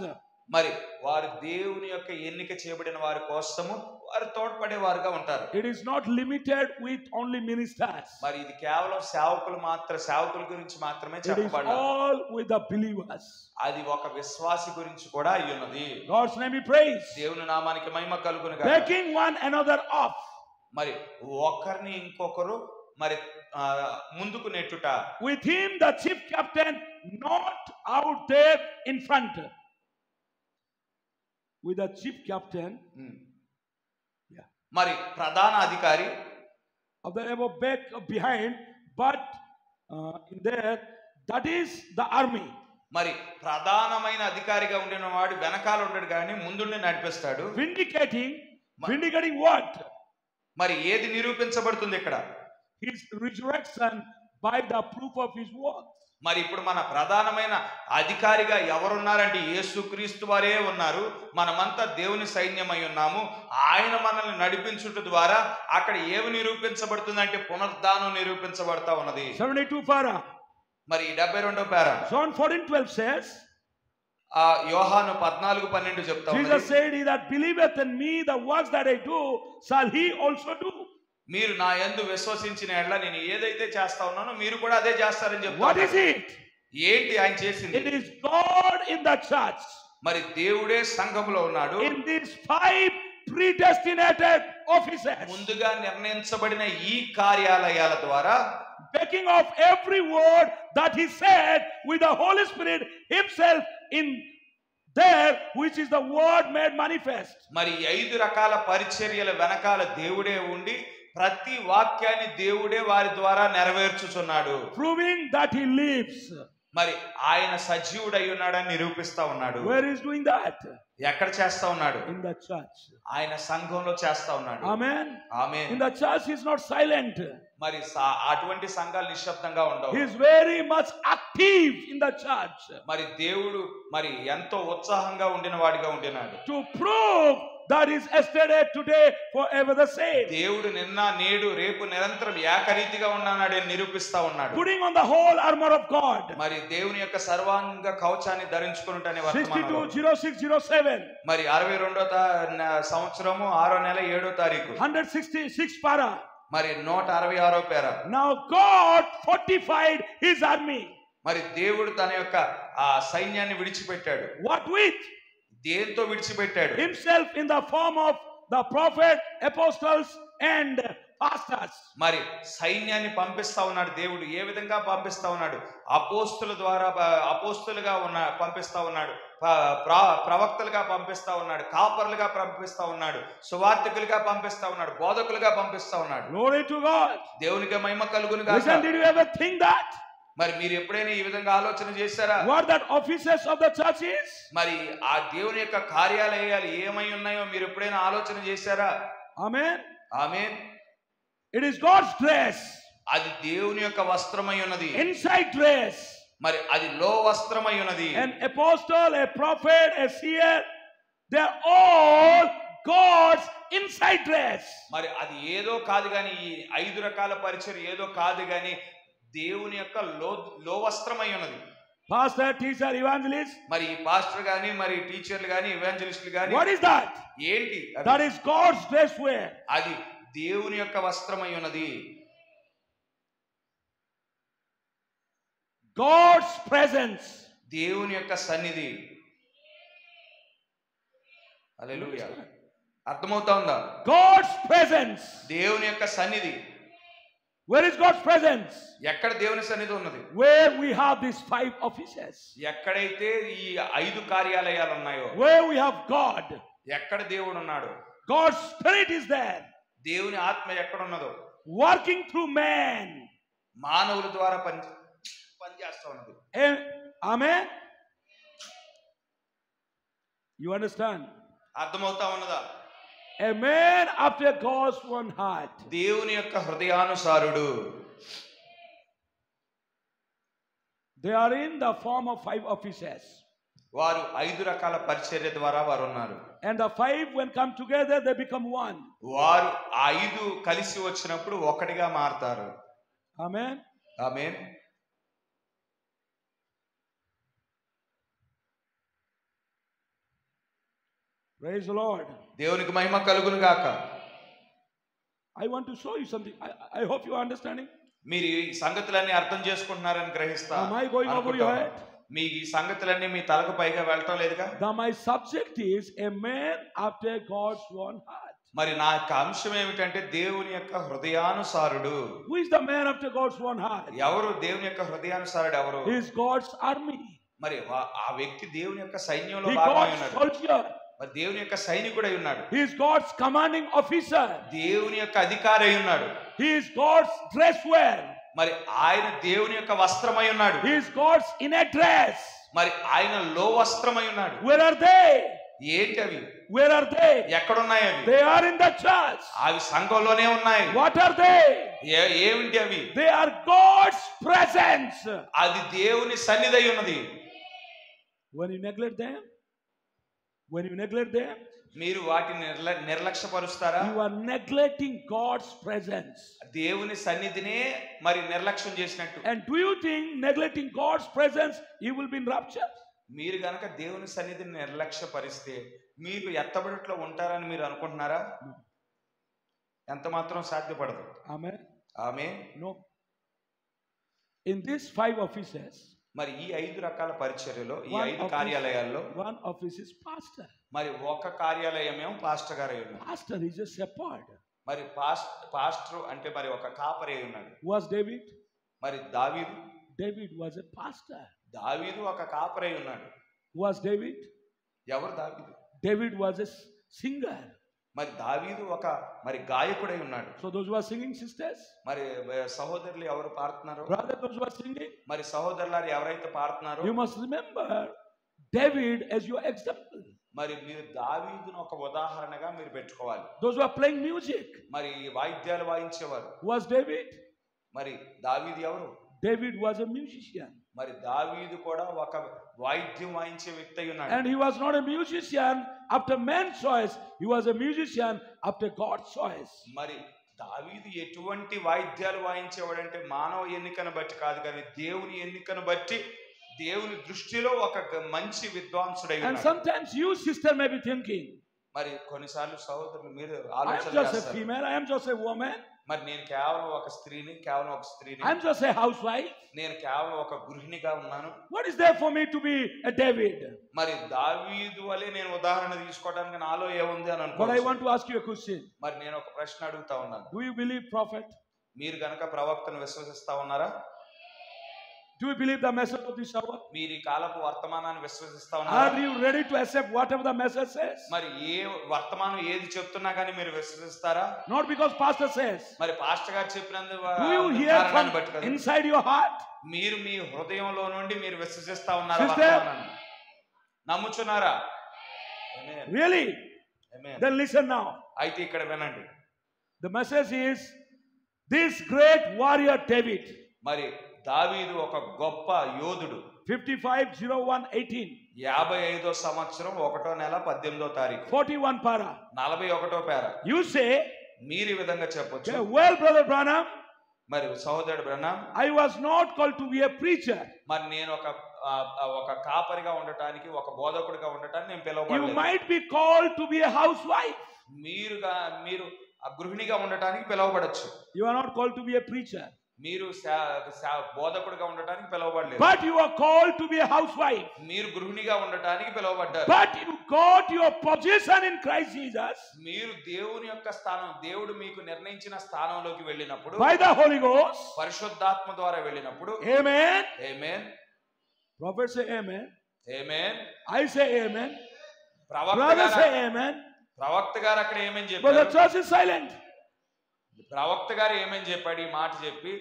మరి వారు దేవుని యొక్క ఎన్నిక చేయబడిన వారి కోసము వారు తోడ్పడే వారుగా ఉంటారు. It is not limited with only ministers. మరి ఇది కేవలం సేవకుల గురించి మాత్రమే It is చెప్పబడలేదు. all with the believers. అది ఒక విశ్వాసి గురించి కూడా అయి ఉన్నది. God's name be praised. దేవుని నామానికి మహిమ కలుగును గాక. Taking one another off. మరి ఒకరిని ఇంకొకరు మరి ముందుకు నెట్టుట. With him the chief captain not out there in front. With the chief captain, మరి ప్రధాన అధికారి of the above back behind, but in there, that is the army. మరి ప్రధానమైన అధికారిగా ఉండిన వాడు వెనకాల ఉండడు కానీ ముందుండి నడిపిస్తాడు. Vindicating what? మరి ఏది నిరూపించబడుతుంది ఇక్కడ? His resurrection by the proof of his works. మరి ఇప్పుడు మన ప్రధానమైన అధికారిగా ఎవరున్నారంటే యేసుక్రీస్తు వారే ఉన్నారు. మనమంతా దేవుని సైన్యమై ఉన్నాము. ఆయన మనల్ని నడిపించుట ద్వారా అక్కడ ఏమి నిరూపించబడుతుందంటే పునరుద్ధానం నిరూపించబడతా ఉన్నది. 72 para. మరి 72వ పారా John 14:12 says, యోహాను 14:12 చెప్తా Jesus ఉన్నది. said, "He that believeth in me, the works that I do, shall he also do." మీరు నా యందు విశ్వసించిన యెడల నేను ఏదైతే చేస్తా ఉన్నానో మీరు కూడా అదే చేస్తారని చెప్తా What is ఉన్నాడు. it? ఏంటి ఆయన చేసింది? It is God in the church. మరి దేవుడే సంఘములో ఉన్నాడు. In these 5 predestinated offices, ముందుగా నిర్ణయించబడిన ఈ కార్యాలయాల ద్వారా backing of every word that he said with the Holy Spirit himself in there, which is the word made manifest. మరి 5 రకాల పరిచర్యల వెనకాల దేవుడే ఉండి ప్రతి వాక్యాన్ని దేవుడే వారి ద్వారా నెరవేర్చుచున్నాడు. Proving that he lives. మరి ఆయన సజీవుడై ఉన్నాడని నిరూపిస్తా ఉన్నాడు. Where is doing that? ఎక్కడ చేస్తా ఉన్నాడు? In the church. ఆయన సంఘంలో చేస్తా ఉన్నాడు. Amen. Amen. In the church he is not silent. మరి అటువంటి సంఘాలు నిశ్శబ్దంగా ఉండవు. He is very much active in the church. మరి దేవుడు మరి ఎంతో ఉత్సాహంగా ఉండిన వాడిగా ఉండినాడు. To prove that is yesterday, today, forever the same. దేవుడు నిన్న నేడు రేపు నిరంతరం ఏకరీతిగా ఉన్నాడని నిరూపిస్తా ఉన్నాడు. Putting on the whole armor of God. మరి దేవుని యొక్క సర్వాంగ కవచాన్ని ధరించుకొనుటనే వర్తమానంలో 62:06:07. మరి 62వ సంవత్సరము 6వ నెల 7వ తారీఖు 166 para. మరి 166వ పేర. Now God fortified his army. మరి దేవుడు తన యొక్క ఆ సైన్యాన్ని విడిచిపెట్టాడు. What with? దేంతో విడిచిపెట్టాడు? Himself in the form of the prophet, apostles and pastors. మరి సైన్యాన్ని పంపిస్తా ఉన్నాడు దేవుడు. ఏ విధంగా పంపిస్తా ఉన్నాడు? అపోస్తుల ద్వారా అపోస్తులుగా పంపిస్తా ఉన్నాడు, ప్రవక్తలుగా పంపిస్తా ఉన్నాడు, కాపర్లుగా పంపిస్తా ఉన్నాడు, సువార్తికులుగా పంపిస్తా ఉన్నాడు, బోధకులుగా పంపిస్తా ఉన్నాడు. Glory to God. దేవునికి మహిమ కలుగును గాక. Listen, did you ever think that? మరి మీరు ఎప్పుడైనా ఈ విధంగా ఆలోచన చేశారా? What that offices of the church is? మరి ఆ దేవుని యొక్క కార్యాలయాలు ఏమై ఉన్నాయో మీరు ఎప్పుడైనా ఆలోచన చేశారా? Amen. Amen. It is God's dress. అది దేవుని యొక్క వస్త్రమై ఉన్నది. Inside dress. మరి అది లో వస్త్రమై ఉన్నది. An apostle, a prophet, a seer, they are all God's inside dress. మరి అది ఏదో కాదు గాని, ఈ 5 రకాల పరిచర్య ఏదో కాదు గాని దేవుని యొక్క లో వస్త్రమై ఉన్నది. Pastor, teacher, evangelist. మరి ఈ పాస్టర్ గాని, మరి టీచర్లు గాని, ఎవాంజలిస్టులు గాని, What is that? ఏంటి That is God's dress wear. అది దేవుని యొక్క వస్త్రమై ఉన్నది. God's presence. దేవుని యొక్క సన్నిధి. హల్లెలూయా. అర్థమవుతా ఉందా? God's presence. దేవుని యొక్క సన్నిధి. Where is God's presence? ఎక్కడ దేవుని సన్నిధి ఉన్నది? Where we have these 5 offices. ఎక్కడైతే ఈ 5 కార్యాలయాలు ఉన్నాయో, Where we have God. ఎక్కడ దేవుడు ఉన్నాడు? God's spirit is there. దేవుని ఆత్మ ఎక్కడ ఉన్నదో, Working through man. మానవుల ద్వారా పనిచేస్తా ఉన్నది. Amen. You understand? అర్థమవుతా ఉన్నదా? A man after God's own heart. దేవుని యొక్క హృదయానుసారుడు. They are in the form of 5 offices. వారు 5 రకాల పరిచర్య ద్వారా వారు ఉన్నారు. And the 5 when come together they become one. వారు 5 కలిసి వచ్చినప్పుడు ఒకటిగా మారతారు. Amen. Amen. Praise the Lord. దేవునికి మహిమ కలుగును గాక. I want to show you something. I hope you are understanding. మీరు ఈ సంగతులన్నీ అర్థం చేసుకుంటున్నారని గ్రహిస్తా. Am I going over your head? మీ ఈ సంగతులన్నీ మీ తలకు పైగా వెళ్ళటం లేదుగా. My subject is a man after God's own heart. మరి నా యొక్క అంశం ఏమిటంటే దేవుని యొక్క హృదయానుసారుడు. Who is the man after God's own heart? ఎవరు దేవుని యొక్క హృదయానుసారుడు? ఎవరు? He is God's army. మరి ఆ వ్యక్తి దేవుని యొక్క సైన్యంలో He భాగమై God's ఉన్నాడు. soldier. మరి దేవుని యొక్క సైనికుడై ఉన్నాడు. He is God's commanding officer. దేవుని యొక్క అధికారి అయి ఉన్నాడు. He is God's dress wear. మరి ఆయన దేవుని యొక్క వస్త్రమై ఉన్నాడు. He is God's inner dress. మరి ఆయన లో వస్త్రమై ఉన్నాడు. Where are they? ఏంటి అవి? Where are they? ఎక్కడున్నాయి అవి? They are in the church. అవి సంఘంలోనే ఉన్నాయి. What are they? ఏమిటి అవి? They are God's presence. అది దేవుని సన్నిధి అయి ఉన్నది. When you neglect them, మీరు వాటిని నిర్లక్ష్యపరుస్తారా? you are neglecting God's presence. దేవుని సన్నిధినే మరి నిర్లక్ష్యం చేసినట్టు. And do you think neglecting God's presence you will be in rapture? మీరు గనక దేవుని సన్నిధిని నిర్లక్ష్యపరిస్తే మీరు ఎత్తబడిట్లో ఉంటారని మీరు అనుకుంటున్నారా? ఎంత మాత్రం సాధ్యపడదు. Amen. Amen. No. In these 5 offices, మరి ఈ 5 రకాల పరిచర్యలో, ఈ one 5 కార్యాలయాల్లో one office is pastor. మరి ఒక కార్యాలయం ఏమో పాస్టర్ గారు అయి ఉన్నారు. Pastor is a shepherd. మరి పాస్టర్ అంటే మరి ఒక కాపరి అయి ఉన్నాడు. Was David? మరి దావీదు. David was a pastor. దావీదు ఒక కాపరి అయి ఉన్నాడు. Was David? ఎవరు దావీదు? David was a singer. మరి దావీదు ఒక మరి గాయకుడై ఉన్నాడు. So those who are singing, sisters, మరి సహోదరులు ఎవరు పాడుతున్నారు? brother, those who are singing, మరి సహోదరులారు ఎవరైతే పాడుతున్నారో you must remember David as your example. మరి మీరు దావీదును ఒక ఉదాహరణగా మీరు పెట్టుకోవాలి. Those who are playing music, మరి వాయిద్యాలు వాయించేవారు. was David? మరి దావీదు ఎవరు? David was a musician. మరి దావీదు కూడా ఒక వాయిద్యం వాయించే వ్యక్తి అయి ఉన్నాడు. And he was not a musician after man's choice. He was a musician after God's choice. మరి దావీదు ఎటువంటి వాయిద్యాలు వాయించేవాడంటే మానవ ఎన్నికను బట్టి కాదు, కానీ దేవుని ఎన్నికను బట్టి దేవుని దృష్టిలో ఒక మంచి విద్వాంసుడై And ఉన్నాడు. sometimes you, sister, may be thinking, మరి కొన్నిసార్లు సహోదరులు మీరు I am ఆలోచన just a చేస్తారు. female, I am just a woman, మరి నేను కేవలం ఒక స్త్రీని, I am just a housewife. నేను కేవలం ఒక గృహిణిగా ఉన్నాను. What is there for me to be a David? మరి దావీదు వలె నేను ఉదాహరణ తీసుకోవడానికి నాలో ఏముంది అని But I అనుకోవచ్చు. want to ask you a question. మరి నేను ఒక ప్రశ్న అడుగుతా ఉన్నాను. Do you believe prophet? మీరు గనక ప్రవక్తను విశ్వసిస్తా ఉన్నారా? Do you believe the message of this hour? మీరు ఈ కాలపు వర్తమానాన్ని విశ్వసిస్తా ఉన్నారా? Are you ready to accept whatever the message says? మరి ఏ వర్తమానం ఏది చెప్తున్నా కానీ మీరు విశ్వసిస్తారా? Not because pastor says. మరి పాస్టర్ గారు చెప్పినందు Do you hear కారణాన్ని from బట్టి కాదు. inside your heart? మీరు మీ హృదయంలో నుండి మీరు విశ్వసిస్తా ఉన్నారా Sister? వర్తమానాన్ని? నమ్ముచున్నారా? Amen. Really? Amen. Then listen now. అయితే ఇక్కడ వినండి. The message is this great warrior David. మరి దావీదు ఒక గొప్ప యోధుడు. 55/01/18. 55వ సంవత్సరం 1వ నెల 18వ తారీఖు 41 para. 41వ పేర. You say, మీరు ఈ విధంగా చెప్పొచ్చు. "Okay, well, brother Branham, మరి సహోదరుడు బ్రహ్నాం, I was not called to be a preacher. మరి నేను ఒక కాపరిగా ఉండటానికి, ఒక బోధకుడిగా ఉండటానికి నేను You పిలువబడలేదు. might be called to be a housewife. మీరు గృహిణిగా ఉండటానికి పిలువబడచ్చు. You are not called to be a preacher." మీరు బోధకుడిగా ఉండటానికి పిలువబడలేదు. But you are called to be a housewife. మీరు గృహిణిగా ఉండటానికి పిలువబడ్డారు. But you got your position in Christ Jesus. మీరు దేవుని యొక్క స్థానం, దేవుడు మీకు నిర్ణయించిన స్థానంలోకి వెళ్ళినప్పుడు, By the Holy Ghost. పరిశుద్ధాత్మ ద్వారా వెళ్ళినప్పుడు, Amen. Amen. Prophet say amen. Amen. I say amen. ప్రవక్త Brother say గారు amen. ప్రవక్త గారు అక్కడ ఏమని But the చెప్పారు? church is silent. ప్రవక్త గారు ఏమని చెప్పాడు? ఈ మాట చెప్పి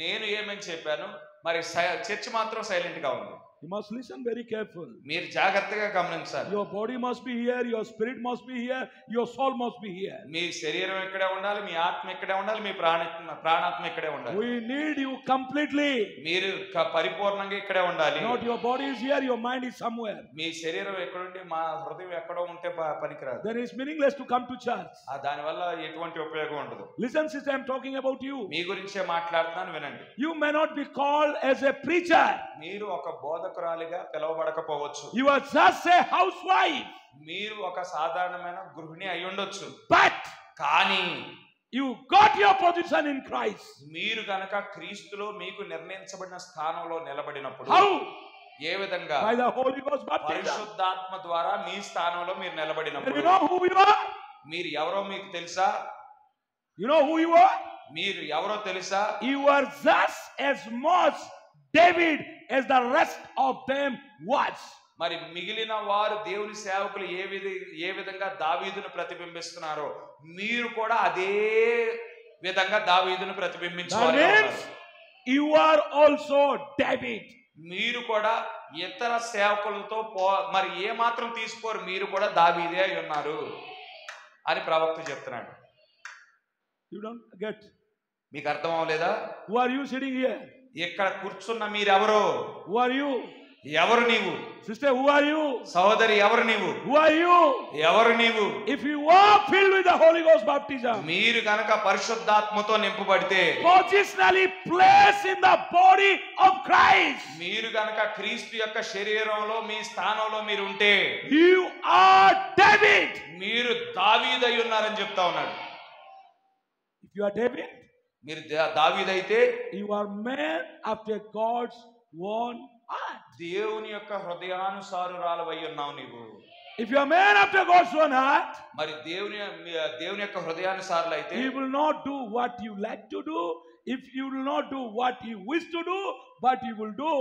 నేను ఏమని చెప్పాను, మరి చర్చ్ మాత్రం సైలెంట్ గా ఉంది. You must listen very careful. మీరు జాగ్రత్తగా గమనించాలి. Your body must be here, your spirit must be here, your soul must be here. మీ శరీరం ఇక్కడే ఉండాలి, మీ ఆత్మ ఇక్కడే ఉండాలి, మీ ప్రాణాత్మ ఇక్కడే ఉండాలి. We need you completely. మీరు పరిపూర్ణంగా ఇక్కడే ఉండాలి. Not your body is here, your mind is somewhere. మీ శరీరం ఎక్కడుండి మా హృదయం ఎక్కడో ఉంటే పనికిరాదు. Then it's meaningless to come to church. దానివల్ల ఎటువంటి ఉపయోగం ఉండదు. Listen, sister, I'm talking about you. మీ గురించే మాట్లాడుతున్నాను, వినండి. You may not be called as a preacher. మీరు ఒక బోధకురాలిగా పిలువబడకపోవచ్చు. You are just a housewife. మీరు ఒక సాధారణమైన గృహిణి అయి ఉండొచ్చు. But కానీ you got your position in Christ. మీరు గనక క్రీస్తులో మీకు నిర్ణయించబడిన స్థానంలో నిలబడినప్పుడు, How? ఏ విధంగా? By the Holy Ghost baptism. పరిశుద్ధాత్మ ద్వారా మీ స్థానంలో మీరు And నిలబడినప్పుడు, you know who you are? మీరు ఎవరో మీకు తెలుసా? You know who you are? మీరు ఎవరో తెలుసా? You are just as much David as the rest of them was. మరి మిగిలిన వారు దేవుని సేవకులు ఏ విధంగా దావీదును ప్రతిబింబిస్తున్నారో మీరు కూడా అదే విధంగా దావీదును That ప్రతిబింబించాలి. means you are also David. మీరు కూడా ఇతర సేవకులతో మరి ఏ మాత్రం తీసుకోరు, మీరు కూడా దావీదే అయి ఉన్నారు అని ప్రవక్త చెప్తున్నాడు. You don't get. మీకు అర్థం అవ్వలేదా? Who are you sitting here? ఇక్కడ కూర్చున్న మీరెవరు? Who are you? ఎవరు నీవు? Sister, who are you? సహోదరి ఎవరు నీవు? Who are you? ఎవరు నీవు? If you are filled with the Holy Ghost baptism, మీరు గనక పరిశుద్ధాత్మతో నింపబడితే, positionally placed in the body of Christ, మీరు గనక క్రీస్తు యొక్క శరీరంలో మీ స్థానంలో మీరు ఉంటే, you are David. మీరు దావీదై ఉన్నారని చెప్తా ఉన్నాడు. If you are David, మీరు దావీదైతే you are man after God's own heart. దేవుని యొక్క హృదయానుసారురాలవై ఉన్నావు నీవు. If you are man after God's own heart, మరి దేవుని యొక్క హృదయానుసారులైతే, you will not do what you like to do. If you will not do what you wish to do, but you will do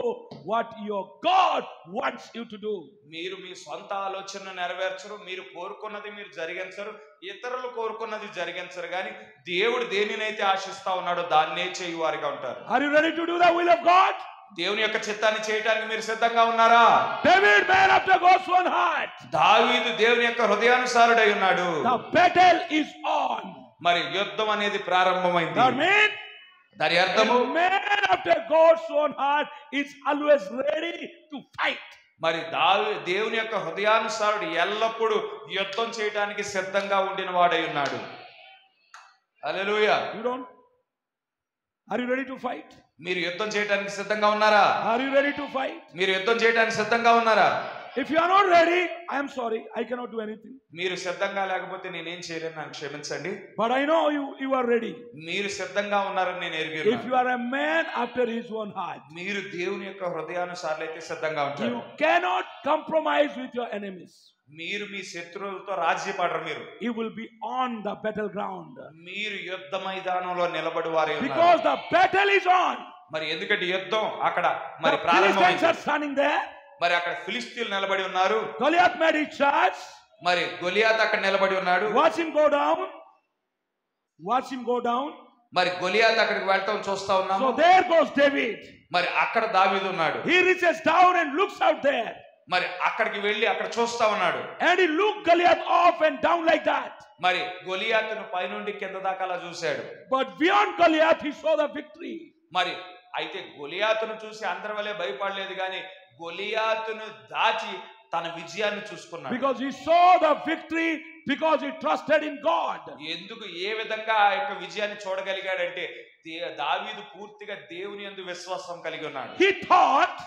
what your God wants you to do. మీరు మీ సొంత ఆలోచనను నెరవేర్చరు, మీరు కోరుకున్నది మీరు జరిగించరు, ఇతరులు కోరుకున్నది జరిగించరు, కానీ దేవుడు దేనినైతే ఆశిస్తా ఉన్నాడో దాన్నే చేయువారిగా ఉంటారు. Are you ready to do the will of God? దేవుని యొక్క చిత్తాన్ని చేయడానికి మీరు సిద్ధంగా ఉన్నారా? David, man after God's own heart. దావీదు దేవుని యొక్క హృదయానుసారుడై ఉన్నాడు. The battle is on. మరి యుద్ధం అనేది ప్రారంభమైంది. That means దాని అర్థము, a man after God's own heart is always ready to fight. మరి దేవుని యొక్క హృదయానుసారుడు ఎల్లప్పుడూ యుద్ధం చేయడానికి సిద్ధంగా ఉండిన వాడై ఉన్నాడు. హల్లెలూయా. You don't? Are you ready to fight? మీరు యుద్ధం చేయడానికి సిద్ధంగా ఉన్నారా? Are you ready to fight? మీరు యుద్ధం చేయడానికి సిద్ధంగా ఉన్నారా? If you are not ready, I am sorry, I cannot do anything. మీరు సిద్ధంగా లేకపోతే నేనేం చేయలేను, నన్ను క్షమించండి. But I know you are ready. మీరు సిద్ధంగా ఉన్నారని నేను If ఎరిగాను. you are a man after his own heart, మీరు దేవుని యొక్క హృదయానుసారులైతే సిద్ధంగా ఉంటారు. you cannot compromise with your enemies. మీరు మీ శత్రువులతో రాజీ పడరు. మీరు You will be on the battleground. మీరు యుద్ధ మైదానంలో నిలబడి వారే ఉన్నారు. Because the battle is on. మరి ఎందుకంటే యుద్ధం అక్కడ మరి The Philistines ప్రారంభమైంది. are standing there. మరి అక్కడ ఫిలిస్తీన్లు నిలబడి ఉన్నారు. Goliath made his charge. మరి గొలియాత్ అక్కడ నిలబడి ఉన్నాడు. Watch him go down. Watch him go down. మరి గొలియాత్ అక్కడికి వెళ్ళటం చూస్తా ఉన్నాము. So there goes David. మరి అక్కడ దావీదు ఉన్నాడు. He reaches down and looks out there. మరి అక్కడికి వెళ్ళి అక్కడ చూస్తా ఉన్నాడు. And he looked Goliath off and down like that. మరి గొలియాతును పైనుండి కింద దాకా అలా చూశాడు. But beyond Goliath, he saw the victory. మరి అయితే గొలియాతును చూసి అందరి వలె భయపడలేదు, కానీ గొలియాతును దాచి తన విజయాన్ని చూసుకున్నాడు. Because he saw the victory, because he trusted in God. ఎందుకు ఏ విధంగా ఆ యొక్క విజయాన్ని చూడగలిగాడంటే దావీదు పూర్తిగా దేవుని యందు విశ్వాసం కలిగి ఉన్నాడు. He thought,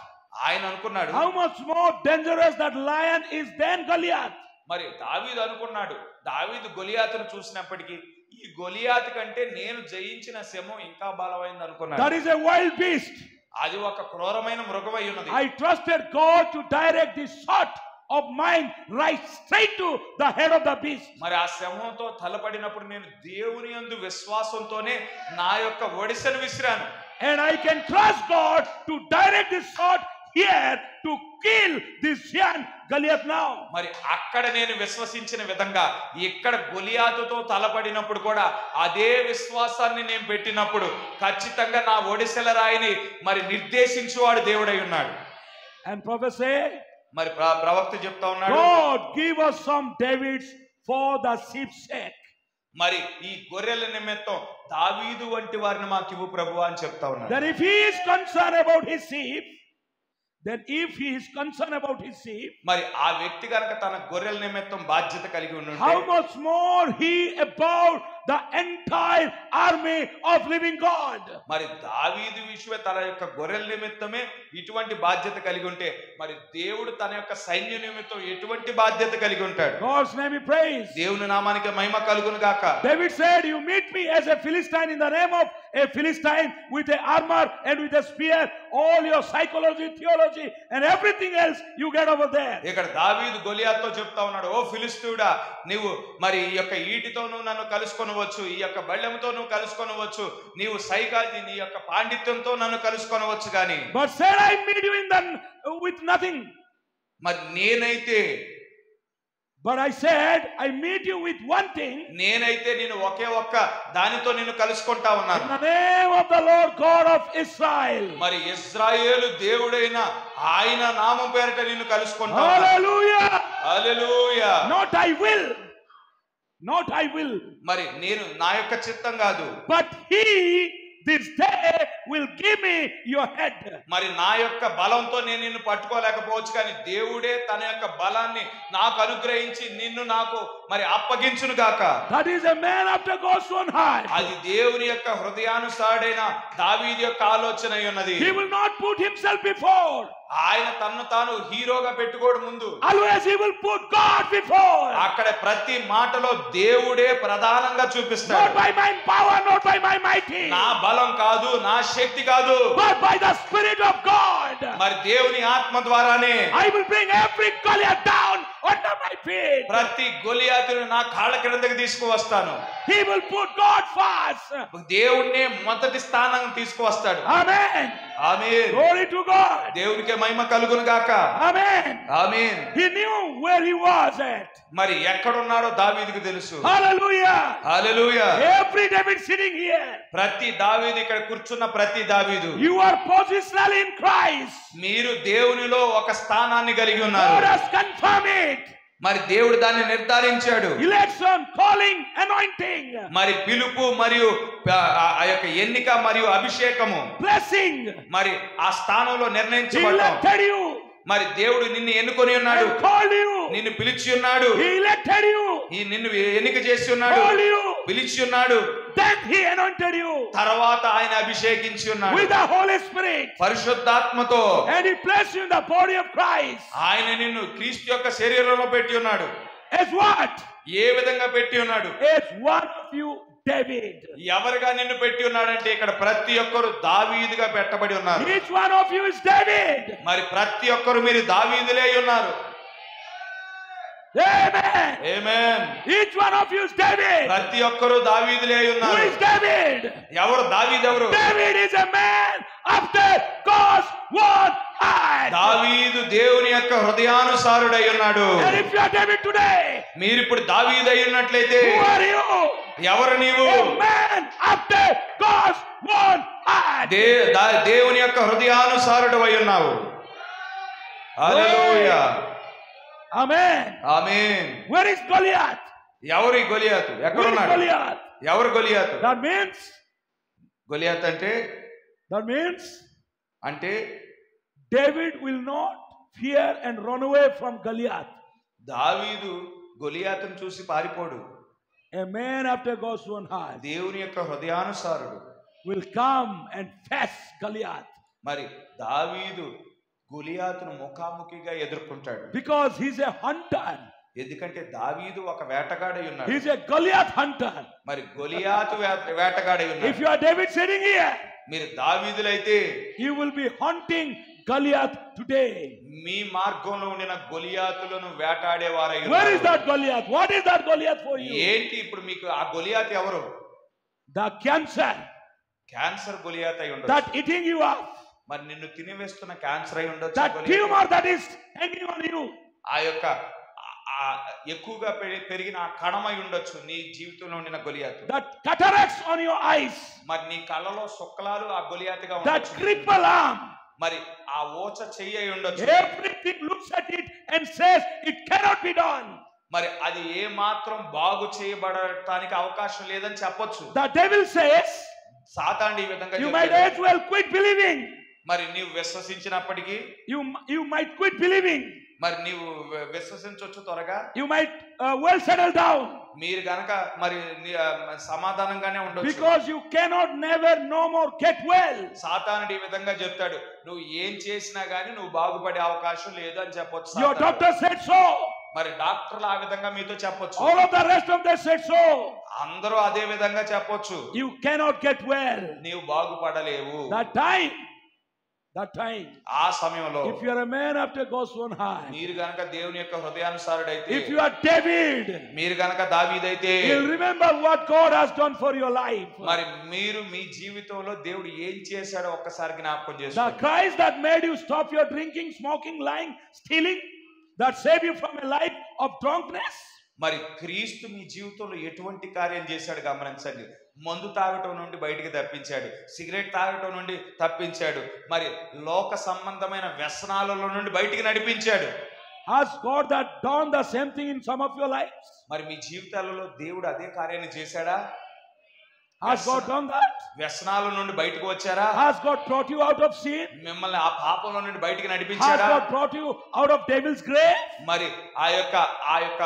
ఆయన అనుకున్నాడు, how much more dangerous that lion is than Goliath. మరి దావీదు అనుకున్నాడు, దావీదు గొలియాతును చూసినప్పటికీ ఈ గొలియాతు కంటే నేను జయించిన సింహం ఇంకా బలమైంది అనుకున్నాడు. That is a wild beast. అది ఒక క్రూరమైన మృగమై ఉన్నది. I trusted God to direct the shot of mine right straight to the head of the beast. మరి ఆ సింహంతో తలపడినప్పుడు నేను దేవుని యందు విశ్వాసంతోనే నా యొక్క ఒడిసెను విసిరాను. And I can trust God to direct this shot here to kill this giant Goliath now. మరి అక్కడ నేను విశ్వసించిన విధంగా ఇక్కడ గొలియాతుతో తలపడినప్పుడు కూడా అదే విశ్వాసాన్ని నేను పెట్టినప్పుడు ఖచ్చితంగా నా ఒడిసెల రాయిని మరి నిర్దేశించువాడు దేవుడై ఉన్నాడు. And prophet said, మరి ప్రవక్త చెప్తా ఉన్నాడు, God give us some Davids for the sheep's sake. మరి ఈ గొర్రెల నిమిత్తం దావీదు వంటి వారిని మాకు ఇవ్వు ప్రభువా అని చెప్తా ఉన్నాడు. That if he is concerned about his sheep, then if he is concerned about his sheep, మరి ఆ వ్యక్తి కనుక తన గొర్రెల నిమిత్తం బాధ్యత కలిగి ఉండుంటే how much more he about the entire army of living God. మరి దావీదు విషయమే తన యొక్క గొర్రెల నిమిత్తమే ఇటువంటి బాధ్యత కలిగి ఉంటే మరి దేవుడు తన యొక్క సైన్య నిమిత్తం ఎటువంటి బాధ్యత కలిగి ఉంటాడు. God's name be praised. దేవుని నామానికి మహిమ కలుగును గాక. David said, you meet me as a Philistine in the name of a Philistine with a armor and with a spear, all your psychology, theology and everything else you get over there. ఇక్కడ దావీదు గొలియాతుతో చెప్తా ఉన్నాడు, ఓ ఫిలిష్తీయుడా, నీవు మరి ఈ యొక్క ఈటితో నువ్వు నన్ను కలుసుకొనవచ్చు, ఈ యొక్క బళ్ళెంతో నువ్వు కలుసుకొనవచ్చు, నీవు సైకాలజీ నీ యొక్క పాండిత్యంతో నన్ను కలుసుకొనవచ్చు గాని But said I meet you in the with nothing. మరి నేనైతే But I said I meet you with one thing. నేనైతే నేను ఒకే ఒక్క దానితో నిన్ను కలుసుకుంటా In ఉన్నాను. the name of the Lord God of Israel. మరి ఇశ్రాయేలు దేవుడైన ఆయన నామం పేరిట నిన్ను కలుసుకుంటా ఉన్నాను. Hallelujah. Hallelujah. Not I will. Not I will. మరి నేను నా యొక్క చిత్తం కాదు, But he this day will give me your head. మరి నా యొక్క బలంతో నేను నిన్ను పట్టుకోలేకపోవచ్చు కానీ దేవుడే తన యొక్క బలాన్ని నాకు అనుగ్రహించి నిన్ను నాకు మరి అప్పగించును గాక. That is a man after God's own heart. అది దేవుని యొక్క హృదయానుసారుడైన దావీదు యొక్క ఆలోచన అయి ఉన్నది. He will not put himself before. ఆయన తన్ను తాను హీరోగా పెట్టుకోడు ముందు, Always he will put God before. అక్కడ ప్రతి మాటలో దేవుడే ప్రధానంగా Not చూపిస్తాడు. by my power, not by my mighty, నా బలం కాదు, నా శక్తి కాదు, but by the Spirit of God. మరి దేవుని ఆత్మ ద్వారానే I will bring every Goliath down under my feet. ప్రతి గొలియాతును నా కాళ్ళ క్రిందకి తీసుకువస్తాను. He will put God first. దేవుణ్ణి మొదటి స్థానం తీసుకువస్తాడు. Amen. Amen. Glory to God. దేవునికి మహిమ కలుగును గాక. Amen. Amen. He knew where he was at. మరి ఎక్కడున్నాడో దావీదుకు తెలుసు. Hallelujah. Hallelujah. Every David sitting here. ప్రతి దావీదు, ఇక్కడ కూర్చున్న ప్రతి దావీదు, You are positional in Christ. మీరు దేవునిలో ఒక స్థానాన్ని కలిగి God ఉన్నారు. has confirmed it. మరి దేవుడు దాన్ని నిర్ధారించాడు. Election, calling, anointing, మరి పిలుపు మరియు ఆ యొక్క ఎన్నిక మరియు అభిషేకము, blessing. మరి ఆ స్థానంలో He నిర్ణయించబడ్డాం. elected you మరి దేవుడు నిన్ను ఎన్నుకొని ఉన్నాడు, and called you. నిన్ను పిలిచి ఉన్నాడు, He elected you, నిన్ను ఎన్నిక చేసి ఉన్నాడు, called you. పిలిచి ఉన్నాడు. Then he anointed you తర్వాత ఆయన అభిషేకించి ఉన్నాడు with the Holy Spirit. పరిశుద్ధాత్మతో. And he placed you in the body of Christ. ఆయన నిన్ను క్రీస్తు యొక్క శరీరంలో పెట్టి ఉన్నాడు. As what? ఏ విధంగా పెట్టి ఉన్నాడు? As one of you, David. ఎవరుగా నిన్ను పెట్టి ఉన్నాడంటే ఇక్కడ ప్రతి ఒక్కరు దావీదుగా పెట్టబడి ఉన్నారు. Each one of you is David. మరి ప్రతి ఒక్కరు మీరు దావీదులే అయి ఉన్నారు. Amen. Amen. Each one of you is David. ప్రతి ఒక్కరు దావీదులే అయి Who ఉన్నారు. is David? ఎవరు దావీదు? ఎవరు? David is a man after God's own heart. దావీదు దేవుని యొక్క హృదయానుసారుడై ఉన్నాడు. And if you are David today, మీరు ఇప్పుడు దావీదు అయి ఉన్నట్లయితే who are you? ఎవరు నీవు? A man after God's own heart. దేవుని యొక్క హృదయానుసారుడు అయి ఉన్నావు. హల్లెలూయా. Amen. Amen. Where is Goliath? ఎవరు ఈ గొలియాతు? ఎక్కడ Where is ఉన్నాడు? Goliath? ఎవరు గొలియాతు? That means గొలియాతు అంటే David will not fear and run away from Goliath. దావీదు గొలియాతును చూసి పారిపోడు. A man after God's own heart దేవుని యొక్క హృదయానుసారుడు will come and face Goliath. మరి దావీదు గొలియాతును ముఖాముఖిగా ఎదుర్కొంటాడు. Because he's a hunter. ఎందుకంటే దావీదు ఒక వేటగాడై ఉన్నాడు. He's a Goliath hunter. మరి గొలియాతు వేటగాడై If ఉన్నాడు. you are David sitting here, మీరు దావీదులైతే you will be hunting Goliath today. మీ మార్గంలో ఉండిన గొలియాతులను వేటాడేవారై Where ఉన్నారు. is that Goliath? What is that Goliath for you? ఏంటి ఇప్పుడు మీకు ఆ గొలియాతు ఎవరు? The cancer క్యాన్సర్ గొలియాతు అయి ఉండొచ్చు. that eating you up. మరి నిన్ను తినివేస్తున్న క్యాన్సర్ అయి ఉండొచ్చు. That గొలియాతు. tumor that is hanging on you. ఆ యొక్క ఎక్కువగా పెరిగిన ఆ కణమై ఉండొచ్చు నీ జీవితంలో ఉండిన గొలియాతు. That cataracts on your eyes. మరి నీ కళ్ళలో శుక్లాలు ఆ గొలియాతుగా That ఉండొచ్చు. cripple arm. మరి ఆ ఓచ చెయ్యి అయి ఉండొచ్చు. Everything looks at it and says it cannot be done. మరి అది ఏ మాత్రం బాగు చేయబడటానికి అవకాశం లేదని చెప్పొచ్చు. The devil says సాతానుడు ఈ విధంగా you might చెప్తాడు. as well quit believing. మరి నీవు విశ్వసించినప్పటికీ You might quit believing. మరి నీవు విశ్వసించొచ్చు త్వరగా. You might well settle down. మీరు గనక మరి సమాధానంగానే ఉండొచ్చు. Because you cannot never no more get well. సాతానుడు ఈ విధంగా చెప్తాడు, నువ్వు ఏం చేసినా గానీ నువ్వు బాగుపడే అవకాశం లేదు అని చెప్పొచ్చు. Your doctor said so. మరి డాక్టర్లు ఆ విధంగా మీతో చెప్పొచ్చు. All of the rest of them said so. అందరూ అదే విధంగా చెప్పొచ్చు. You cannot get well. నీవు బాగుపడలేవు. That time. ఆ సమయంలో If you are a man after God's own heart. మీరు గనక దేవుని యొక్క హృదయానుసారుడైతే, If you are David. మీరు గనక దావీదైతే, you'll remember what God has done for your life. మరి మీరు మీ జీవితంలో దేవుడు ఏం చేశాడో ఒక్కసారి జ్ఞాపకం The చేసుకోండి. Christ that made you stop your drinking, smoking, lying, stealing, that saved you from a life of drunkenness. మరి క్రీస్తు మీ జీవితంలో ఎటువంటి కార్యం చేశాడు గమనించండి. మందు తాగటం నుండి బయటికి తప్పించాడు, సిగరెట్ తాగటం నుండి తప్పించాడు, మరి లోక సంబంధమైన వ్యసనాలలో నుండి బయటికి నడిపించాడు. Has God that done the same thing in some of your lives? మరి మీ జీవితాలలో దేవుడు అదే కార్యాన్ని చేశాడా? Has God done that? వ్యసనాల నుండి బయటకు వచ్చారా? Has God brought you out of sin? మిమ్మల్ని ఆ పాపంలో నుండి బయటికి Has నడిపించాడా? God brought you out of devil's grave? మరి ఆ యొక్క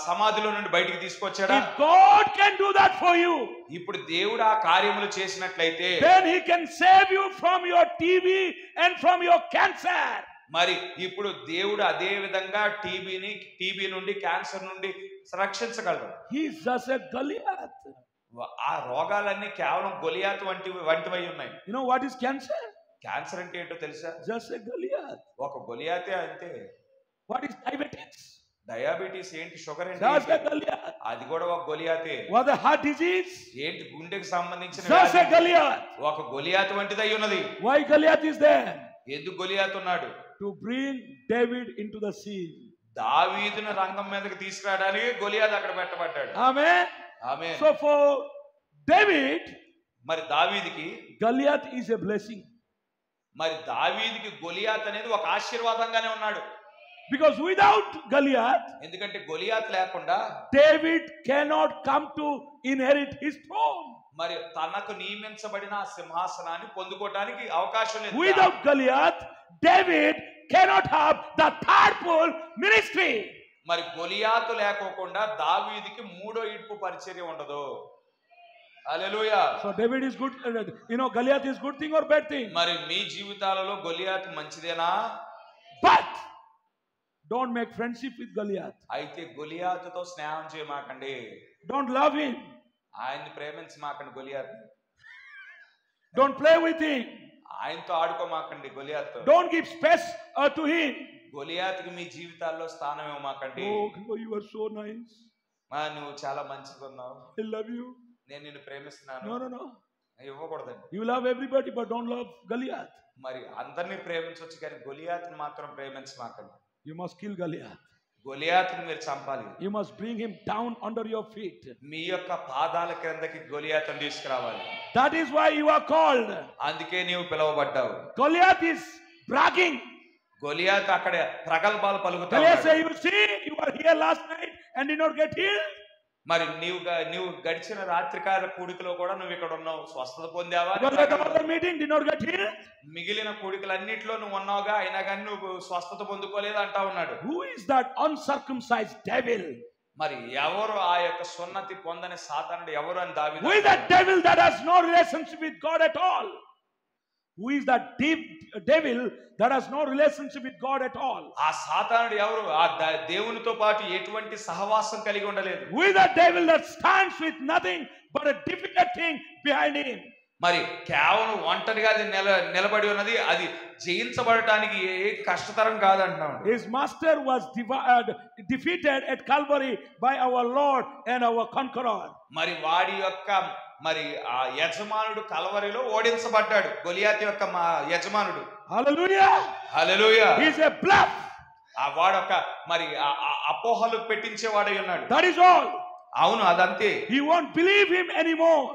సమాధిలో నుండి బయటికి తీసుకొచ్చాడా? If God can do that for you, ఇప్పుడు దేవుడు ఆ కార్యములు చేసినట్లయితే then He can save you from your TB and from your cancer. మరి ఇప్పుడు దేవుడు అదే విధంగా టీబీ నుండి క్యాన్సర్ నుండి రక్షించగలడు. He's just a Goliath. ఆ రోగాలన్నీ కేవలం గొలియాతు వంటివై ఉన్నాయి. You know what is cancer? Cancer అంటే ఏంటో తెలుసా? Just a Goliath. ఒక గొలియాతే అంతే. What is diabetes? డయాబెటీస్ ఏంటి? షుగర్ Just a ఏంటి? Goliath. అది కూడా ఒక గొలియాతే. What the heart disease? ఏంటి? గుండెకి సంబంధించిన Just a వ్యాధి. Goliath. ఒక గొలియాతు వంటిదై ఉన్నది. Why Goliath is there? ఎందుకు గొలియాతు ఉన్నాడు? To bring David into the scene. దావీదును రంగం మీదకి తీసుకురావడానికి గొలియాతు అక్కడ పెట్టబడ్డాడు. Amen. Amen. So for David, మరి దావీదుకి Goliath is a blessing. మరి దావీదుకి గొలియాత్ అనేది ఒక ఆశీర్వాదంగానే ఉన్నాడు. Because without Goliath, ఎందుకంటే గొలియాత్ లేకుండా David cannot come to inherit his throne. మరి తనకు నియమించబడిన ఆ సింహాసనాన్ని పొందుకోవడానికి అవకాశం లేదు. Without Goliath, David cannot have the third ministry. మరి గొలియాతు లేకోకుండా దావీదుకి మూడో ఇడుపు పరిచర్య ఉండదు. హల్లెలూయా. So David is good. Goliath is good thing or bad thing? మరి మీ జీవితాలలో గొలియాతు మంచిదేనా? But don't make friendship with Goliath. అయితే గొలియాతుతో స్నేహం చేయమాకండి. Don't love him. ఆయన్ని ప్రేమించమాకండి. Goliath Don't play with him. ఆయనతో ఆడుకోమాకండి. Goliath Don't give space to him. గొలియాతుకి మీ జీవితాల్లో స్థానం ఇవ్వమాకండి. Oh, you are so nice. నువ్వు చాలా మంచిగా ఉన్నావు, I love you. నేను నిన్ను ప్రేమిస్తున్నాను. No. ఇవ్వకూడదండి. You love everybody, but don't love Goliath. మరి అందరినీ ప్రేమించవచ్చు కానీ గొలియాతుని మాత్రం ప్రేమించమాకండి. You must kill Goliath. గొలియాతుని మీరు చంపాలి. You must bring him down under your feet. మీ యొక్క పాదాల క్రిందకి గొలియాతుని తీసుకురావాలి. That is why you are called. అందుకే నీవు పిలువబడ్డావు. Goliath is bragging. గొలియాతు అక్కడ ప్రగల్భాలు Goliath పలుకుతాడు. say, you see, you were here last night and did not get healed. మరి నీవు గడిచిన రాత్రికాల కూడికలో కూడా నువ్వు ఇక్కడ ఉన్నావు, స్వస్థత పొందావా? You were at the other meeting, did not get healed. మిగిలిన కూడికలన్నిట్లో నువ్వు ఉన్నావుగా, అయినా కానీ నువ్వు స్వస్థత పొందుకోలేదు అంటా ఉన్నాడు. Who is that uncircumcised devil? మరి ఎవరు ఆ యొక్క సున్నతి పొందని సాతానుడు ఎవరు అని దావీదు Who is that devil that has no relationship with God at all? who is that deep devil that has no relationship with God at all. ఆ సాతానుడు ఎవరు? ఆ దేవునితో పాటు ఎటువంటి సహవాసం కలిగి ఉండలేదు. Who is that devil that stands with nothing but a difficult thing behind him? మరి కేవలం ఒంటరిగా అది నిలబడి ఉన్నది, అది జయించబడటానికి ఏ కష్టతరం కాదంటున్నాం. His master was defeated at Calvary by our Lord and our conqueror. మరి వాడి యొక్క మరి ఆ యజమానుడు కల్వరిలో ఓడించబడ్డాడు, గొలియాతు యొక్క యజమానుడు. Hallelujah. Hallelujah. He is a bluff. ఆ వాడొక మరి అపోహలు పెట్టించేవాడై ఉన్నాడు. That is all. అవును, అదంతే. He won't believe him anymore.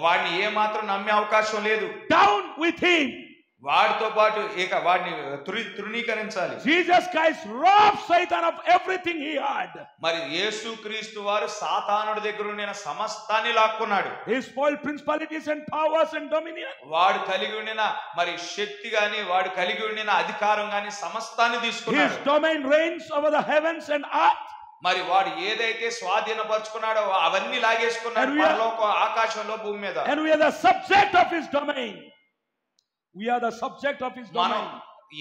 వాడిని ఏ మాత్రం నమ్మే అవకాశం లేదు. Down with him. వాడితో పాటు ఇక వాడిని తృణీకరించాలి. Jesus Christ robbed Satan of everything he had. మరి యేసుక్రీస్తు వారు సాతానుడి దగ్గర ఉన్న సమస్తాన్ని లాక్కున్నాడు. He spoiled principalities and powers and dominion. వాడు కలిగి ఉండిన మరి శక్తి గాని, వాడు కలిగి ఉండిన అధికారం గాని సమస్తాన్ని తీసుకున్నాడు. His domain reigns over the heavens and earth. మరి వాడు ఏదైతే స్వాధీనపరుచుకున్నాడో అవన్నీ లాగేసుకున్నాడు, పరలోక ఆకాశంలో భూమి మీద. And we are the subject of his domain. We are the subject of his domain.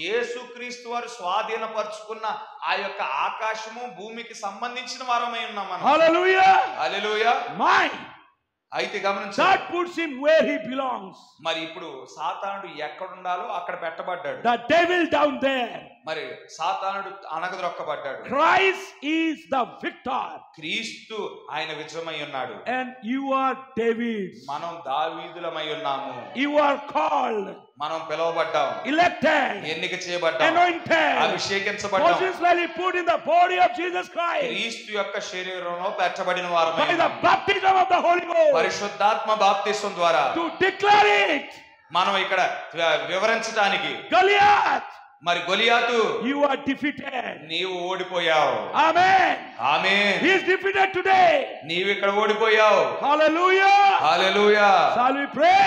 యేసుక్రీస్తు వారు స్వాధీనపరుచుకున్న ఆ యొక్క ఆకాశము భూమికి సంబంధించిన వారమై ఉన్నాం మనం. Hallelujah. హల్లెలూయా. Mine. అయితే గమనించండి, that puts him where he belongs. మరి ఇప్పుడు సాతానుడు ఎక్కడ ఉండాలో అక్కడ పెట్టబడ్డాడు. The devil down there. మరి సాతానుడు అనగదొక్కబడ్డాడు. Christ is the victor. క్రీస్తు ఆయన విజయమై ఉన్నాడు. And you are David. మనం దావీదులమై ఉన్నాము. You are called. మనం పిలువబడ్డాం, elected, ఎన్నిక చేయబడ్డాం, anointed, అభిషేకించబడ్డాం, positionally put in the body of Jesus Christ, క్రీస్తు యొక్క శరీరంలో పెట్టబడిన వారమై by the baptism of the Holy Ghost, పరిశుద్ధాత్మ బాప్తిస్మం ద్వారా to declare it. మనం ఇక్కడ వివరించడానికి, Goliath, మరి గొలియాతు, you are defeated. నీవు ఓడిపోయావు. Amen. Amen. He is defeated today. నీవు ఇక్కడ ఓడిపోయావు. Hallelujah. Hallelujah. Shall we pray?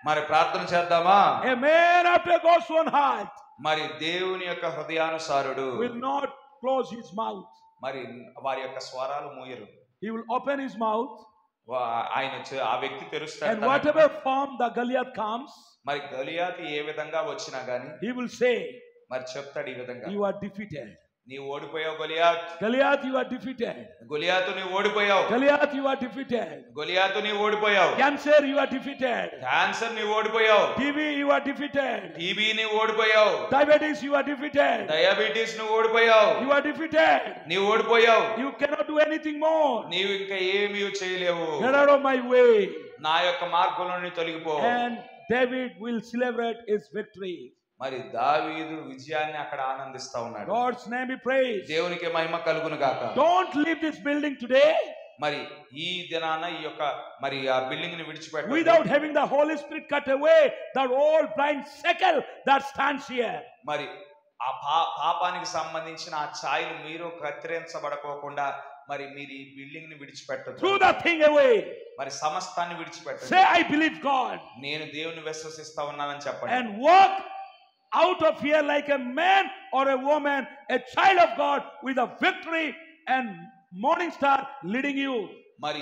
మరి ప్రార్థన చేద్దామా? A man after God's own heart మరి దేవుని యొక్క హృదయానుసారుడు will not close his mouth. మరి వారి యొక్క స్వరాలు మూయరు. He will open his mouth. ఆయన ఆ వ్యక్తి తెరుస్తాడు. And whatever form the Goliath comes, మరి గొలియాతు ఏ విధంగా వచ్చినా గాని he will say, మరి చెప్తాడు ఈ విధంగా, you are defeated. నీవు ఓడిపోయావు Goliath. Goliath, you are defeated. గొలియాతు నీవు ఓడిపోయావు. Goliath, you are defeated. గొలియాతు నీవు ఓడిపోయావు. Cancer, you are defeated. Cancer నీవు ఓడిపోయావు. TB, you are defeated. TB నీవు ఓడిపోయావు. Diabetes, you are defeated. Diabetes నువ్వు ఓడిపోయావు. You are defeated. నీవు ఓడిపోయావు. You cannot do anything more. నీవు ఇంకా ఏమీ చేయలేవు. Get out of my way. నా యొక్క మార్గంలో నుండి తొలగిపో. And David will celebrate his victory. మరి దావీదు విజయాన్ని అక్కడ ఆనందిస్తా ఉన్నాడు. God's name be praised. దేవునికి మహిమ కలుగును గాక. Don't leave this building today మరి ఈ దినాన ఈ యొక్క మరి ఆ బిల్డింగ్ ని విడిచిపెట్టు, without having the Holy Spirit cut away that old blind shackle that stands here. మరి ఆ పాపానికి సంబంధించిన ఆ ఛాయలు మీరు కత్తిరించబడకోకుండా మరి మీరు ఈ బిల్డింగ్ ని విడిచిపెట్టొద్దు. Throw that thing away. మరి సమస్తాన్ని విడిచిపెట్టండి. Say, I believe God. నేను దేవుని విశ్వసిస్తా ఉన్నానని చెప్పండి. And walk out of here like a man or a woman, a child of God with a victory and morning star leading you. మరి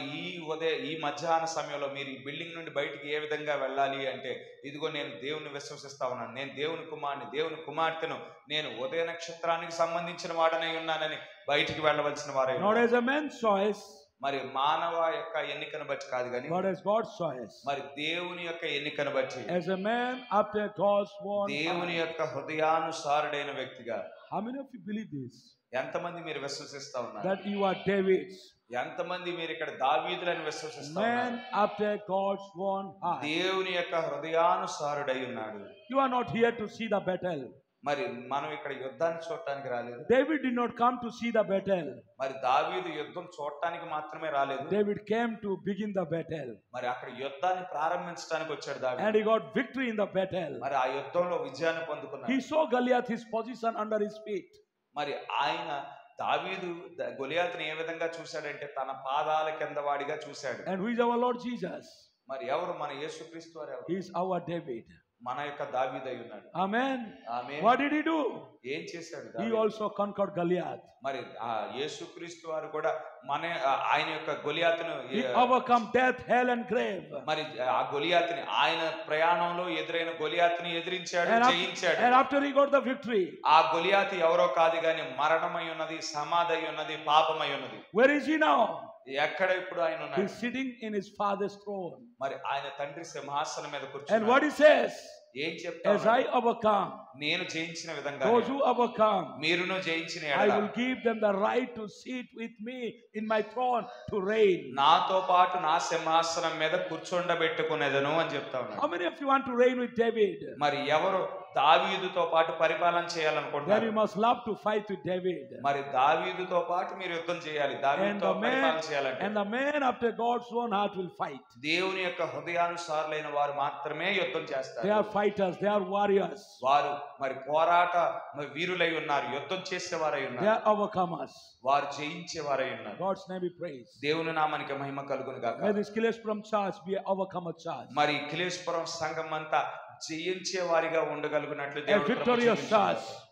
ఈ మధ్యాహ్న సమయంలో మీరు ఈ బిల్డింగ్ నుండి బయటికి ఏ విధంగా వెళ్ళాలి అంటే, ఇదిగో నేను దేవుని విశ్వసిస్తా ఉన్నాను, నేను దేవుని కుమారుని, దేవుని కుమార్తెను, నేను ఉదయ నక్షత్రానికి సంబంధించిన వాడనై ఉన్నానని బయటికి వెళ్ళవలసిన వారే. Not as a man's choice, మరి మానవ యొక్క ఎన్నికను బట్టి కాదు కానీ, but as God's choice. మరి దేవుని యొక్క ఎన్నికను బట్టి, as a man after God's own దేవుని యొక్క హృదయానుసారుడైన వ్యక్తిగా. How many of you believe this? ఎంతమంది మీరు విశ్వసిస్తా ఉన్నారు? That you are Davids. ఎంతమంది మీరు ఇక్కడ దావీదులను విశ్వసిస్తా Man ఉన్నారు? after God's own heart. దేవుని యొక్క హృదయానుసారుడై ఉన్నాడు. You are not here to see the battle. మరి మనం ఇక్కడ యుద్ధాన్ని చూడటానికి రాలేదు. David did not come to see the battle. మరి దావీదు యుద్ధం చూడటానికి మాత్రమే రాలేదు. David came to begin the battle. మరి అక్కడ యుద్ధాన్ని ప్రారంభించడానికి వచ్చాడు దావీదు. And he got victory in the battle. మరి ఆ యుద్ధంలో విజయాన్ని పొందుకున్నాడు. He saw Goliath, his position under his feet. మరి ఆయన దావీదు గొలియాతుని ఏ విధంగా చూశాడంటే తన పాదాల కింద వాడిగా చూశాడు. And who is our Lord Jesus? మరి ఎవరు మన యేసుక్రీస్తు వారు? ఎవరు? He is our David. మన యొక్క దావీదు అయి ఉన్నాడు. Amen. Amen. What did he do? ఏం చేశాడు He దావీదు? also conquered Goliath. మరి ఆ యేసుక్రీస్తు వారు కూడా ఆయన యొక్క గొలియాతును He overcome death, hell and grave. మరి ఆ గొలియాతుని ఆయన ప్రయాణంలో ఎదురైన గొలియాతుని ఎదిరించాడు, జయించాడు. And after he got the victory, ఆ గొలియాతు ఎవరో కాదు గాని మరణమై ఉన్నది, సమాధి అయి ఉన్నది, పాపమై ఉన్నది. where is he now? ఎక్కడ ఇప్పుడు ఆయన He ఉన్నాడు? is sitting in his father's throne. మరి ఆయన తండ్రి సింహాసనం మీద And కూర్చున్నాడు. what he says, ఏం చెప్తాడు? as I overcome, నేను జయించిన విధంగా those who overcome, మీరును జయించిన I ఎడల will give them the right to sit with me in my throne to reign. నాతో పాటు నా సింహాసనం మీద కూర్చోండబెట్టుకునేదను అని చెప్తా ఉన్నాడు. How many of you want to reign with David? మరి ఎవరు దావీదుతో పాటు పరిపాలన Then చేయాలనుకుంటున్నారు? you must love to fight with David. మరి దావీదుతో పాటు మీరు యుద్ధం చేయాలి. దావీదుతో పరిపాలన చేయాలంటే And the man after God's own heart will fight. దేవుని యొక్క హృదయానుసారులైన వారు మాత్రమే యుద్ధం They చేస్తారు. are fighters, they are warriors, వారు మరి పోరాట వీరులై ఉన్నారు, యుద్ధం చేసేవారై they ఉన్నారు, are overcomers. వారు జయించేవారై ఉన్నారు. God's name be praised. దేవుని నామానికి మహిమ కలుగును గాక. May this Kileshpuram church be an overcomer church. మరి కిలేశ్వరం సంఘం అంతా జయించే వారిగా ఉండగలుగునట్లు A దేవుడు victorious కృప church. చూపించును.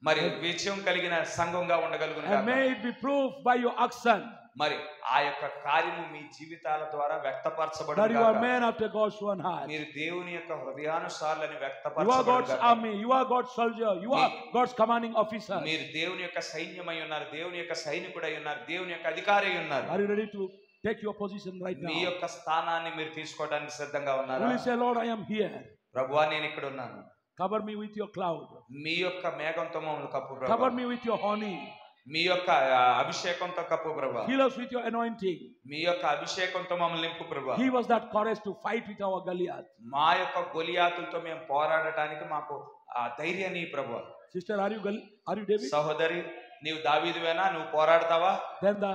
మరి విజయం కలిగిన సంఘంగా ఉండగలుగును And గాక. may it be proved by your action మరి ఆ యొక్క కార్యము మీ జీవితాల ద్వారా that you are వ్యక్తపరచబడును. man after God's own heart. మీరు దేవుని యొక్క హృదయానుసారులని You are God's వ్యక్తపరచబడును. army, you are God's soldier, you are God's commanding officer. మీరు దేవుని యొక్క సైన్యమై ఉన్నారు, దేవుని యొక్క సైనికుడై ఉన్నారు, దేవుని యొక్క అధికారి అయి ఉన్నారు. Are you ready to take your position right me now? యొక్క స్థానాన్ని మీరు తీసుకోవడానికి సిద్ధంగా Will ఉన్నారా? you say, Lord, I am here. ప్రభువా నేను ఇక్కడ ఉన్నాను, Cover me with your cloud. మీ యొక్క మేఘంతో మమ్మల్ని కప్పు Cover ప్రభువా, me with your honey. మీ యొక్క అభిషేకంతో కప్పు ప్రభువా, Fill us with your anointing. మీ యొక్క అభిషేకంతో మమ్మల్ని నింపు ప్రభువా. Give us that courage to fight with our Goliath. మా యొక్క గొలియాతులతో మేము పోరాడటానికి మాకు ఆ ధైర్యాన్ని ప్రభువా. Sister, are you David? సహోదరి, నీవు దావీదువేనా? నువ్వు పోరాడతావా? Then the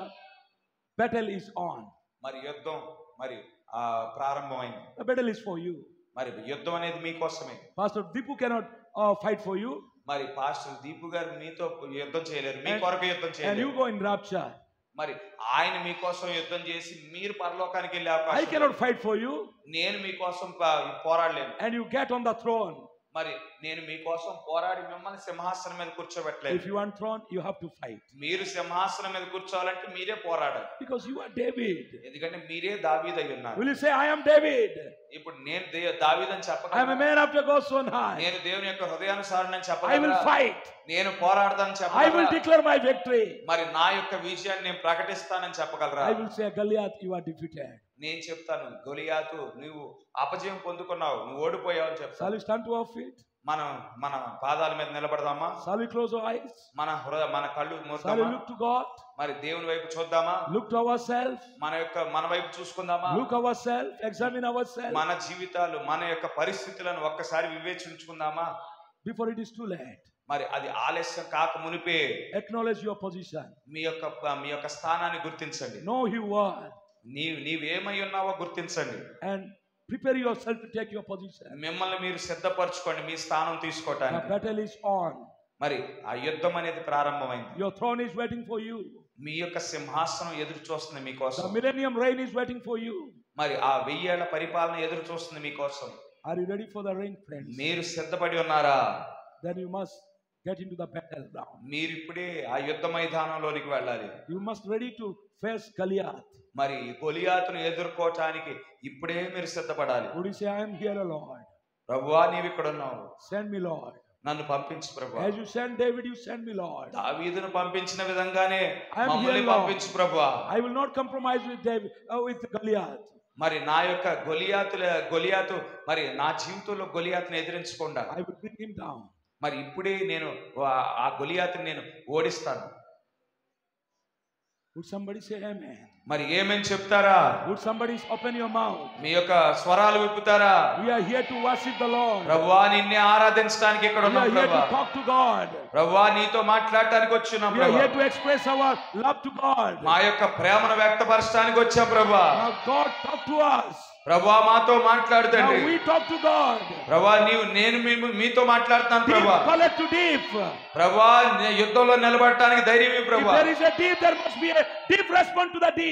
battle is on. మరి యుద్ధం మరి ప్రారంభమైంది. The battle is for you. మరి యుద్ధం అనేది మీకోసమే. Pastor Deepu cannot fight for you. మరి పాస్టర్ దీపు గారు మీతో యుద్ధం చేయలేరు, మీ కొరకు యుద్ధం And చేయలేరు. you go in rapture. మరి ఆయన మీకోసం యుద్ధం చేసి మీరు పరలోకానికి వెళ్ళే I అవకాశం cannot fight for you. నేను మీకోసం పోరాడలేను. And you get on the throne. మరి నేను మీకోసం పోరాడి మిమ్మల్ని సింహాసనం మీద If కూర్చోబెట్టలేదు. you want throne, you have to fight. మీరు సింహాసనం మీద కూర్చోవాలంటే మీరే పోరాడాలి. Because you are David. ఎందుకంటే మీరే దావీదై ఉన్నారు. Will you say, I am David? ఇప్పుడు నేను దావీదని I am a చెప్పగలను. man after God's own heart. నేను దేవుని యొక్క హృదయానుసారణ I will చెప్పగలను. fight. నేను పోరాడతానని I will చెప్పగలను. declare my victory. మరి నా యొక్క విజయాన్ని నేను ప్రకటిస్తానని చెప్పగలరా? I will say, Goliath, you are defeated. నేను చెప్తాను, గొలియాతు నువ్వు అపజయం పొందుకున్నావు, నువ్వు ఓడిపోయావు అని Shall చెప్తాను. we stand to our feet? మన పాదాల మీద నిలబడదామా? Shall we close our eyes? మన కళ్ళు Shall we మూద్దామా? look to God? మరి దేవుని వైపు చూద్దామా? Look to ourselves. మన వైపు చూసుకుందామా? Look ourselves. Examine ourselves. మన జీవితాలు, మన యొక్క పరిస్థితులను ఒక్కసారి వివేచించుకుందామా? Before it is too late. మరి అది ఆలస్యం కాక మునిపే Acknowledge your position. మీ యొక్క స్థానాన్ని గుర్తించండి. Know who you are. నీవేమై ఉన్నావో గుర్తించండి. And prepare yourself to take your position. మిమ్మల్ని మీరు సిద్ధపరచుకోండి మీ స్థానం The తీసుకోవటానికి. battle is on. మరి ఆ యుద్ధం అనేది ప్రారంభమైంది. Your throne is waiting for you. మీ యొక్క సింహాసనం ఎదురు చూస్తుంది The మీకోసం. millennium reign is waiting for you. మరి ఆ 1000 ఏళ్ల పరిపాలన ఎదురు చూస్తుంది మీకోసం. Are you ready for the reign, friends? మీరు సిద్ధపడి ఉన్నారా? Then you must get into the battle now. మీరు ఇప్పుడే ఆ యుద్ధ మైదానంలోనికి వెళ్ళాలి. You must ready to face Goliath. మరి గొలియాతును ఎదుర్కోవటానికి ఇప్పుడే మీరు సిద్ధపడాలి. Would you say, I am here, Lord? ప్రభువా నీవు ఇక్కడ ఉన్నావు, Send me, Lord. నన్ను పంపించు ప్రభువా. As you send David, you send me, Lord. దావీదును పంపించిన విధంగానే I am మమ్మల్ని here, Lord. పంపించు ప్రభువా. I will not compromise with David, with Goliath. మరి నా యొక్క గొలియాతు మరి నా జీవితంలో గొలియాతుని ఎదిరించకుండా I will bring him down. మరి ఇప్పుడే నేను ఆ గొలియాతుని నేను ఓడిస్తాను. Would somebody say amen? మరి ఏమని చెప్తారా? Would somebody open your mouth? మీ యొక్క స్వరాలు విప్పుతారా? We are here to worship the Lord. ప్రభువా నిన్నే ఆరాధించడానికి ఇక్కడ We ఉన్నాం are here ప్రభువా. to talk to God. ప్రభువా నీతో మాట్లాడటానికి వచ్చున్నాం We are ప్రభువా. here to express our love to God. మా యొక్క ప్రేమను వ్యక్తపరచడానికి వచ్చాం ప్రభువా. Now God talk to us. ప్రభువా మాతో Now మాట్లాడుతండి. we talk to God. ప్రభువా నేను మీతో మాట్లాడుతాను Deep ప్రభువా. collect to deep. ప్రభువా యుద్ధంలో నిలబడటానికి ధైర్యం If ప్రభువా. there is a deep, there must be a deep response to the deep.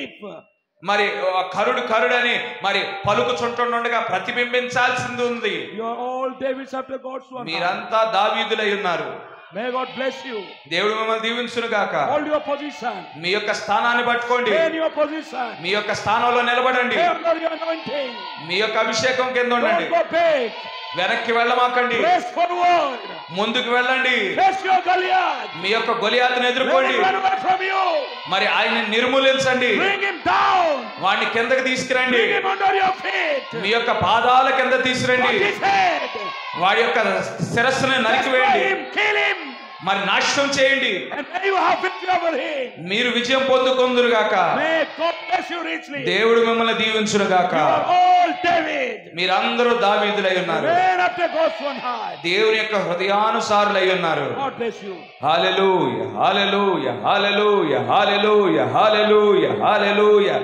మరి కరుడు కరుడని మరి పలుకుచుంటుండగా ప్రతిబింబించాల్సింది ఉంది. You are all Davids after God's own heart. మీరంతా దావీదులై ఉన్నారు. May God bless you. దేవుడు మిమ్మల్ని దీవించును గాక. Hold your position. మీ యొక్క స్థానాన్ని పట్టుకోండి. Stay in your position. మీ యొక్క స్థానంలో నిలబడండి. Stay under your anointing. మీ యొక్క అభిషేకం కింద ఉండండి. Don't go back. వెనక్కి వెళ్ళమాకండి. Press forward. ముందుకు వెళ్ళండి. Face your Goliath. మీ యొక్క గొలియాతును ఎదుర్కోండి. Let him run away from you. మరి ఆయన నిర్మూలించండి. Bring him down. వాడిని కిందకి తీసుకురండి. Bring him under your feet. మీ యొక్క పాదాల కింద తీసుకురండి. Cut his head. వాడి యొక్క శిరస్సును Destroy నరికివేయండి. him. Kill him. మరి నాశనం చేయండి. And may you have victory over him. మీరు విజయం పొందుకొందురు గాక. May God bless you richly. దేవుడు మిమ్మల్ని దీవించును గాక. You are all David. మీరందరూ దావీదులై ఉన్నారు. Man after God's own heart. దేవుని యొక్క హృదయానుసారులై ఉన్నారు. God bless you. హల్లెలూయా హల్లెలూయా హల్లెలూయా హల్లెలూయా హల్లెలూయా హల్లెలూయా.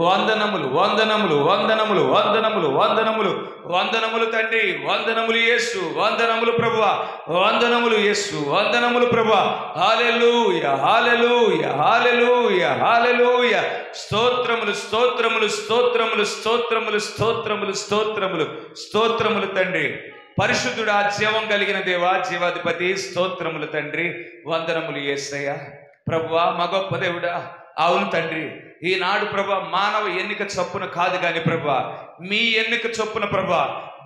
వందనములు వందనములు వందనములు వందనములు వందనములు వందనములు తండ్రి, వందనములు యేసు, వందనములు ప్రభువా, వందనములు యేసు, వందనములు ప్రభువా. హల్లెలూయా హల్లెలూయా హల్లెలూయా హల్లెలూయా. స్తోత్రములు స్తోత్రములు స్తోత్రములు స్తోత్రములు స్తోత్రములు స్తోత్రములు స్తోత్రములు తండ్రి. పరిశుద్ధుడా, జీవం కలిగిన దేవా, జీవాధిపతి, స్తోత్రములు తండ్రి. వందనములు యేసయ్య. ప్రభువా, మా గొప్ప దేవుడా, అవును తండ్రి, ఈనాడు ప్రభా మానవ ఎన్నిక చొప్పున కాదు కానీ ప్రభా మీ ఎన్నిక చొప్పున ప్రభా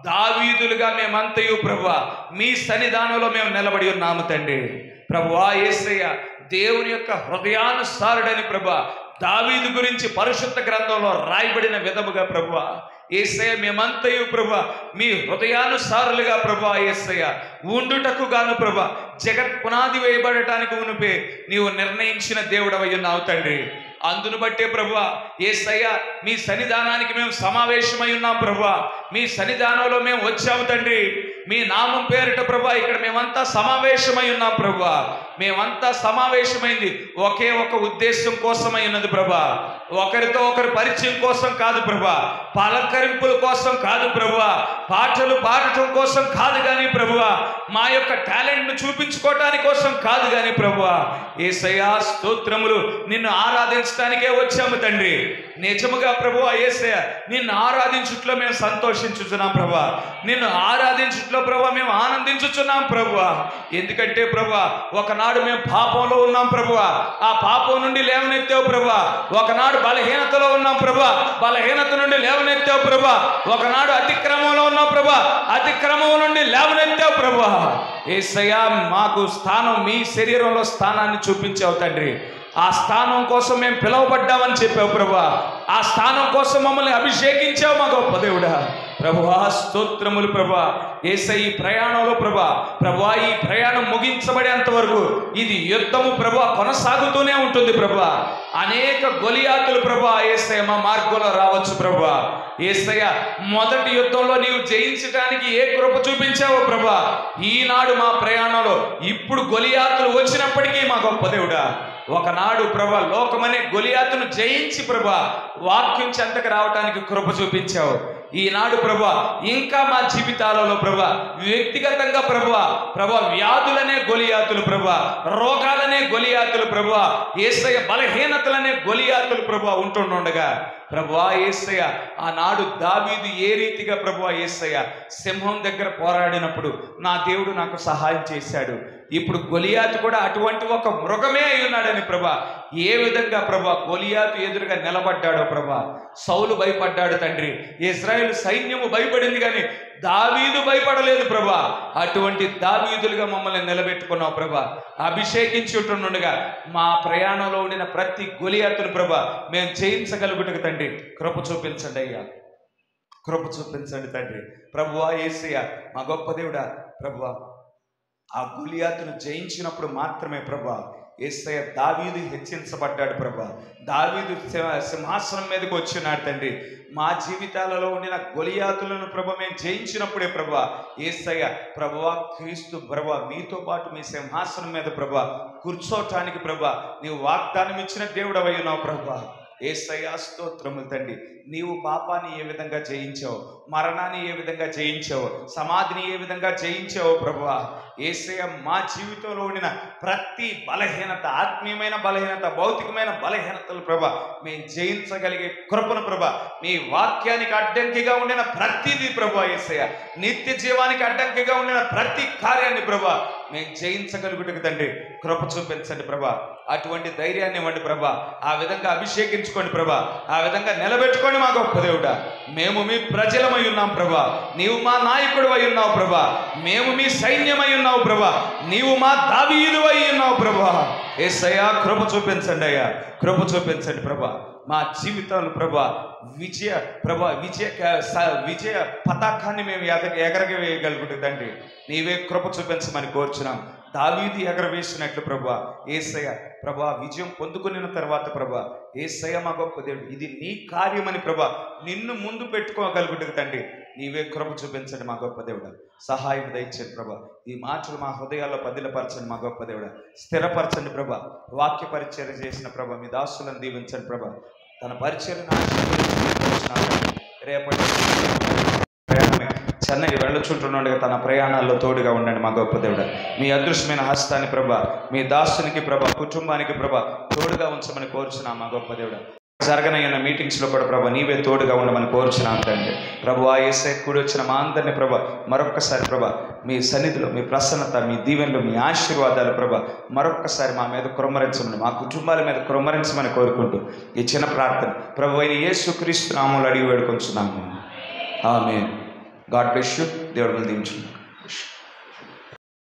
దావీదులుగా మేమంతయు ప్రభా మీ సన్నిధానంలో మేము నిలబడి ఉన్నాము తండ్రి. ప్రభువా యేసయ్య, దేవుని యొక్క హృదయానుసారుడని ప్రభా దావీదు గురించి పరిశుద్ధ గ్రంథంలో రాయబడిన విధముగా ప్రభువా యేసయ్య మేమంతయు ప్రభా మీ హృదయానుసారులుగా ప్రభా యేసయ్య ఉండుటకు గాను ప్రభా జగత్ పునాది వేయబడటానికి ఉనిపే నీవు నిర్ణయించిన దేవుడవై ఉన్నావు తండ్రి. అందును బట్టే ప్రభువా యేసయ్య మీ సన్నిధానానికి మేము సమావేశమై ఉన్నాం ప్రభువా. మీ సన్నిధానంలో మేము వచ్చాము తండ్రి. మీ నామం పేరిట ప్రభువా ఇక్కడ మేమంతా సమావేశమై ఉన్నాం ప్రభువా. మేమంతా సమావేశమైంది ఒకే ఒక ఉద్దేశం కోసమై ఉన్నది ప్రభువా. ఒకరితో ఒకరు పరిచయం కోసం కాదు ప్రభువా, పలకరింపుల కోసం కాదు ప్రభువా, పాటలు పాడటం కోసం కాదు కానీ ప్రభువా, మా యొక్క టాలెంట్ను చూపించుకోవటానికి కోసం కాదు కానీ ప్రభువా యేసయ్యా స్తోత్రములు. నిన్ను ఆరాధించడానికే వచ్చాము తండ్రి. నిజముగా ప్రభువా యేసయ్య నిన్ను ఆరాధించుట్లో మేము సంతోషించుచున్నాం ప్రభువా. నిన్ను ఆరాధించుట్లో ప్రభువా మేము ఆనందించుచున్నాం ప్రభువా. ఎందుకంటే ప్రభువా ఒకనాడు మేము పాపంలో ఉన్నాం ప్రభువా, ఆ పాపం నుండి లేవనెత్తావు ప్రభువా. ఒకనాడు బలహీనతలో ఉన్నాం ప్రభువా, బలహీనత నుండి లేవనెత్తావు ప్రభువా. ఒకనాడు అతిక్రమంలో ఉన్నాం ప్రభువా, అతిక్రమం నుండి లేవనెత్తావు ప్రభువా. యేసయ్యా మాకు స్థానం మీ శరీరంలో స్థానాన్ని చూపించావు తండ్రి. ఆ స్థానం కోసం మేము పిలువబడ్డామని చెప్పావు ప్రభువా. ఆ స్థానం కోసం మమ్మల్ని అభిషేకించావు మా గొప్ప దేవుడా. ప్రభువా స్తోత్రములు ప్రభువా. యేసయ్య ఈ ప్రయాణంలో ప్రభువా ఈ ప్రయాణం ముగించబడేంత వరకు ఇది యుద్ధము ప్రభువా కొనసాగుతూనే ఉంటుంది ప్రభువా. అనేక గొలియాతులు ప్రభువా యేసయ్య మా మార్గంలో రావచ్చు ప్రభువా. యేసయ్య మొదటి యుద్ధంలో నీవు జయించడానికి ఏ కృప చూపించావో ప్రభువా ఈనాడు మా ప్రయాణంలో ఇప్పుడు గొలియాతులు వచ్చినప్పటికీ మా గొప్ప దేవుడా ఒకనాడు ప్రభా లోకమనే గొలియాతును జయించి ప్రభా వాక్యం చెంతకు రావడానికి కృప చూపించావు. ఈనాడు ప్రభా ఇంకా మా జీవితాలలో ప్రభా వ్యక్తిగతంగా ప్రభా వ్యాధులనే గొలియాతులు ప్రభా, రోగాలనే గొలియాతులు ప్రభా, యేసయ్య బలహీనతలనే గొలియాతులు ప్రభా ఉంటుండగా ప్రభువా యేసయ్య ఆనాడు దావీదు ఏ రీతిగా ప్రభువా యేసయ్య సింహం దగ్గర పోరాడినప్పుడు నా దేవుడు నాకు సహాయం చేశాడు. ఇప్పుడు గొలియాతు కూడా అటువంటి ఒక మృగమే అయి ఉన్నాడని ప్రభా ఏ విధంగా ప్రభా గొలియాతు ఎదురుగా నిలబడ్డాడో ప్రభా. సౌలు భయపడ్డాడు తండ్రి, ఇశ్రాయేలు సైన్యము భయపడింది కానీ దావీదు భయపడలేదు ప్రభా. అటువంటి దావీదులుగా మమ్మల్ని నిలబెట్టుకున్నావు ప్రభా. అభిషేకించి ఉంటుండగా మా ప్రయాణంలో ఉండిన ప్రతి గొలియాతును ప్రభా మేము జయించగలుగుటకు తండ్రి కృప చూపించండి అయ్యా, కృప చూపించండి తండ్రి. ప్రభువా యేసయ్య మా గొప్ప దేవుడా ప్రభువా ఆ గొలియాతును జయించినప్పుడు మాత్రమే ప్రభా యేసయ్య దావీదు హెచ్చించబడ్డాడు ప్రభా. దావీదు సింహాసనం మీదకి వచ్చినాడు తండ్రి. మా జీవితాలలో ఉండిన గొలియాతులను ప్రభా మేము జయించినప్పుడే ప్రభా యేసయ్య ప్రభువా క్రీస్తు ప్రభా మీతో పాటు మీ సింహాసనం మీద ప్రభా కూర్చోటానికి ప్రభా నీవు వాగ్దానం ఇచ్చిన దేవుడవై ఉన్నావు ప్రభా. యేసయ్యా స్తోత్రములు తండ్రి. నీవు పాపాన్ని ఏ విధంగా జయించావు, మరణాన్ని ఏ విధంగా జయించావు, సమాధిని ఏ విధంగా జయించావు ప్రభువా. యేసయ్య మా జీవితంలో ఉండిన ప్రతి బలహీనత, ఆత్మీయమైన బలహీనత, భౌతికమైన బలహీనతలు ప్రభా మేము జయించగలిగే కృపను ప్రభా, మీ వాక్యానికి అడ్డంకిగా ఉండిన ప్రతిదీ ప్రభా యేసయ్య, నిత్య జీవానికి అడ్డంకిగా ఉండిన ప్రతి కార్యాన్ని ప్రభా మేము జయించగలుగుటకు తండ్రి కృప చూపించండి ప్రభా. అటువంటి ధైర్యాన్ని ఇవ్వండి ప్రభా. ఆ విధంగా అభిషేకించుకోండి ప్రభా. ఆ విధంగా నిలబెట్టుకోండి మా గొప్ప దేవుడా. మేము మీ ప్రజలమై ఉన్నాం ప్రభా. నీవు మా నాయకుడు అయి ఉన్నావు ప్రభా. మేము మీ సైన్యమై ఉన్నావు ప్రభా. నీవు మా దావీదు అయి ఉన్నావు ప్రభా. యేసయ్యా కృప చూపించండి అయ్యా, కృప చూపించండి ప్రభా. మా జీవితాలు ప్రభా విజయ పతాకాన్ని మేము ఎగరవేయగలుగుతుంది తండ్రి. నీవే కృప చూపించమని కోరుచున్నాం. దావీదు ఎగరవేసినట్లు ప్రభా యేసయ్య ప్రభా విజయం పొందుకున్న తర్వాత ప్రభా యేసయ్య మా గొప్ప దేవుడు, ఇది నీ కార్యమని ప్రభా నిన్ను ముందు పెట్టుకోగలుగుతుంది తండ్రి. నీవే కృప చూపించండి మా గొప్ప దేవుడా. సహాయం దయచేయండి ప్రభా. ఈ మాటలు మా హృదయాల్లో పదిలపరచండి మా గొప్ప దేవుడా. స్థిరపరచండి ప్రభా. వాక్య పరిచర్య చేసిన ప్రభా మీ దాసులను దీవించండి ప్రభా. తన పరిచర్యను రేపటి చెన్నై వెళ్ళచుంటుండగా తన ప్రయాణాల్లో తోడుగా ఉండండి మా గొప్ప దేవుడా. మీ అదృశ్యమైన హస్తాన్ని ప్రభా మీ దాసునికి ప్రభా కుటుంబానికి ప్రభా తోడుగా ఉంచమని కోరుచున్నాం మా గొప్ప దేవుడా. జరగనయ్యన్న మీటింగ్స్లో కూడా ప్రభా నీవే తోడుగా ఉండమని కోరుచున్నాం తండ్రి. ప్రభు ఆ యేసయ్య కూడి వచ్చిన మా అందరినీ ప్రభా మరొక్కసారి ప్రభా మీ సన్నిధిలో మీ ప్రసన్నత, మీ దీవెనలు, మీ ఆశీర్వాదాలు ప్రభా మరొక్కసారి మా మీద కుమ్మరించమని, మా కుటుంబాల మీద కుమ్మరించమని కోరుకుంటూ ఈ చిన్న ప్రార్థన ప్రభు అయిన యేసుక్రీస్తు నామములో అడిగి వేడుకొంచున్నాము. ఆమేన్. God bless you. దేవుడు దీవించును.